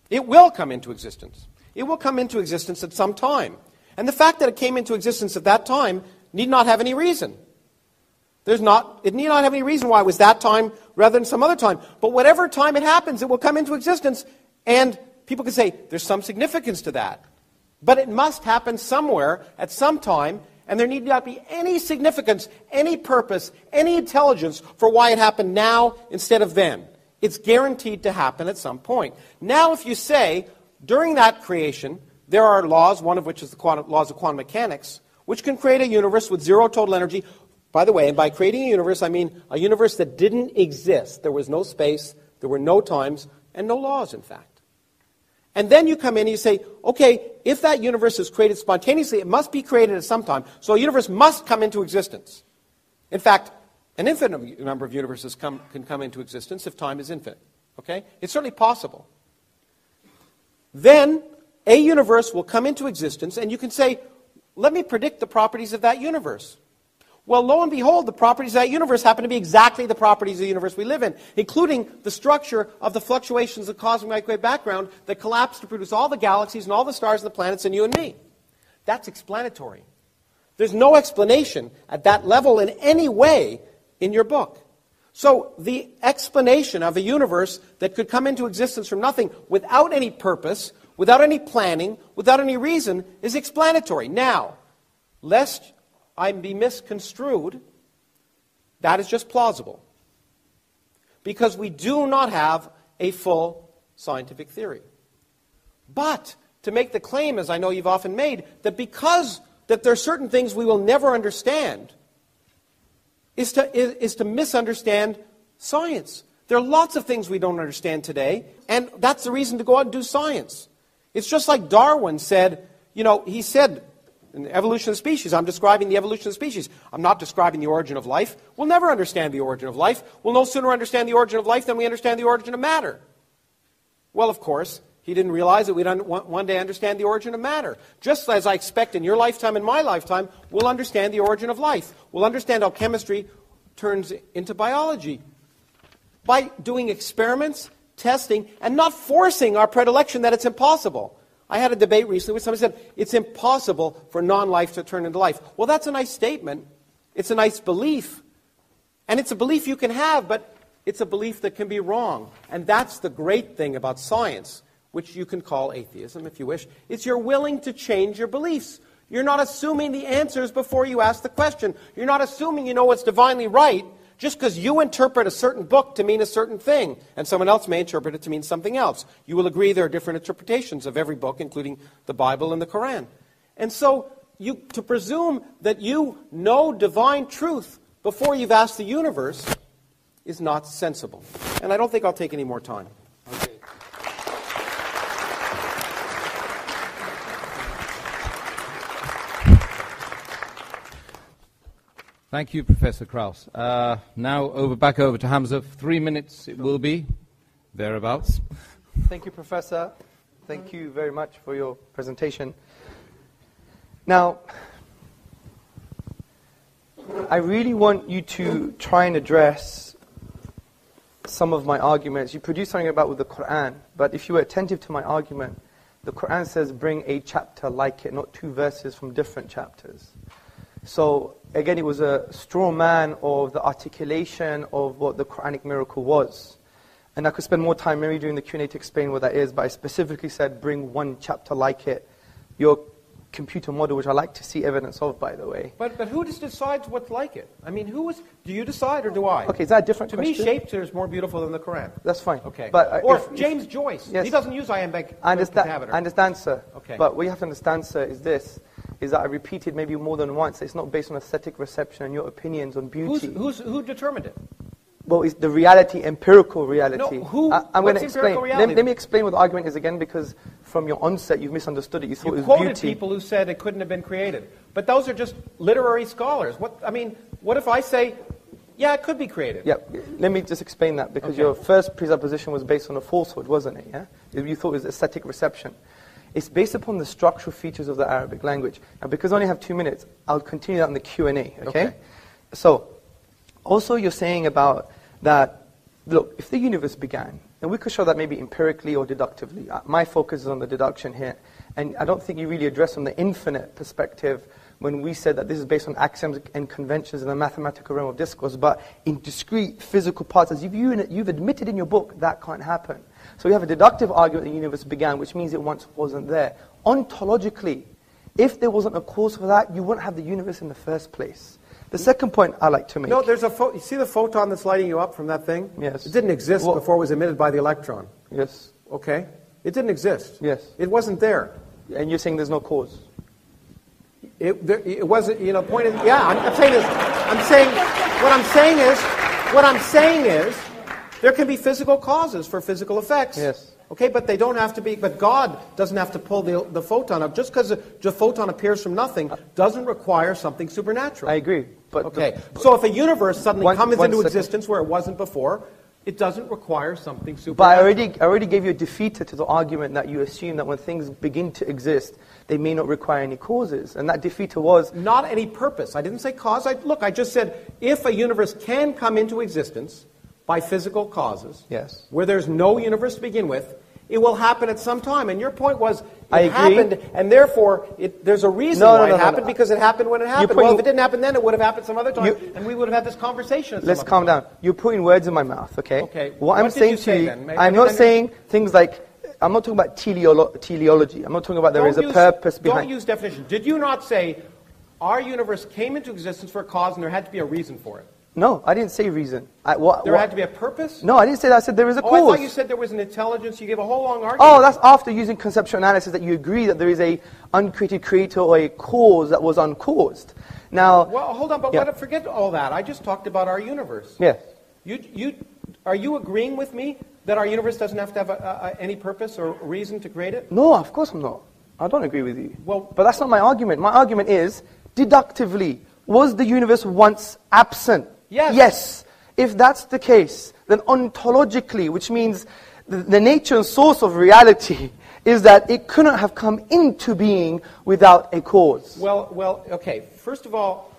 it will come into existence. It will come into existence at some time. And the fact that it came into existence at that time need not have any reason. It need not have any reason why it was that time rather than some other time. But whatever time it happens, it will come into existence. And people can say, there's some significance to that. But it must happen somewhere at some time, and there need not be any significance, any purpose, any intelligence for why it happened now instead of then. It's guaranteed to happen at some point. Now, if you say, during that creation, there are laws, one of which is the laws of quantum mechanics, which can create a universe with zero total energy. By the way, and by creating a universe, I mean a universe that didn't exist. There was no space, there were no times, and no laws, in fact. And then you come in and you say, okay, if that universe is created spontaneously, it must be created at some time. So a universe must come into existence. In fact, an infinite number of universes can come into existence if time is infinite. Okay? It's certainly possible. Then a universe will come into existence, and you can say, let me predict the properties of that universe. Well, lo and behold, the properties of that universe happen to be exactly the properties of the universe we live in, including the structure of the fluctuations of the cosmic microwave background that collapse to produce all the galaxies and all the stars and the planets and you and me. That's explanatory. There's no explanation at that level in any way in your book. So the explanation of a universe that could come into existence from nothing without any purpose, without any planning, without any reason, is explanatory. Now, lest I be misconstrued, that is just plausible. Because we do not have a full scientific theory. But to make the claim, as I know you've often made, that because that there are certain things we will never understand, is to misunderstand science. There are lots of things we don't understand today, and that's the reason to go out and do science. It's just like Darwin said, he said, in the evolution of species, I'm describing the evolution of species. I'm not describing the origin of life. We'll never understand the origin of life. We'll no sooner understand the origin of life than we understand the origin of matter. Well, of course, he didn't realize that we'd one day understand the origin of matter. Just as I expect in your lifetime and my lifetime, we'll understand the origin of life. We'll understand how chemistry turns into biology. By doing experiments, testing, and not forcing our predilection that it's impossible. I had a debate recently where somebody said, it's impossible for non-life to turn into life. Well, that's a nice statement. It's a nice belief. And it's a belief you can have, but it's a belief that can be wrong. And that's the great thing about science, which you can call atheism if you wish, is you're willing to change your beliefs. You're not assuming the answers before you ask the question. You're not assuming you know what's divinely right just because you interpret a certain book to mean a certain thing, and someone else may interpret it to mean something else. You will agree there are different interpretations of every book, including the Bible and the Quran. And so to presume that you know divine truth before you've asked the universe is not sensible. And I don't think I'll take any more time. Okay. Thank you, Professor Krauss. Now back over to Hamza. 3 minutes it will be, thereabouts. Thank you, Professor. Thank you very much for your presentation. Now, I really want you to try and address some of my arguments. You produced something about with the Quran, but if you were attentive to my argument, the Quran says bring a chapter like it, not two verses from different chapters. So, again, it was a straw man of the articulation of what the Quranic miracle was. And I could spend more time maybe during the Q&A to explain what that is, but I specifically said bring one chapter like it. Your computer model, which I like to see evidence of, by the way. But who just decides what's like it? I mean, do you decide or do I? Okay, is that a different question? To me, Shakespeare is more beautiful than the Quran. That's fine. Okay. But, or James Joyce. Yes. He doesn't use iambic I pentameter. understand, sir. Okay. But what you have to understand, sir, is this, is that I repeated maybe more than once, it's not based on aesthetic reception and your opinions on beauty. Who determined it? Well, it's the reality, empirical reality. No, I'm going to explain. Reality? Let me explain what the argument is again, because from your onset you've misunderstood it. You thought it was quoted beauty. People who said it couldn't have been created. But those are just literary scholars. What if I say, yeah, it could be created? Yeah, let me just explain that, because your first presupposition was based on a falsehood, wasn't it? Yeah, you thought it was aesthetic reception. It's based upon the structural features of the Arabic language. And because I only have 2 minutes, I'll continue that in the Q&A, okay? So, also you're saying about that, look, if the universe began, and we could show that maybe empirically or deductively. My focus is on the deduction here. And I don't think you really address from the infinite perspective when we said that this is based on axioms and conventions in the mathematical realm of discourse, but in discrete physical parts, as you've admitted in your book, that can't happen. So we have a deductive argument that the universe began, which means it once wasn't there. Ontologically, if there wasn't a cause for that, you wouldn't have the universe in the first place. The second point I like to make... No, there's you see the photon that's lighting you up from that thing? Yes. It didn't exist before it was emitted by the electron. Yes. Okay? It didn't exist. Yes. It wasn't there. And you're saying there's no cause? It wasn't, point is, yeah, I'm saying this. What I'm saying is, there can be physical causes for physical effects. Yes. Okay, but they don't have to be, but God doesn't have to pull the photon up. Just because the photon appears from nothing doesn't require something supernatural. I agree. But okay, so if a universe suddenly comes into existence where it wasn't before, it doesn't require something supernatural. But I already gave you a defeater to the argument that you assume that when things begin to exist, they may not require any causes. And that defeater was... Not any purpose. I didn't say cause. Look, I just said if a universe can come into existence by physical causes, yes, where there's no universe to begin with, it will happen at some time. And your point was I it agree. happened, and therefore there's a reason why it happened, because it happened when it happened. Well, if it didn't happen then, it would have happened some other time, and we would have had this conversation. Let's calm down. You're putting words in my mouth, okay? Okay. What I'm saying to you, I'm not saying things like, I'm not talking about teleology. I'm not talking about there is a purpose behind. Don't use definition. Did you not say our universe came into existence for a cause and there had to be a reason for it? No, I didn't say reason. There had to be a purpose? No, I didn't say that. I said there is a cause. I thought you said there was an intelligence. You gave a whole long argument. Oh, that's after using conceptual analysis that you agree that there is a uncreated creator or a cause that was uncaused. Now... Well, hold on, but forget all that. I just talked about our universe. Yes. Are you agreeing with me that our universe doesn't have to have any purpose or reason to create it? No, of course I'm not. I don't agree with you. Well, but that's not my argument. My argument is, deductively, was the universe once absent? Yes. Yes. If that's the case, then ontologically, which means the nature and source of reality is that it couldn't have come into being without a cause. Well, okay. First of all,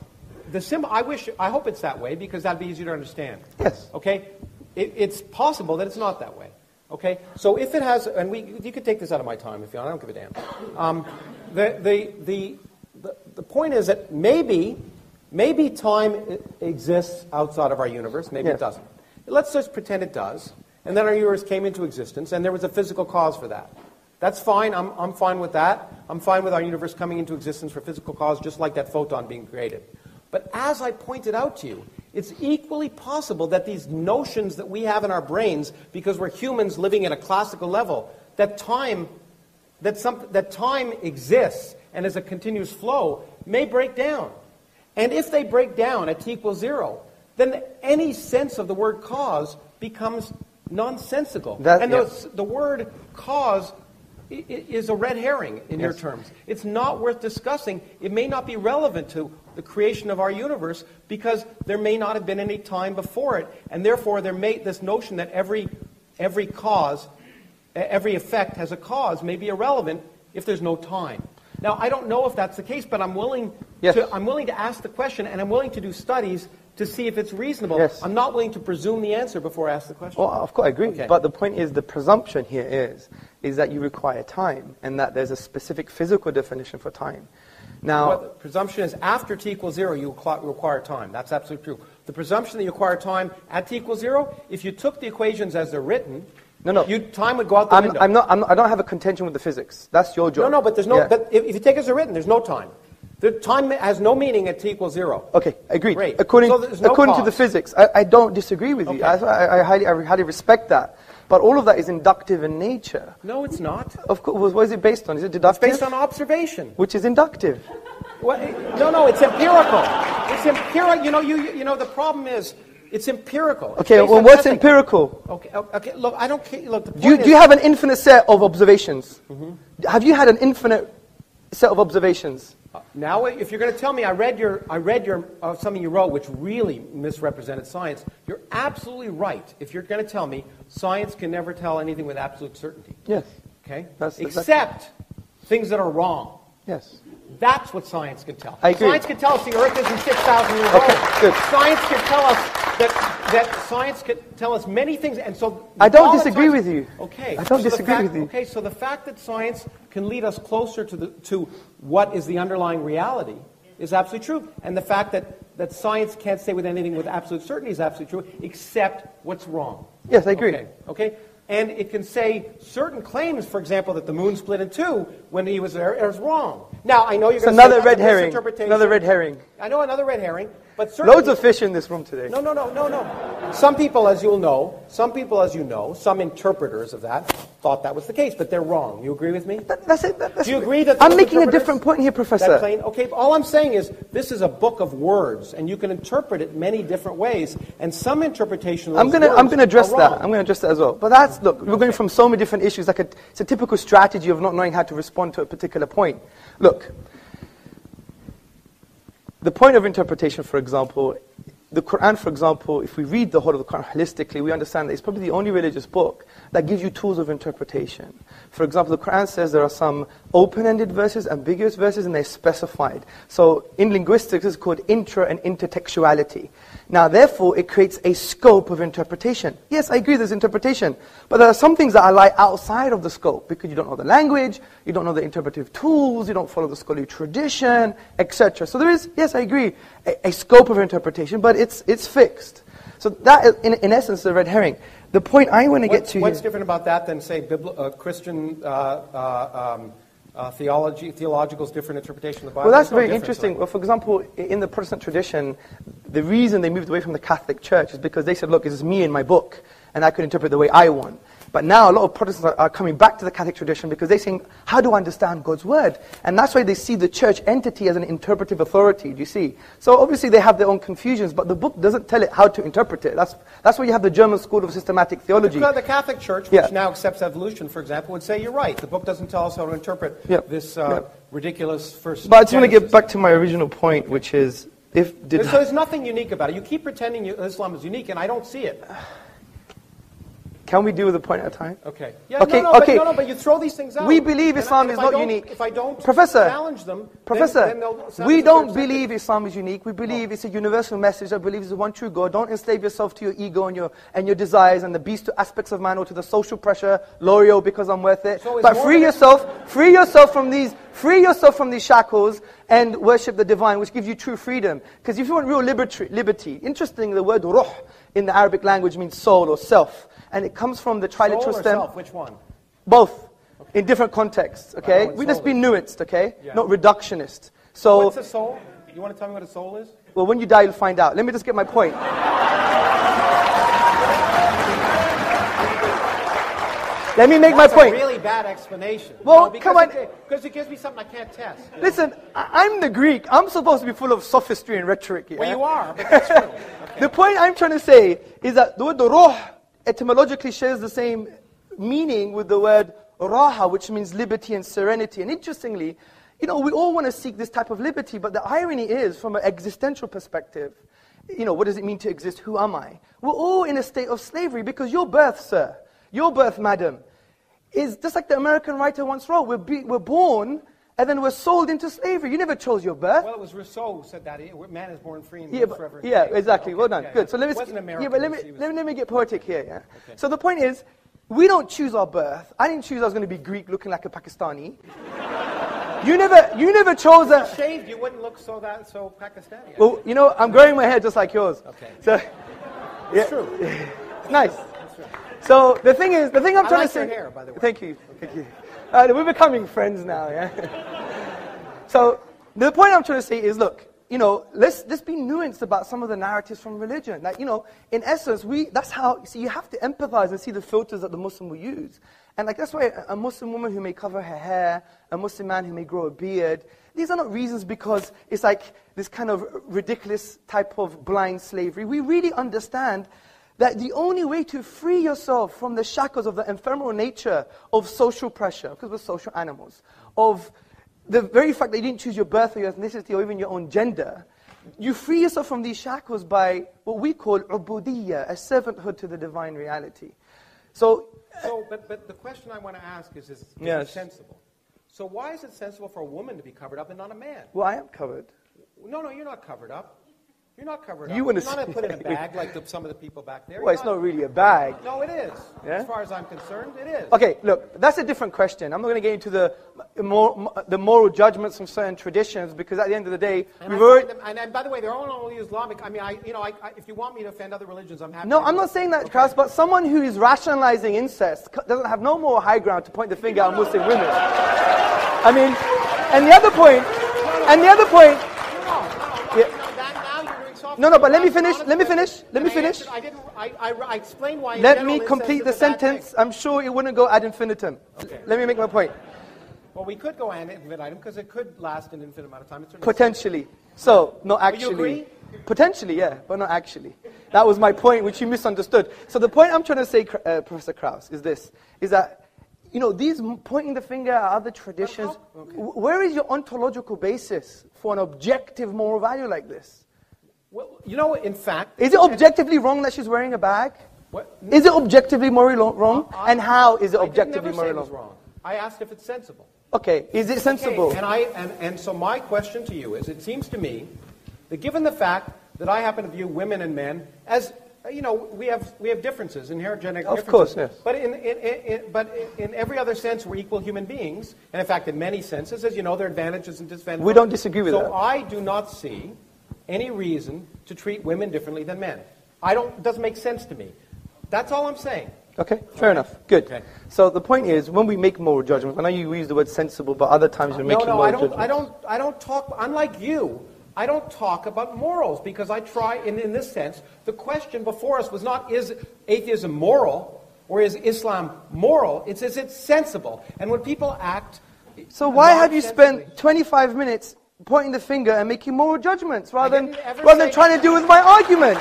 I hope it's that way, because that'd be easier to understand. Yes. Okay? It's possible that it's not that way. Okay? So if it has, and you could take this out of my time if you want, I don't give a damn. The point is that maybe time exists outside of our universe, maybe it doesn't. Let's just pretend it does, and then our universe came into existence, and there was a physical cause for that. That's fine, I'm fine with that. I'm fine with our universe coming into existence for physical cause, just like that photon being created. But as I pointed out to you, it's equally possible that these notions that we have in our brains, because we're humans living at a classical level, that time exists and is a continuous flow, may break down. And if they break down at t = 0, then any sense of the word cause becomes nonsensical. The word cause is a red herring in your terms. It's not worth discussing. It may not be relevant to the creation of our universe because there may not have been any time before it, and therefore this notion that every cause, every effect has a cause may be irrelevant if there's no time. Now, I don't know if that's the case, but I'm willing to ask the question, and I'm willing to do studies to see if it's reasonable. Yes. I'm not willing to presume the answer before I ask the question. Well, of course, I agree. Okay. But the point is, the presumption here is that you require time, and that there's a specific physical definition for time. Now, the presumption is after t = 0, you require time. That's absolutely true. The presumption that you require time at t = 0, if you took the equations as they're written, time would go out the window. I don't have a contention with the physics. That's your job. No, but there's no. But if you take it as they're written, there's no time. The time has no meaning at t = 0. Okay, agreed. Great. According cause. to the physics, I don't disagree with you. I highly respect that. But all of that is inductive in nature. No, it's not. Of course. What is it based on? Is it deductive? It's based on observation. Which is inductive. Well, no, it's empirical. It's empirical. The problem is, it's empirical. Okay, well, what's empirical? Okay. Look, I don't care. Look, do you have an infinite set of observations? Mm-hmm. Have you had an infinite set of observations? Now, if you're going to tell me I read something you wrote which really misrepresented science, you're absolutely right. If you're going to tell me science can never tell anything with absolute certainty. Yes. Okay? Except things that are wrong. Yes. That's what science can tell. I agree. Science can tell us the Earth isn't 6,000 years old. Good. Science can tell us that science can tell us many things, and so I don't disagree with you. Okay. I don't disagree with you. Okay, so the fact that science can lead us closer to what is the underlying reality is absolutely true, and the fact that science can't say with anything with absolute certainty is absolutely true, except what's wrong. Yes, I agree. Okay. And it can say certain claims, for example, that the moon split in two when he was there is wrong. Now, I know you're going to say red herring. Another red herring. I know, another red herring. But certainly, loads of fish in this room today. No. Some people, as you know, some interpreters of that thought that was the case, but they're wrong. You agree with me? That's it. Do you agree that I'm making a different point here, Professor. Okay, all I'm saying is this is a book of words, and you can interpret it many different ways, and some interpretation of those I'm going to address are that. wrong. I'm going to address that as well. But look, we're going from so many different issues. It's a typical strategy of not knowing how to respond to a particular point. Look, the point of interpretation, for example, the Quran, for example, if we read the whole of the Quran holistically, we understand that it's probably the only religious book that gives you tools of interpretation. For example, the Quran says there are some open-ended verses, ambiguous verses, and they're specified. So in linguistics, it's called intra and intertextuality. Now, therefore, it creates a scope of interpretation. Yes, I agree there's interpretation, but there are some things that lie outside of the scope because you don't know the language, you don't know the interpretive tools, you don't follow the scholarly tradition, etc. So there is, yes, I agree, a scope of interpretation, but it's fixed. So that, in essence, is a red herring. The point I want to get to what's here, different about that than, say, Christian theological's different interpretation of the Bible? well, that's There's no very difference, interesting. Well, for example, in the Protestant tradition, the reason they moved away from the Catholic Church is because they said, look, this is me and my book, and I could interpret the way I want. But now a lot of Protestants are coming back to the Catholic tradition because they're saying, how do I understand God's word? And that's why they see the church entity as an interpretive authority, do you see? So obviously they have their own confusions, but the book doesn't tell it how to interpret it. That's why you have the German School of Systematic Theology. The Catholic Church, which now accepts evolution, for example, would say, you're right, the book doesn't tell us how to interpret this ridiculous first But I just want to get back to my original point, which is, there's nothing unique about it. You keep pretending Islam is unique, and I don't see it. Can we deal with a point at a time? Okay. Yeah, okay, but you throw these things out. We believe Islam is not unique. If I don't Professor, challenge them, Professor, then we don't believe Islam is unique. We believe it's a universal message. I believe it's the one true God. Don't enslave yourself to your ego and your desires and the beast to aspects of man or to the social pressure, L'Oreal because I'm worth it. So but free yourself from these shackles and worship the divine, which gives you true freedom. Because if you want real liberty, interesting, the word ruh in the Arabic language means soul or self. And it comes from the triliteral soul or stem. Self? Which one? Both. Okay. In different contexts, okay? We just be nuanced, okay? Yeah. Not reductionist. So what's a soul? You want to tell me what a soul is? Well, when you die, you'll find out. Let me just get my point. Let me make my point. That's a really bad explanation. Well, come on. Because it gives me something I can't test. Listen, I'm the Greek. I'm supposed to be full of sophistry and rhetoric. Yeah? Well, you are, but that's true. Okay. The point I'm trying to say is that the word ruh etymologically shares the same meaning with the word raha, which means liberty and serenity. And interestingly, we all want to seek this type of liberty, but the irony is, from an existential perspective, what does it mean to exist? Who am I? We're all in a state of slavery because your birth, sir, your birth, madam, is just like the American writer once wrote. We're born and then we're sold into slavery. You never chose your birth. Well, it was Rousseau who said that. Man is born free and forever. Yeah, exactly. Okay, well done. Good. So let me get poetic here. Yeah. Okay. So the point is, we don't choose our birth. I didn't choose I was going to be Greek looking like a Pakistani. You never chose that. If you shaved, you wouldn't look so Pakistani. Well, I'm growing my hair just like yours. Okay. So, it's true. It's nice. So the thing I'm trying to say. Your hair, by the way. Thank you. We're becoming friends now, yeah. So the point I'm trying to say is, look, let's be nuanced about some of the narratives from religion. Like, in essence, that's how. See, you have to empathize and see the filters that the Muslim will use. And that's why a Muslim woman who may cover her hair, a Muslim man who may grow a beard, these are not reasons because it's like this kind of ridiculous type of blind slavery. We really understand that the only way to free yourself from the shackles of the ephemeral nature of social pressure, because we're social animals, of the very fact that you didn't choose your birth or your ethnicity or even your own gender, you free yourself from these shackles by what we call ubudiyya, a servanthood to the divine reality. But the question I want to ask is it sensible? So why is it sensible for a woman to be covered up and not a man? Well, I am covered. No, you're not covered up. You're not covered up. You're not put in a bag like some of the people back there. Well, it's not really a bag. No, it is. Yeah? As far as I'm concerned, it is. Okay, look, that's a different question. I'm not going to get into the moral judgments of certain traditions because at the end of the day, and by the way, they're all only Islamic. I mean, if you want me to offend other religions, I'm happy. No, I'm not saying that, Krauss, but someone who is rationalizing incest doesn't have no more high ground to point the finger at Muslim women. I mean, and the other point. No, but let me finish. I explained why. Let me complete the sentence. I'm sure it wouldn't go ad infinitum. Okay. Let me make my point. Well, we could go ad infinitum because it could last an infinite amount of time. Potentially. So, not actually. Will you agree? Potentially, yeah, but not actually. That was my point, which you misunderstood. So the point I'm trying to say, Professor Krauss, is that, these pointing the finger at other traditions, where is your ontological basis for an objective moral value like this? Well, you know, in fact... Is it objectively wrong that she's wearing a bag? What? Is it objectively morally wrong? And how is it objectively morally wrong? Wrong? I asked if it's sensible. Okay, is it sensible? Okay. And so my question to you is, it seems to me that given the fact that I happen to view women and men as, you know, we have differences, inherent genetic differences. Of course, yes. But in every other sense, we're equal human beings. And in fact, in many senses, as you know, there are advantages and disadvantages. We don't disagree with that. So I do not see any reason to treat women differently than men. It doesn't make sense to me. That's all I'm saying. Okay, fair enough. Good. Okay. So the point is, when we make moral judgments, I know you use the word sensible, but other times you're making moral judgments. I don't talk, unlike you, I don't talk about morals, because I try, in this sense, the question before us was not, is atheism moral, or is Islam moral? It's, is it sensible? And when people act... So why have you spent 25 minutes pointing the finger and making moral judgments, rather than trying to deal with my argument?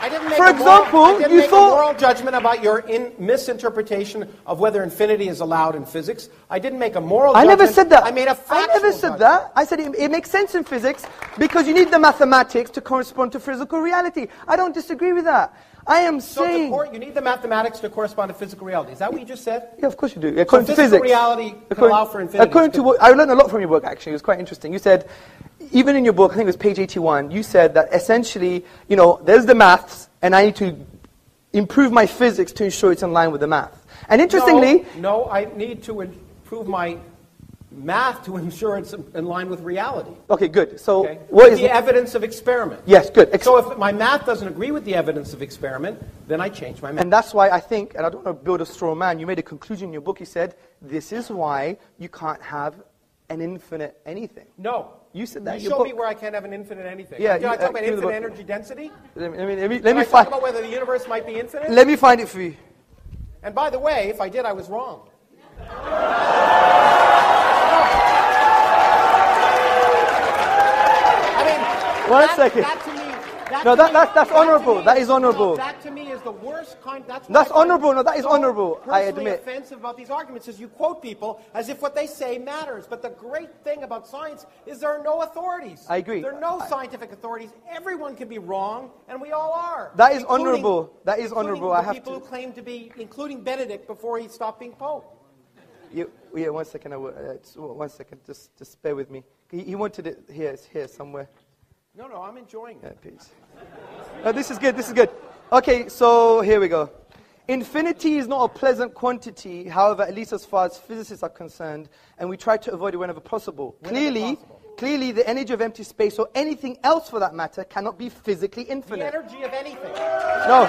I didn't make For example, you thought... a moral judgment about your misinterpretation of whether infinity is allowed in physics. I didn't make a moral judgment. I never said that. I made a factual I never said that. I said it makes sense in physics because you need the mathematics to correspond to physical reality. I don't disagree with that. I am saying... So you need the mathematics to correspond to physical reality. Is that what you just said? Yeah, of course you do. According to physical physics. reality can allow for infinity. According to what... I learned a lot from your book, actually. It was quite interesting. You said, even in your book, I think it was page 81, you said that essentially, you know, there's the maths, and I need to improve my physics to ensure it's in line with the math. And interestingly... No, I need to improve my math to ensure it's in line with reality. Okay, good. So, Okay? what is... the evidence of experiment. Yes, good. So if my math doesn't agree with the evidence of experiment, then I change my math. And that's why I think, and I don't want to build a straw man, you made a conclusion in your book, you said, this is why you can't have an infinite anything. No. You said that in You your show book. me where I can't have an infinite anything. Yeah, Did I talk about give me the infinite book. energy density? Let Did me I find... talk about whether the universe might be infinite? Let me find it for you. And by the way, if I did, I was wrong. I mean, One second. That to me, that's honorable. That is honorable. That to me is the worst kind. That's honorable. No, that is honorable. I admit. Offensive about these arguments is you quote people as if what they say matters. But the great thing about science is there are no authorities. I agree. There are no scientific authorities. Everyone can be wrong, and we all are. That is honorable. That is honorable. I have people to. who claim to be, including Benedict, before he stopped being Pope. Yeah, 1 second. 1 second. Just bear with me. He wanted it here somewhere. No, I'm enjoying it. Yeah, please. This is good. This is good. Okay, so here we go. Infinity is not a pleasant quantity, however, at least as far as physicists are concerned, and we try to avoid it whenever possible. Clearly, the energy of empty space, or anything else for that matter, cannot be physically infinite. The energy of anything. No.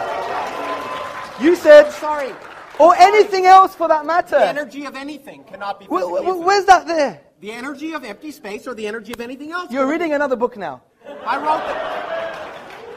You said... Sorry. Or anything else for that matter. The energy of anything cannot be physically infinite. Where's that there? The energy of empty space or the energy of anything else. You're reading another book now. I wrote it.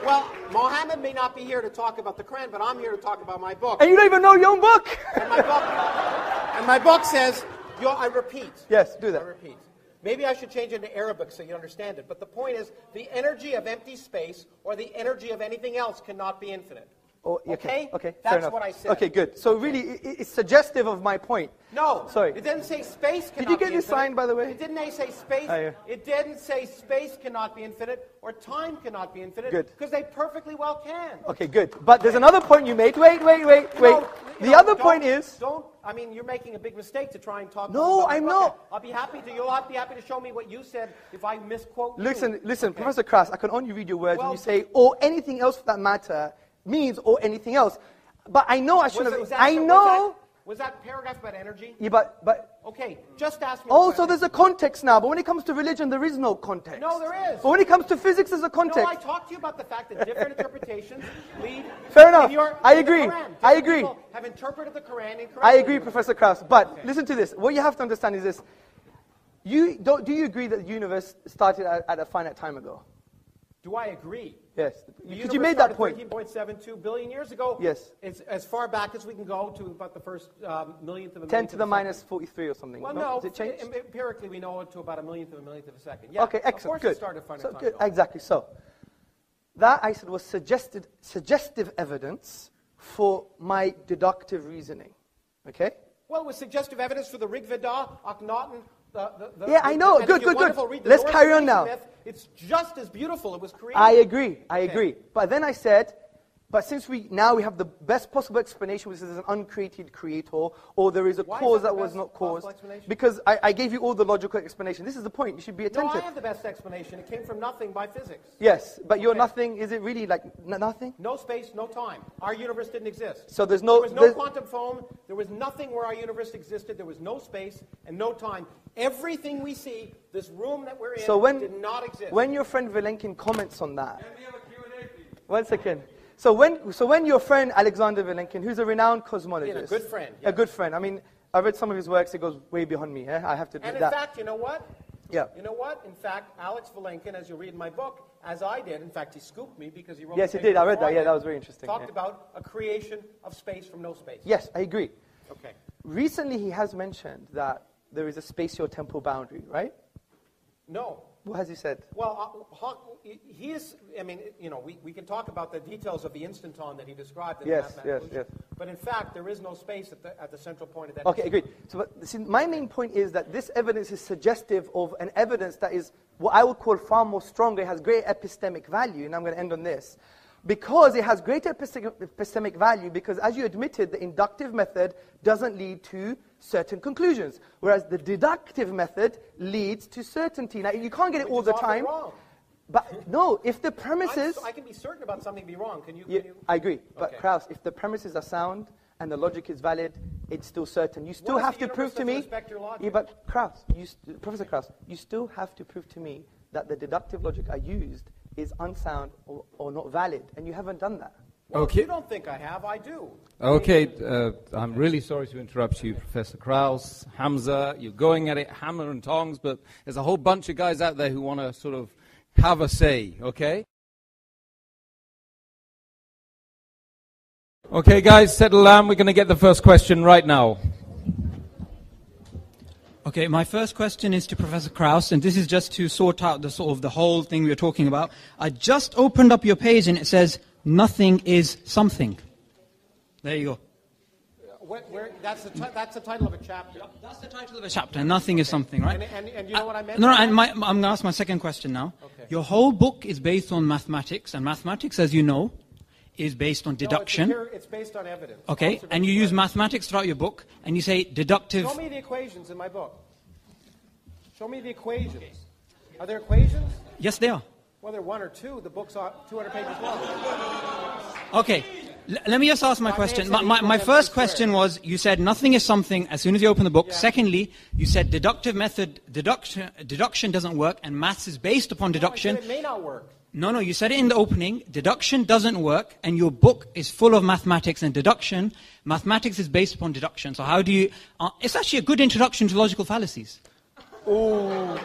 Well, Mohammed may not be here to talk about the Quran, but I'm here to talk about my book. And you don't even know your own book. And my book says, I repeat. Yes, do that. I repeat. Maybe I should change it to Arabic so you understand it. But the point is, the energy of empty space or the energy of anything else cannot be infinite. Oh, okay, fair That's enough. what I said. Okay, good. So really, it's suggestive of my point. No. Sorry. It didn't say space cannot be infinite. Did you get this signed, by the way? It didn't say space. Yeah. It didn't say space cannot be infinite or time cannot be infinite. Good. Because they perfectly well can. Okay, good. But there's another point you made. Wait. The other point is... I mean, you're making a big mistake to try and talk... No, I'm not. You'll be happy to show me what you said if I misquote you. Listen, okay. Professor Krauss, I can only read your words when you say, or anything else for that matter, means or anything else. But I know I shouldn't have... I know... Was that paragraph about energy? Yeah, but... Okay, just ask me Also, there's a context now, but when it comes to religion, there is no context. No, there is. But when it comes to physics, there's a context. No, I talked to you about the fact that different interpretations lead... Fair enough. I agree. I agree. People have interpreted the Quran incorrectly. I agree, Professor Krauss. But listen to this. What you have to understand is this. Do you agree that the universe started at a finite time ago? Do I agree? Yes. Because you made that point. 13.72 billion years ago. Yes. It's as far back as we can go to about the first millionth of a 10 to the minus 43 or something. Well, no. Has it changed? Empirically, we know it to about a millionth of a second. Yeah. Okay, excellent. Of course Good. It started finite So, time good. ago. Exactly. So, that I said was suggestive evidence for my deductive reasoning. Okay? Well, it was suggestive evidence for the Rig Veda, Akhenaten, Yeah, I know. Good. Let's carry on now. Myth, it's just as beautiful. It was created. I agree. But then I said, but since we have the best possible explanation, which is an uncreated creator, or there is a cause that was not caused, because I gave you all the logical explanation. This is the point. You should be attentive. No, I have the best explanation. It came from nothing by physics. Yes, but your nothing, is it really like nothing? No space, no time. Our universe didn't exist. So there was no quantum foam. There was nothing where our universe existed. There was no space and no time. Everything we see, this room that we're in, did not exist. When your friend Vilenkin comments on that... Can we have a Q&A, please? 1 second. So when your friend Alexander Vilenkin, who's a renowned cosmologist... Yeah, a good friend. Yeah. A good friend. I mean, I read some of his works. It goes way beyond me. I have to do that. And in fact, you know what? Yeah. You know what? In fact, Alex Vilenkin, as you'll read in my book, as I did, in fact, he scooped me because he wrote... Yes, he did. I read that. Yeah, that was very interesting. Talked about a creation of space from no space. Yes, I agree. Okay. Recently, he has mentioned that there is a spatio-temporal boundary, right? No. What has he said? Well, he is, I mean, you know, we can talk about the details of the instanton that he described in the mathematical yes. But in fact, there is no space at the central point of that. Okay, agreed. So, see, my main point is that this evidence is suggestive of an evidence that is what I would call far more stronger. It has great epistemic value, and I'm going to end on this. Because it has great epistemic value, because as you admitted, the inductive method doesn't lead to certain conclusions, whereas the deductive method leads to certainty. Now, you can't get it all the time. Wrong. But no, if the premises... I can be certain about something be wrong. Can you? I agree. But okay. Krauss, if the premises are sound and the logic is valid, it's still certain. You still have to prove to me... Yeah, but Krauss, Professor Krauss, you still have to prove to me that the deductive logic I used is unsound or not valid, and you haven't done that. Well, okay. If you don't think I have, I do. Okay, I'm really sorry to interrupt you, Professor Krauss, Hamza. You're going at it hammer and tongs, but there's a whole bunch of guys out there who want to sort of have a say, okay? Okay, guys, settle down. We're going to get the first question right now. Okay, my first question is to Professor Krauss, and this is just to sort out the sort of the whole thing we were talking about. I just opened up your page and it says, nothing is something. There you go. That's the title of a chapter. That's the title of a chapter, nothing is something, right? And you know what I meant? No, and I'm going to ask my second question now. Okay. Your whole book is based on mathematics, and mathematics, as you know, is based on deduction. No, it's based on evidence. Okay, and you use mathematics throughout your book, and you say deductive... Show me the equations in my book. Show me the equations. Are there equations? Yes, they are. Well, there are one or two. The book's 200 pages long. Okay, let me just ask my question. My first question was, you said nothing is something as soon as you open the book. Yeah. Secondly, you said deductive method, deduction doesn't work, and maths is based upon deduction. No, I said it may not work. No, you said it in the opening. Deduction doesn't work, and your book is full of mathematics and deduction. Mathematics is based upon deduction. So how do you... it's actually a good introduction to logical fallacies. Ooh.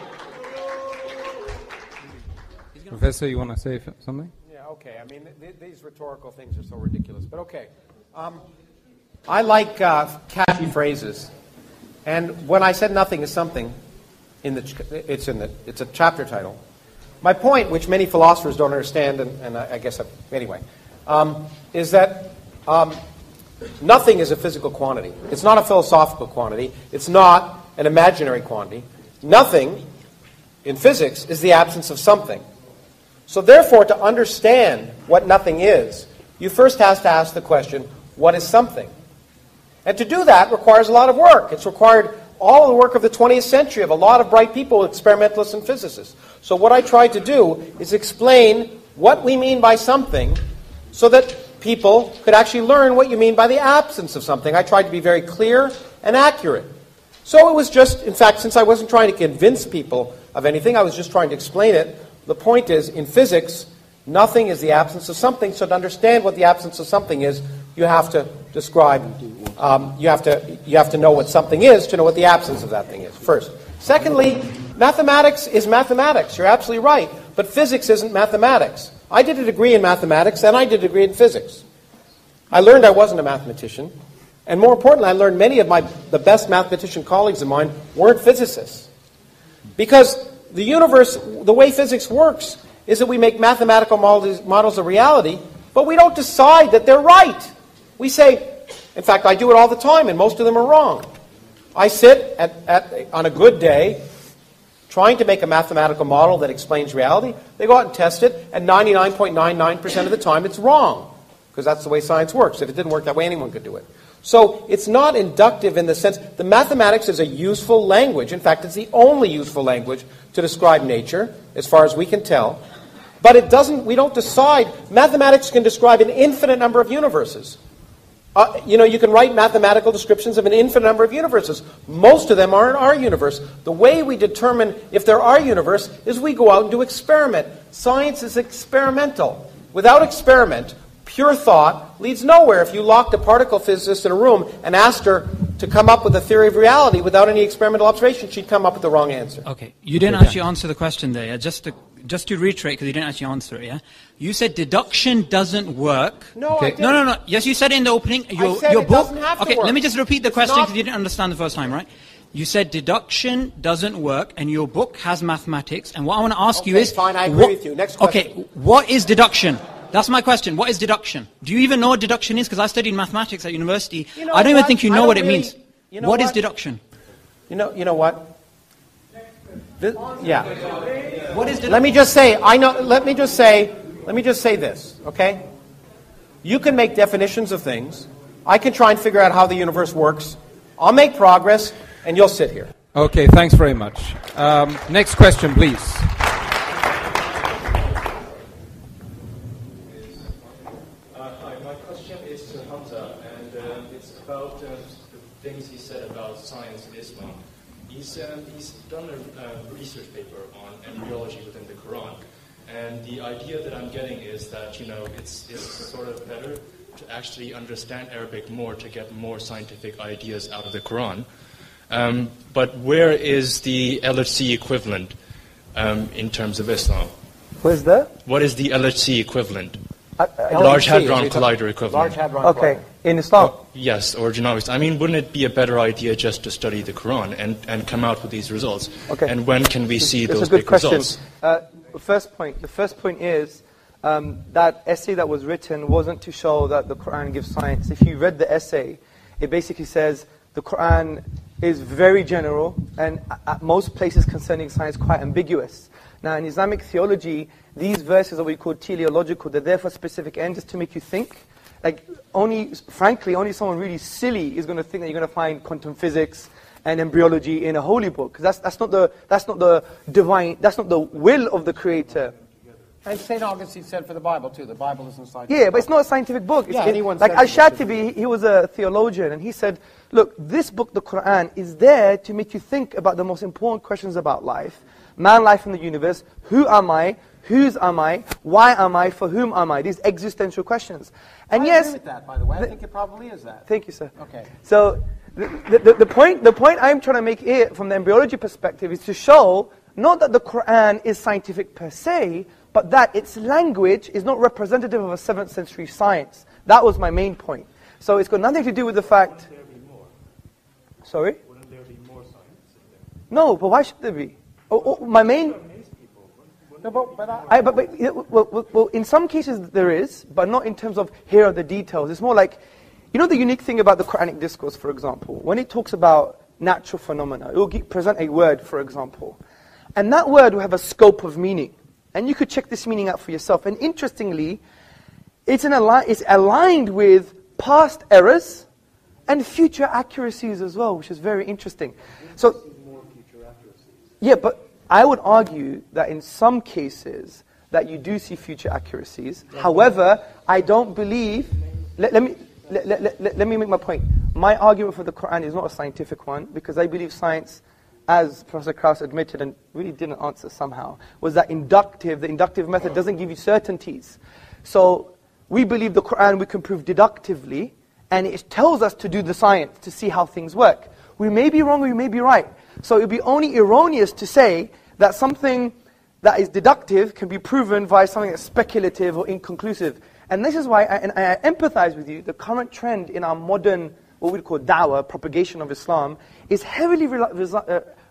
Professor, you want to say something? Yeah, okay. I mean, these rhetorical things are so ridiculous. But okay. I like catchy phrases. And when I said nothing is something, it's a chapter title. My point, which many philosophers don't understand, and I guess, anyway, is that nothing is a physical quantity. It's not a philosophical quantity. It's not an imaginary quantity. Nothing, in physics, is the absence of something. So therefore, to understand what nothing is, you first have to ask the question, what is something? And to do that requires a lot of work. It's required all of the work of the 20th century of a lot of bright people, experimentalists and physicists. So what I tried to do is explain what we mean by something so that people could actually learn what you mean by the absence of something. I tried to be very clear and accurate. So it was just, in fact, since I wasn't trying to convince people of anything, I was just trying to explain it. The point is, in physics, nothing is the absence of something. So to understand what the absence of something is, you have to describe, you have to know what something is to know what the absence of that thing is, first. Secondly, mathematics is mathematics. You're absolutely right. But physics isn't mathematics. I did a degree in mathematics, and I did a degree in physics. I learned I wasn't a mathematician. And more importantly, I learned many of the best mathematician colleagues of mine weren't physicists. Because the universe, the way physics works, is that we make mathematical models of reality, but we don't decide that they're right. We say, in fact, I do it all the time, and most of them are wrong. I sit on a good day trying to make a mathematical model that explains reality. They go out and test it, and 99.99% of the time it's wrong, because that's the way science works. If it didn't work that way, anyone could do it. So it's not inductive in the sense, the mathematics is a useful language. In fact, it's the only useful language to describe nature, as far as we can tell. But it doesn't, we don't decide. Mathematics can describe an infinite number of universes. You can write mathematical descriptions of an infinite number of universes. Most of them are in our universe. The way we determine if they're our universe is we go out and do experiment. Science is experimental. Without experiment, pure thought leads nowhere. If you locked a particle physicist in a room and asked her to come up with a theory of reality without any experimental observation, she'd come up with the wrong answer. Okay, you didn't actually answer the question there. Yeah? Just to reiterate, because you didn't actually answer it, yeah? You said deduction doesn't work. No, I didn't. No. Yes, you said it in the opening. I said it doesn't have to work. Let me just repeat the question because you didn't understand the first time, right? You said deduction doesn't work, and your book has mathematics. And what I want to ask you is... fine, I agree with you. Next question. Okay, what is deduction? That's my question. What is deduction? Do you even know what deduction is? Because I studied mathematics at university. I don't even think you know what it means. What is deduction? You know what? Yeah. What is deduction? Let me just say, let me just say this, okay? You can make definitions of things. I can try and figure out how the universe works. I'll make progress, and you'll sit here. Okay, thanks very much. Next question, please. Hi, my question is to Hamza, and it's about the things he said about science and Islam. He's done a research paper on embryology within the Quran, and the idea that I'm getting is that, it's sort of better to actually understand Arabic more to get more scientific ideas out of the Quran. But where is the LHC equivalent in terms of Islam? Where's that? What is the LHC equivalent? LHC, Large Hadron Collider equivalent. Large Hadron Okay, Collider. in Islam. Yes, or genomics. I mean, wouldn't it be a better idea just to study the Quran and come out with these results? Okay. And when can we see That's those a good big question. results? The first point is that essay that was written wasn't to show that the Quran gives science. If you read the essay, it basically says the Quran is very general and at most places concerning science quite ambiguous. Now in Islamic theology, these verses are what we call teleological. They're there for specific ends, just to make you think. Like frankly, only someone really silly is going to think that you're going to find quantum physics and embryology in a holy book. Because that's not the divine, that's not the will of the Creator. And St. Augustine said for the Bible, too. The Bible isn't scientific. Yeah, but it's not a scientific book. Yeah, anyone like says Al-Shatibi, he was a theologian, and he said, look, this book, the Quran, is there to make you think about the most important questions about life. Man, life, and the universe. Who am I? Whose am I? Why am I? For whom am I? These existential questions. And I agree with that, by the way. I think it probably is that. Thank you, sir. Okay. So the point I'm trying to make here from the embryology perspective is to show not that the Quran is scientific per se, but that its language is not representative of a 7th century science. That was my main point. So it's got nothing to do with the fact... Wouldn't there be more? Sorry? Wouldn't there be more science in there? No, but why should there be? My main... No, well, in some cases there is, but not in terms of here are the details. It's more like, the unique thing about the Quranic discourse, for example, when it talks about natural phenomena, it will present a word, for example. And that word will have a scope of meaning. And you could check this meaning out for yourself. And interestingly, it's aligned with past errors and future accuracies as well, which is very interesting. So, yeah, but I would argue that in some cases that you do see future accuracies. However, I don't believe. Let me make my point. My argument for the Quran is not a scientific one, because I believe science, as Professor Krauss admitted and really didn't answer somehow, was that the inductive method doesn't give you certainties. So we believe the Quran we can prove deductively, and it tells us to do the science, to see how things work. We may be wrong, we may be right. So it would be only erroneous to say that something that is deductive can be proven via something that's speculative or inconclusive. And this is why, I empathize with you, the current trend in our modern, what we call da'wah, propagation of Islam, is heavily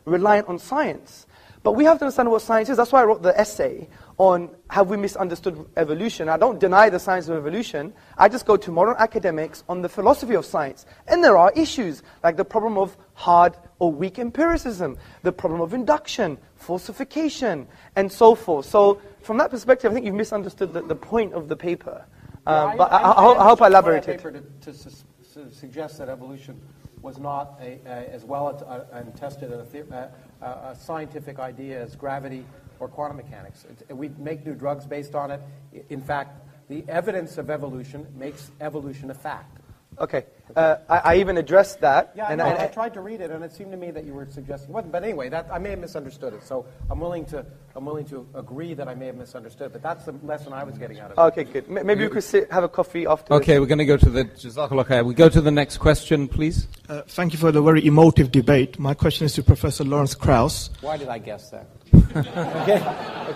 reliant on science. But we have to understand what science is. That's why I wrote the essay on have we misunderstood evolution. I don't deny the science of evolution. I just go to modern academics on the philosophy of science. And there are issues, like the problem of hard or weak empiricism, the problem of induction, falsification, and so forth. So from that perspective, I think you've misunderstood the point of the paper. But I hope I elaborated. To suggest that evolution was not as well and tested a scientific idea as gravity or quantum mechanics. We make new drugs based on it. In fact, the evidence of evolution makes evolution a fact. Okay. I even addressed that. Yeah, and I tried to read it, and it seemed to me that you were suggesting it wasn't. But anyway, I may have misunderstood it. So I'm willing to agree that I may have misunderstood it. But that's the lesson I was getting out of it. Okay, good. Maybe we could have a coffee afterwards. Okay, we're going to go to the Jazakallah khair. We go to the next question, please. Thank you for the very emotive debate. My question is to Professor Lawrence Krauss. Why did I guess that?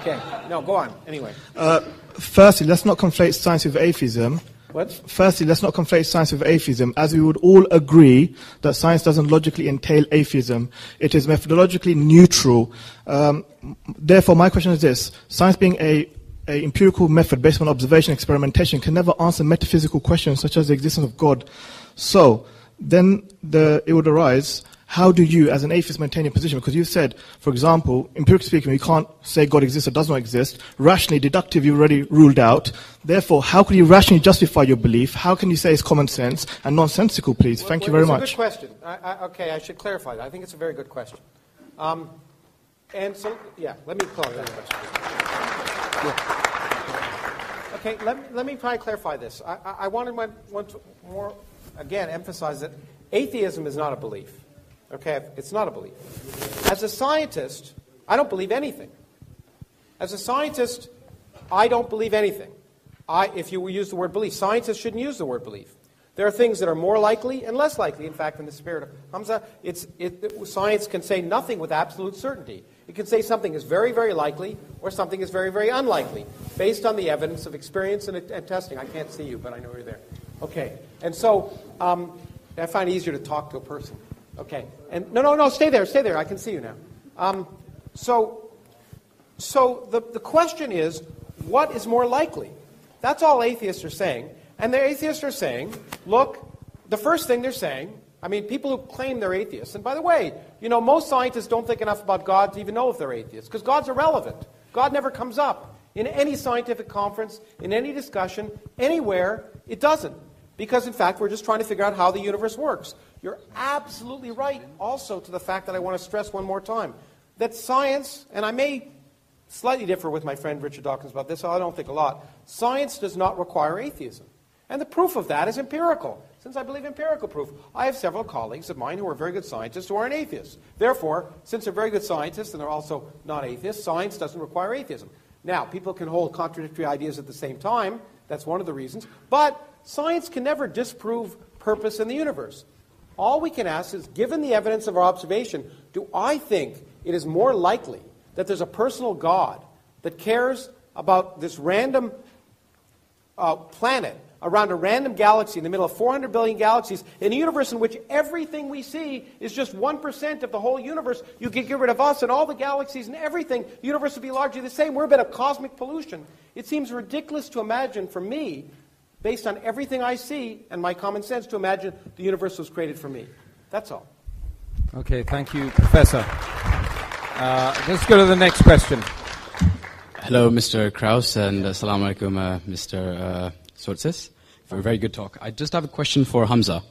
Okay. No, go on. Anyway. Firstly, let's not conflate science with atheism. What? Firstly, let's not conflate science with atheism, as we would all agree that science doesn't logically entail atheism. It is methodologically neutral. Therefore, my question is this. Science being a empirical method based on observation and experimentation can never answer metaphysical questions such as the existence of God. So, then it would arise, how do you, as an atheist, maintain your position? Because you said, for example, empirically speaking, we can't say God exists or does not exist. Rationally, deductive, you already ruled out. Therefore, how can you rationally justify your belief? How can you say it's common sense and nonsensical, please? Thank you very much. It's a good question. Okay, I should clarify that. I think it's a very good question. And so, let me clarify that question. Okay, let me try to clarify this. I want to more, again, emphasize that atheism is not a belief. Okay, it's not a belief. As a scientist, I don't believe anything. As a scientist, I don't believe anything. If you use the word belief, scientists shouldn't use the word belief. There are things that are more likely and less likely. In fact, in the spirit of Hamza, science can say nothing with absolute certainty. It can say something is very, very likely or something is very, very unlikely based on the evidence of experience and testing. I can't see you, but I know you're there. Okay, and so I find it easier to talk to a person. Okay, and no, stay there. I can see you now. So the question is, what is more likely? That's all atheists are saying. And the atheists are saying, look, the first thing they're saying, I mean, people who claim they're atheists, and by the way, most scientists don't think enough about God to even know if they're atheists, because God's irrelevant. God never comes up in any scientific conference, in any discussion, anywhere. It doesn't. Because, in fact, we're just trying to figure out how the universe works. You're absolutely right also to the fact that I want to stress one more time, that science, and I may slightly differ with my friend Richard Dawkins about this, I don't think a lot, science does not require atheism. And the proof of that is empirical. Since I believe empirical proof, I have several colleagues of mine who are very good scientists who aren't atheists. Therefore, since they're very good scientists and they're also not atheists, science doesn't require atheism. Now, people can hold contradictory ideas at the same time. That's one of the reasons. But science can never disprove purpose in the universe. All we can ask is, given the evidence of our observation, do I think it is more likely that there's a personal God that cares about this random planet around a random galaxy in the middle of 400 billion galaxies, in a universe in which everything we see is just 1% of the whole universe? You could get rid of us and all the galaxies and everything. The universe would be largely the same. We're a bit of cosmic pollution. It seems ridiculous to imagine, for me, based on everything I see and my common sense, to imagine the universe was created for me. That's all. Okay, thank you, Professor. Let's go to the next question. Hello, Mr. Krauss, and assalamu alaikum, Mr. Tzortzis, for a very good talk. I just have a question for Hamza.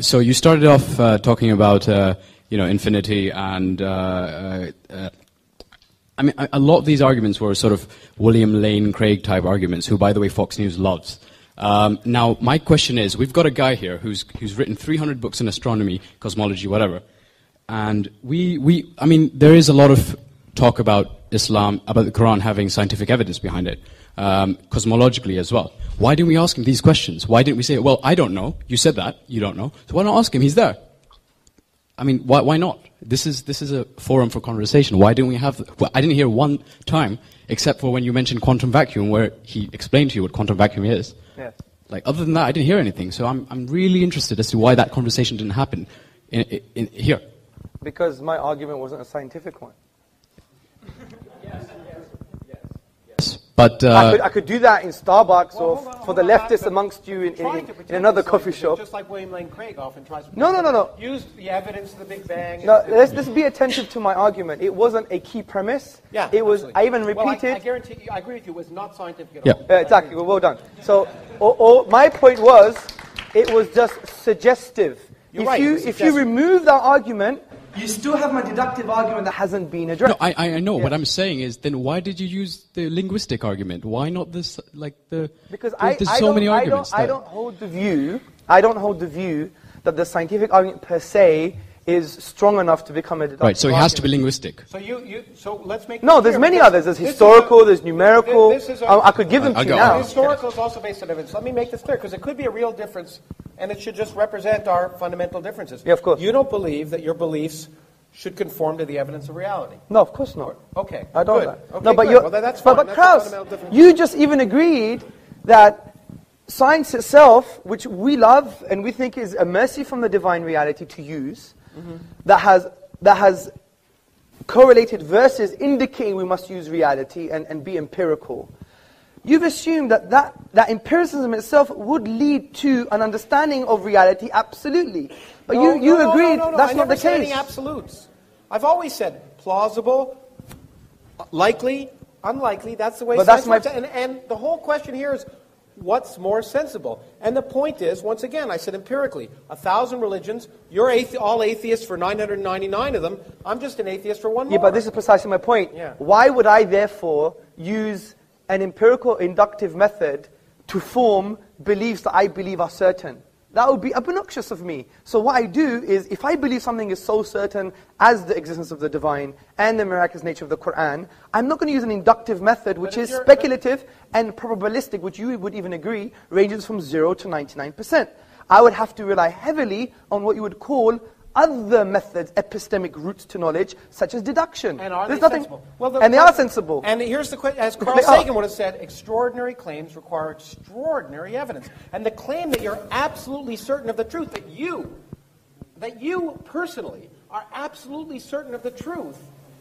So you started off talking about infinity, and I mean, a lot of these arguments were sort of William Lane Craig type arguments, who, by the way, Fox News loves. Now, my question is, we've got a guy here who's written 300 books in astronomy, cosmology, whatever, and I mean, there is a lot of talk about Islam, about the Quran having scientific evidence behind it, cosmologically as well. Why didn't we ask him these questions? Why didn't we say, well, I don't know, you said that, you don't know, so why not ask him? He's there. I mean, why not? This is a forum for conversation. Why didn't we have... Well, I didn't hear one time, except for when you mentioned quantum vacuum, where he explained to you what quantum vacuum is. Yes. Like, other than that, I didn't hear anything. So I'm really interested as to why that conversation didn't happen in here. Because my argument wasn't a scientific one. But I could do that in Starbucks or for the leftists amongst you in another coffee shop. Just like William Lane Craig often tries to No. use the evidence of the Big Bang. No, let's be attentive to my argument. It wasn't a key premise. Yeah, it was. absolutely. I even repeated. Well, I guarantee you, I agree with you. It was not scientific at all. Exactly. Well done. So, my point was, it was just suggestive. If you remove that argument, you still have my deductive argument that hasn't been addressed. No, I know. What I'm saying is, then why did you use the linguistic argument? Why not this, Because there's so many arguments. I don't hold the view that the scientific argument per se is strong enough to become a deductive Right, so it has to be linguistic. So let's make No, there's many others. There's historical, there's numerical. I could give them to you now. Historical is also based on evidence. Let me make this clear, because it could be a real difference, and it should just represent our fundamental differences. Yeah, of course. You don't believe that your beliefs should conform to the evidence of reality. No, of course not. Okay. I don't. Good. Okay, no, but good. Well, that's fine. But That's Krauss, a fundamental difference. you just even agreed that science itself, which we love and we think is a mercy from the divine reality to use, that has correlated verses indicating we must use reality and be empirical. You've assumed that empiricism itself would lead to an understanding of reality, absolutely. But you agreed that's not the case. I never said any absolutes. I've always said plausible, likely, unlikely. That's the way science works. And the whole question here is, what's more sensible? And the point is, once again, I said empirically, 1,000 religions, you're all atheists for 999 of them, I'm just an atheist for one more. Yeah, but this is precisely my point. Yeah. Why would I therefore use an empirical inductive method to form beliefs that I believe are certain? That would be obnoxious of me. So what I do is, if I believe something is so certain as the existence of the divine and the miraculous nature of the Quran, I'm not going to use an inductive method which is speculative and probabilistic, which you would even agree ranges from 0 to 99%. I would have to rely heavily on what you would call other methods, epistemic routes to knowledge, such as deduction. And are they sensible? And they are sensible. And here's the question, as Carl Sagan would have said, extraordinary claims require extraordinary evidence. And the claim that you're absolutely certain of the truth, that you personally are absolutely certain of the truth,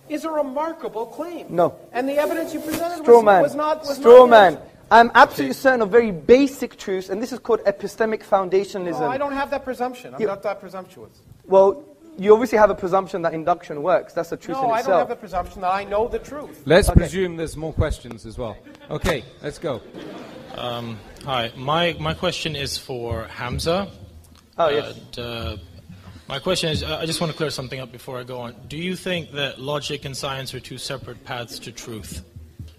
is a remarkable claim. No. And the evidence you presented was not Straw man. I'm absolutely certain of very basic truths, and this is called epistemic foundationalism. No, I don't have that presumption. I'm not that presumptuous. Well, you obviously have a presumption that induction works. That's the truth in itself. No, I don't have the presumption that I know the truth. Let's presume there's more questions as well. Okay, let's go. Hi, my question is for Hamza. Oh, yes. My question is, I just want to clear something up before I go on. Do you think that logic and science are two separate paths to truth?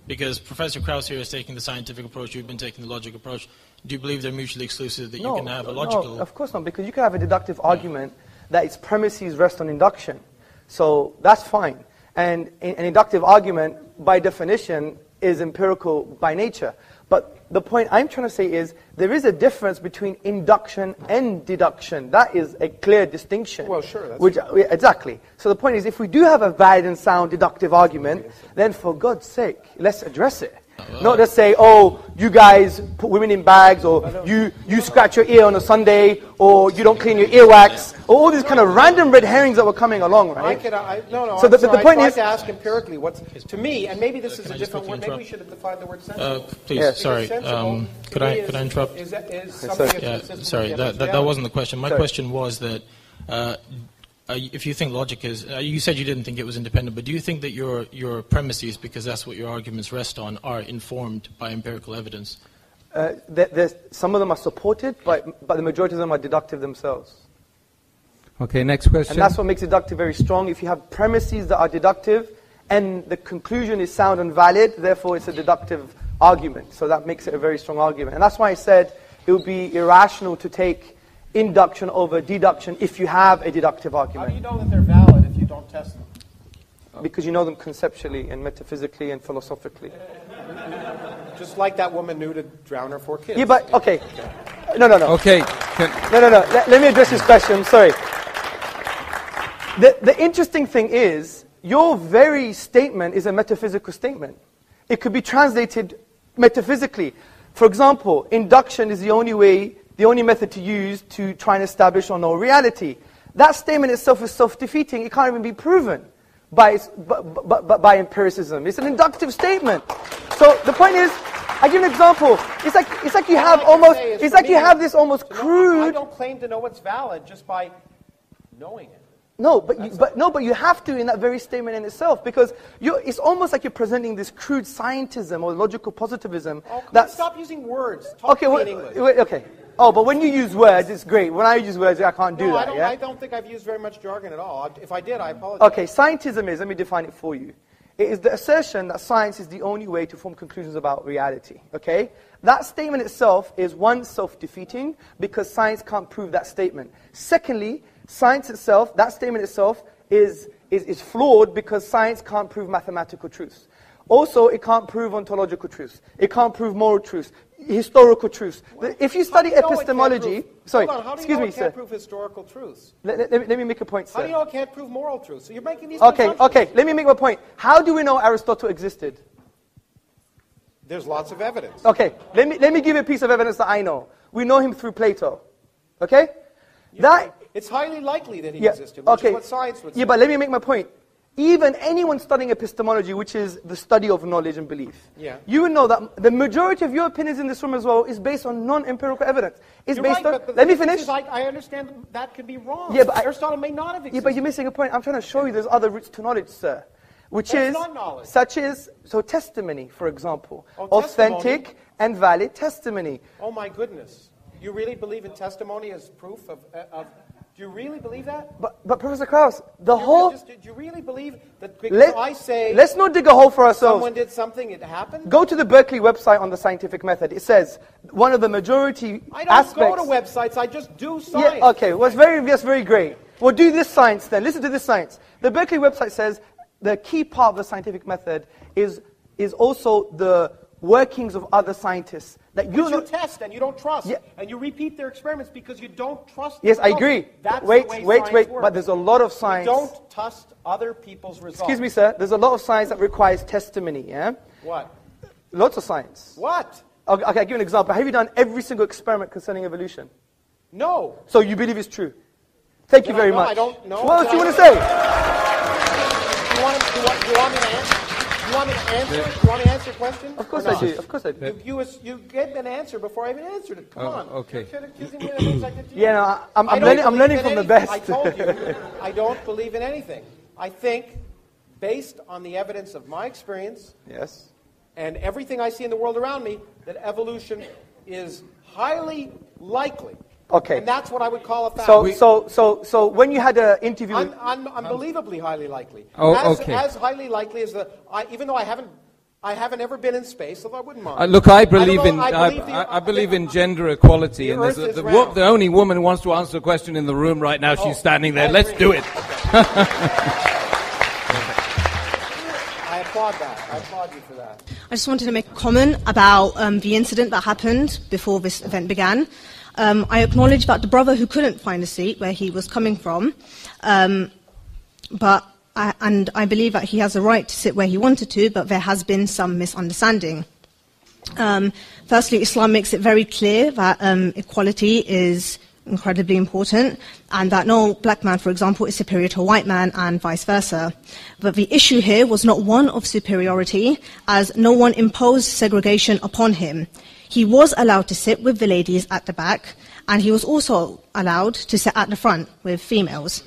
Because Professor Krauss here is taking the scientific approach, you've been taking the logic approach. Do you believe they're mutually exclusive, that you can have a logical... No, of course not, because you can have a deductive argument that its premises rest on induction. So that's fine. And an inductive argument, by definition, is empirical by nature. But the point I'm trying to say is, there is a difference between induction and deduction. That is a clear distinction. Well, sure. Exactly. So the point is, if we do have a valid and sound deductive argument, then for God's sake, let's address it. Not just say, oh, you guys put women in bags, or you scratch your ear on a Sunday, or you don't clean your earwax, or all these kind of random red herrings that were coming along, right? So the point is, I tried to ask empirically what's, to me, and maybe this is a different word, maybe we should have defined the word sensible. Please, yes. sorry, could I interrupt? Sorry, that wasn't the question. My question was that if you think logic is, you said you didn't think it was independent, but do you think that your premises, because that's what your arguments rest on, are informed by empirical evidence? Some of them are supported, but the majority of them are deductive themselves. Okay, next question. And that's what makes deductive very strong. If you have premises that are deductive, and the conclusion is sound and valid, therefore it's a deductive argument. So that makes it a very strong argument. And that's why I said it would be irrational to take induction over deduction if you have a deductive argument. How do you know that they're valid if you don't test them? Because you know them conceptually and metaphysically and philosophically. Just like that woman knew to drown her 4 kids. Yeah, but, okay. No. Okay. No. Let me address this question. Sorry. The interesting thing is, your very statement is a metaphysical statement. It could be translated metaphysically. For example, induction is the only method to use to try and establish or know reality. That statement itself is self-defeating. It can't even be proven. by empiricism. It's an inductive statement. So the point is, I give an example. It's like you have almost, it's like you have this almost crude. I don't claim to know what's valid just by knowing it. No, but you have to in that very statement in itself, because it's almost like you're presenting this crude scientism or logical positivism. Oh, stop using words. Talk to me in English. Okay. Oh, but when you use words, it's great. When I use words, I can't do that. I don't think I've used very much jargon at all. If I did, I apologize. Okay, scientism is, let me define it for you. It is the assertion that science is the only way to form conclusions about reality. Okay? That statement itself is, one, self-defeating, because science can't prove that statement. Secondly, science itself, that statement itself is flawed because science can't prove mathematical truths. Also, it can't prove ontological truths. It can't prove moral truths, historical truths. If you study epistemology... Sorry, excuse me, sir. How do you know it can't prove historical truths? Let me make a point, sir. How do you know it can't prove moral truths? So you're making these Okay, let me make my point. How do we know Aristotle existed? There's lots of evidence. Okay, let me give you a piece of evidence that I know. We know him through Plato. Okay? It's highly likely that he existed, which is what science would say. Yeah, but let me make my point. Even anyone studying epistemology, which is the study of knowledge and belief, you would know that the majority of your opinions in this room as well is based on non-empirical evidence. It's based on... Let me finish. I understand that could be wrong. Yeah, but Aristotle may not have existed. Yeah, but you're missing a point. I'm trying to show you there's other routes to knowledge, sir. Which is, such as, testimony, for example. Authentic testimony. And valid testimony. Oh my goodness. You really believe in testimony as proof of do you really believe that? But Professor Krauss, do you really believe that because I say... Let's not dig a hole for ourselves. Someone did something, it happened? Go to the Berkeley website on the scientific method. It says, one of the majority aspects... I don't go to websites, I just do science. Yeah, okay, well, that's very great. Well, do this science then. Listen to this science. The Berkeley website says the key part of the scientific method is also the workings of other scientists. That you test and you don't trust. And you repeat their experiments because you don't trust Yes, I agree. That's wait, the way science works. But there's a lot of science... You don't trust other people's results. Excuse me, sir. There's a lot of science that requires testimony, yeah? What? Lots of science. What? Okay, I'll give you an example. Have you done every single experiment concerning evolution? No. So you believe it's true? Thank you very much. I don't know. What else do you want to say? Do you want me to answer? You want me to answer? You want me to answer your question? Of course I do. Of course I do. You gave an answer before I even answered it. Come on. Okay. Yeah, no, I'm learning from the best. I told you, I don't believe in anything. I think, based on the evidence of my experience, and everything I see in the world around me, that evolution is highly likely. Okay. And that's what I would call a fact. So when you had an interview... Unbelievably highly likely. Okay. As highly likely as even though I haven't ever been in space, although I wouldn't mind. Look, I believe in gender equality, and the only woman who wants to answer a question in the room right now, she's standing there. Let's do it. I applaud that. I applaud you for that. I just wanted to make a comment about the incident that happened before this event began. I acknowledge that the brother who couldn't find a seat where he was coming from, but I believe that he has a right to sit where he wanted to, but there has been some misunderstanding. Firstly, Islam makes it very clear that equality is incredibly important, and that no black man, for example, is superior to a white man, and vice versa. But the issue here was not one of superiority, as no one imposed segregation upon him. He was allowed to sit with the ladies at the back, and he was also allowed to sit at the front with females.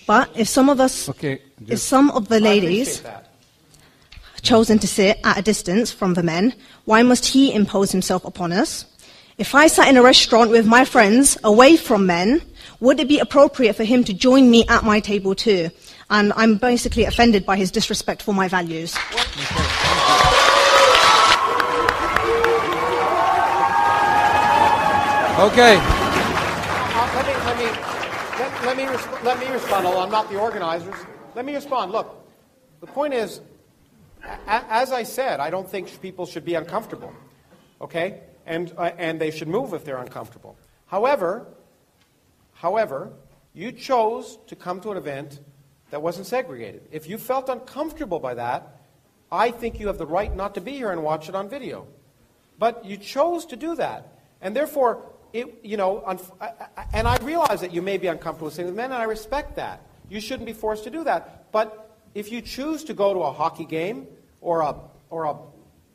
But if some of the ladies chosen to sit at a distance from the men, why must he impose himself upon us? If I sat in a restaurant with my friends away from men, would it be appropriate for him to join me at my table too? And I'm basically offended by his disrespect for my values. Okay. Let me respond. Although I'm not the organizers, let me respond. Look, the point is, as I said, I don't think people should be uncomfortable. Okay, and they should move if they're uncomfortable. However, you chose to come to an event that wasn't segregated. If you felt uncomfortable by that, I think you have the right not to be here and watch it on video. But you chose to do that, and therefore. And I realize that you may be uncomfortable sitting with men, and I respect that. you shouldn't be forced to do that. But if you choose to go to a hockey game or a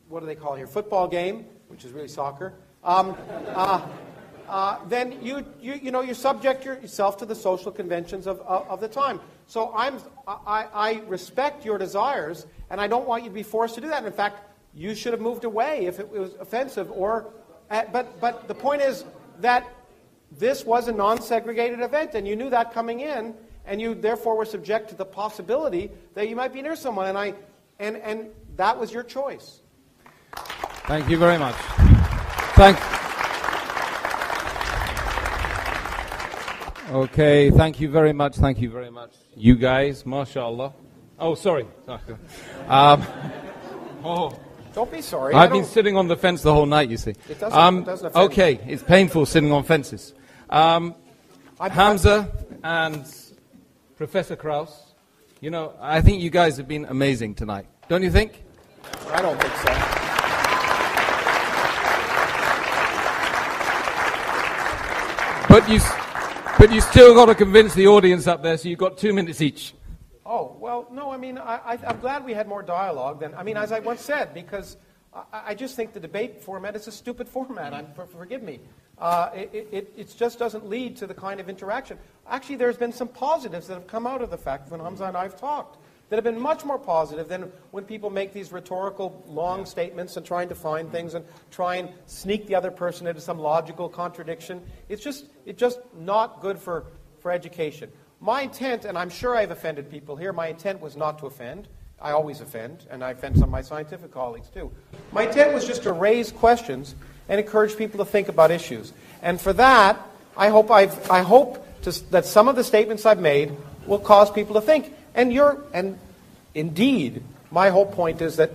what do they call it here, football game, which is really soccer, then you subject yourself to the social conventions of the time. So I respect your desires, and I don't want you to be forced to do that. And in fact, you should have moved away if it was offensive. But the point is that this was a non-segregated event, and you knew that coming in, and you therefore were subject to the possibility that you might be near someone, and that was your choice. Thank you very much. Okay, thank you very much. Thank you very much. You guys, mashallah. Oh, sorry. Don't be sorry. I've been sitting on the fence the whole night, you see. It doesn't offend okay, it's painful sitting on fences. Hamza and Professor Krauss, I think you guys have been amazing tonight. Don't you think? I don't think so. But you still got to convince the audience up there, so you've got 2 minutes each. Oh, well, no, I'm glad we had more dialogue than, as I once said, because I just think the debate format is a stupid format. Forgive me. It just doesn't lead to the kind of interaction. Actually, there's been some positives that have come out of the fact when Hamza and I have talked that have been much more positive than when people make these rhetorical long statements and trying to find things and try and sneak the other person into some logical contradiction. It's just not good for education. My intent, and I'm sure I've offended people here, my intent was not to offend. I always offend, and I offend some of my scientific colleagues too. My intent was just to raise questions and encourage people to think about issues. And for that, I hope that some of the statements I've made will cause people to think. And indeed, my whole point is that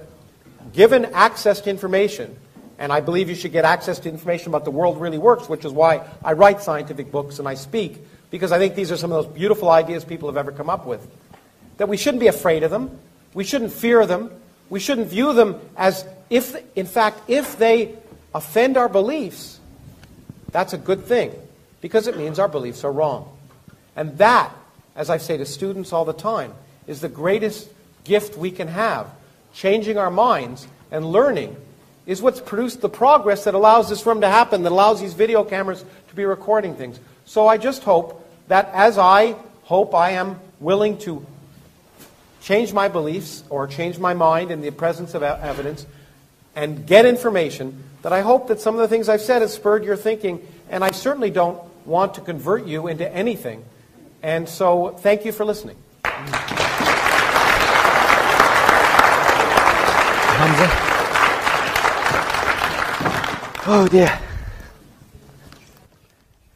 given access to information, and I believe you should get access to information about the world really works, which is why I write scientific books and I speak, because I think these are some of those beautiful ideas people have ever come up with, that we shouldn't be afraid of them, we shouldn't fear them, we shouldn't view them as if they offend our beliefs, that's a good thing, because it means our beliefs are wrong. And that, as I say to students all the time, is the greatest gift we can have. Changing our minds and learning is what's produced the progress that allows this room to happen, that allows these video cameras to be recording things. So I just hope that as I hope I am willing to change my beliefs or change my mind in the presence of evidence and get information, that I hope that some of the things I've said have spurred your thinking, and I certainly don't want to convert you into anything. And so, thank you for listening. Hamza? Oh dear.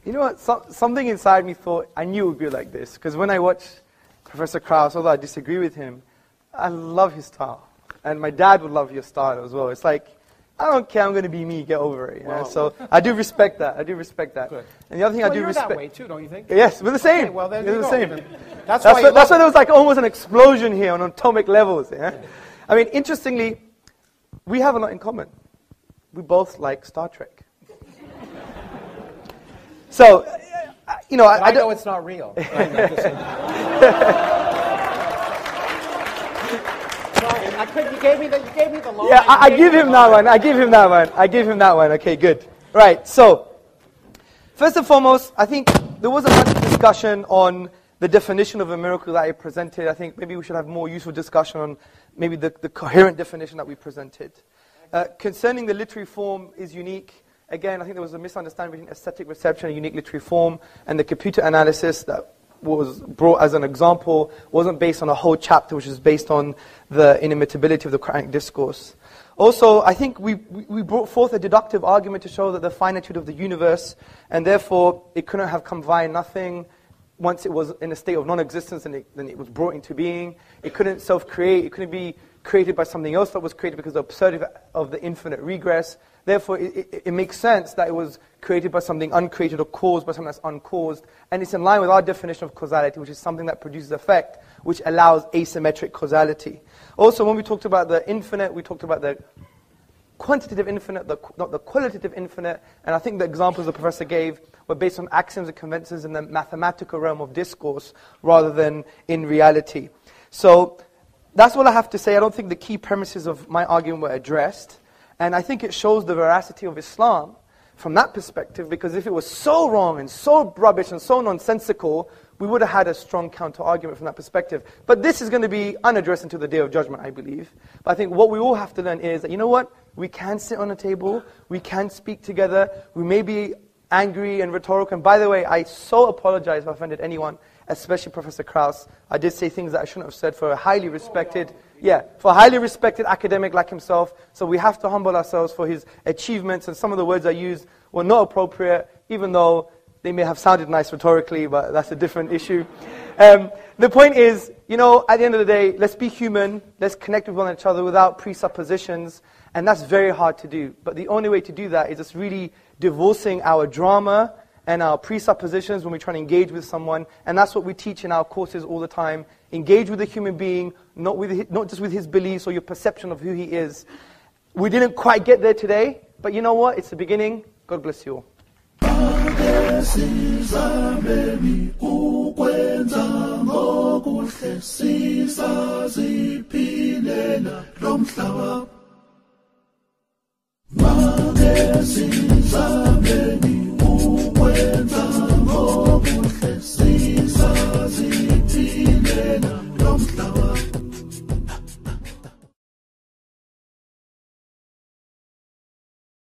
You know what? Something inside me thought I knew it would be like this. Because when I watch Professor Krauss, although I disagree with him, I love his style. And my dad would love your style as well. It's like, I don't care, I'm going to be me, get over it. So I do respect that. Good. And the other thing I do respect... You're that way too, don't you think? Yes, we're the same. Okay, well, then we're the same. That's why there was like almost an explosion here on atomic levels. Yeah? I mean, interestingly, we have a lot in common. We both like Star Trek. So, I know it's not real. You gave me the line. Yeah, I give him that one. Okay, good. Right, so, first and foremost, I think there wasn't much discussion on the definition of a miracle that I presented. I think maybe we should have more useful discussion on maybe the coherent definition that we presented. Concerning the literary form is unique. Again, I think there was a misunderstanding between aesthetic reception and unique literary form, and the computer analysis that was brought as an example wasn't based on a whole chapter, which is based on the inimitability of the Quranic discourse. Also, I think we brought forth a deductive argument to show that the finitude of the universe, and therefore it couldn't have come via nothing once it was in a state of non-existence and then it was brought into being. It couldn't self-create, it couldn't be created by something else that was created because of the absurdity of the infinite regress. Therefore, it makes sense that it was created by something uncreated or caused by something that's uncaused. And it's in line with our definition of causality, which is something that produces effect, which allows asymmetric causality. Also, when we talked about the infinite, we talked about the quantitative infinite, not the qualitative infinite. And I think the examples the professor gave were based on axioms and conventions in the mathematical realm of discourse rather than in reality. So that's all I have to say. I don't think the key premises of my argument were addressed. And I think it shows the veracity of Islam from that perspective, because if it was so wrong and so rubbish and so nonsensical, we would have had a strong counter-argument from that perspective. But this is going to be unaddressed until the Day of Judgment, I believe. But I think what we all have to learn is that, you know what? We can sit on a table, we can speak together, we may be angry and rhetorical. And by the way, I so apologize if I offended anyone, especially Professor Krauss. I did say things that I shouldn't have said for a highly respected, academic like himself. So we have to humble ourselves for his achievements, and some of the words I used were not appropriate, even though they may have sounded nice rhetorically, but that's a different issue. The point is, you know, at the end of the day, let's be human, let's connect with one another without presuppositions, and that's very hard to do. But the only way to do that is just really divorcing our drama and our presuppositions when we try to engage with someone, and that's what we teach in our courses all the time. Engage with a human being, not just with his beliefs or your perception of who he is. We didn't quite get there today, but you know what? It's the beginning. God bless you all. Magesiza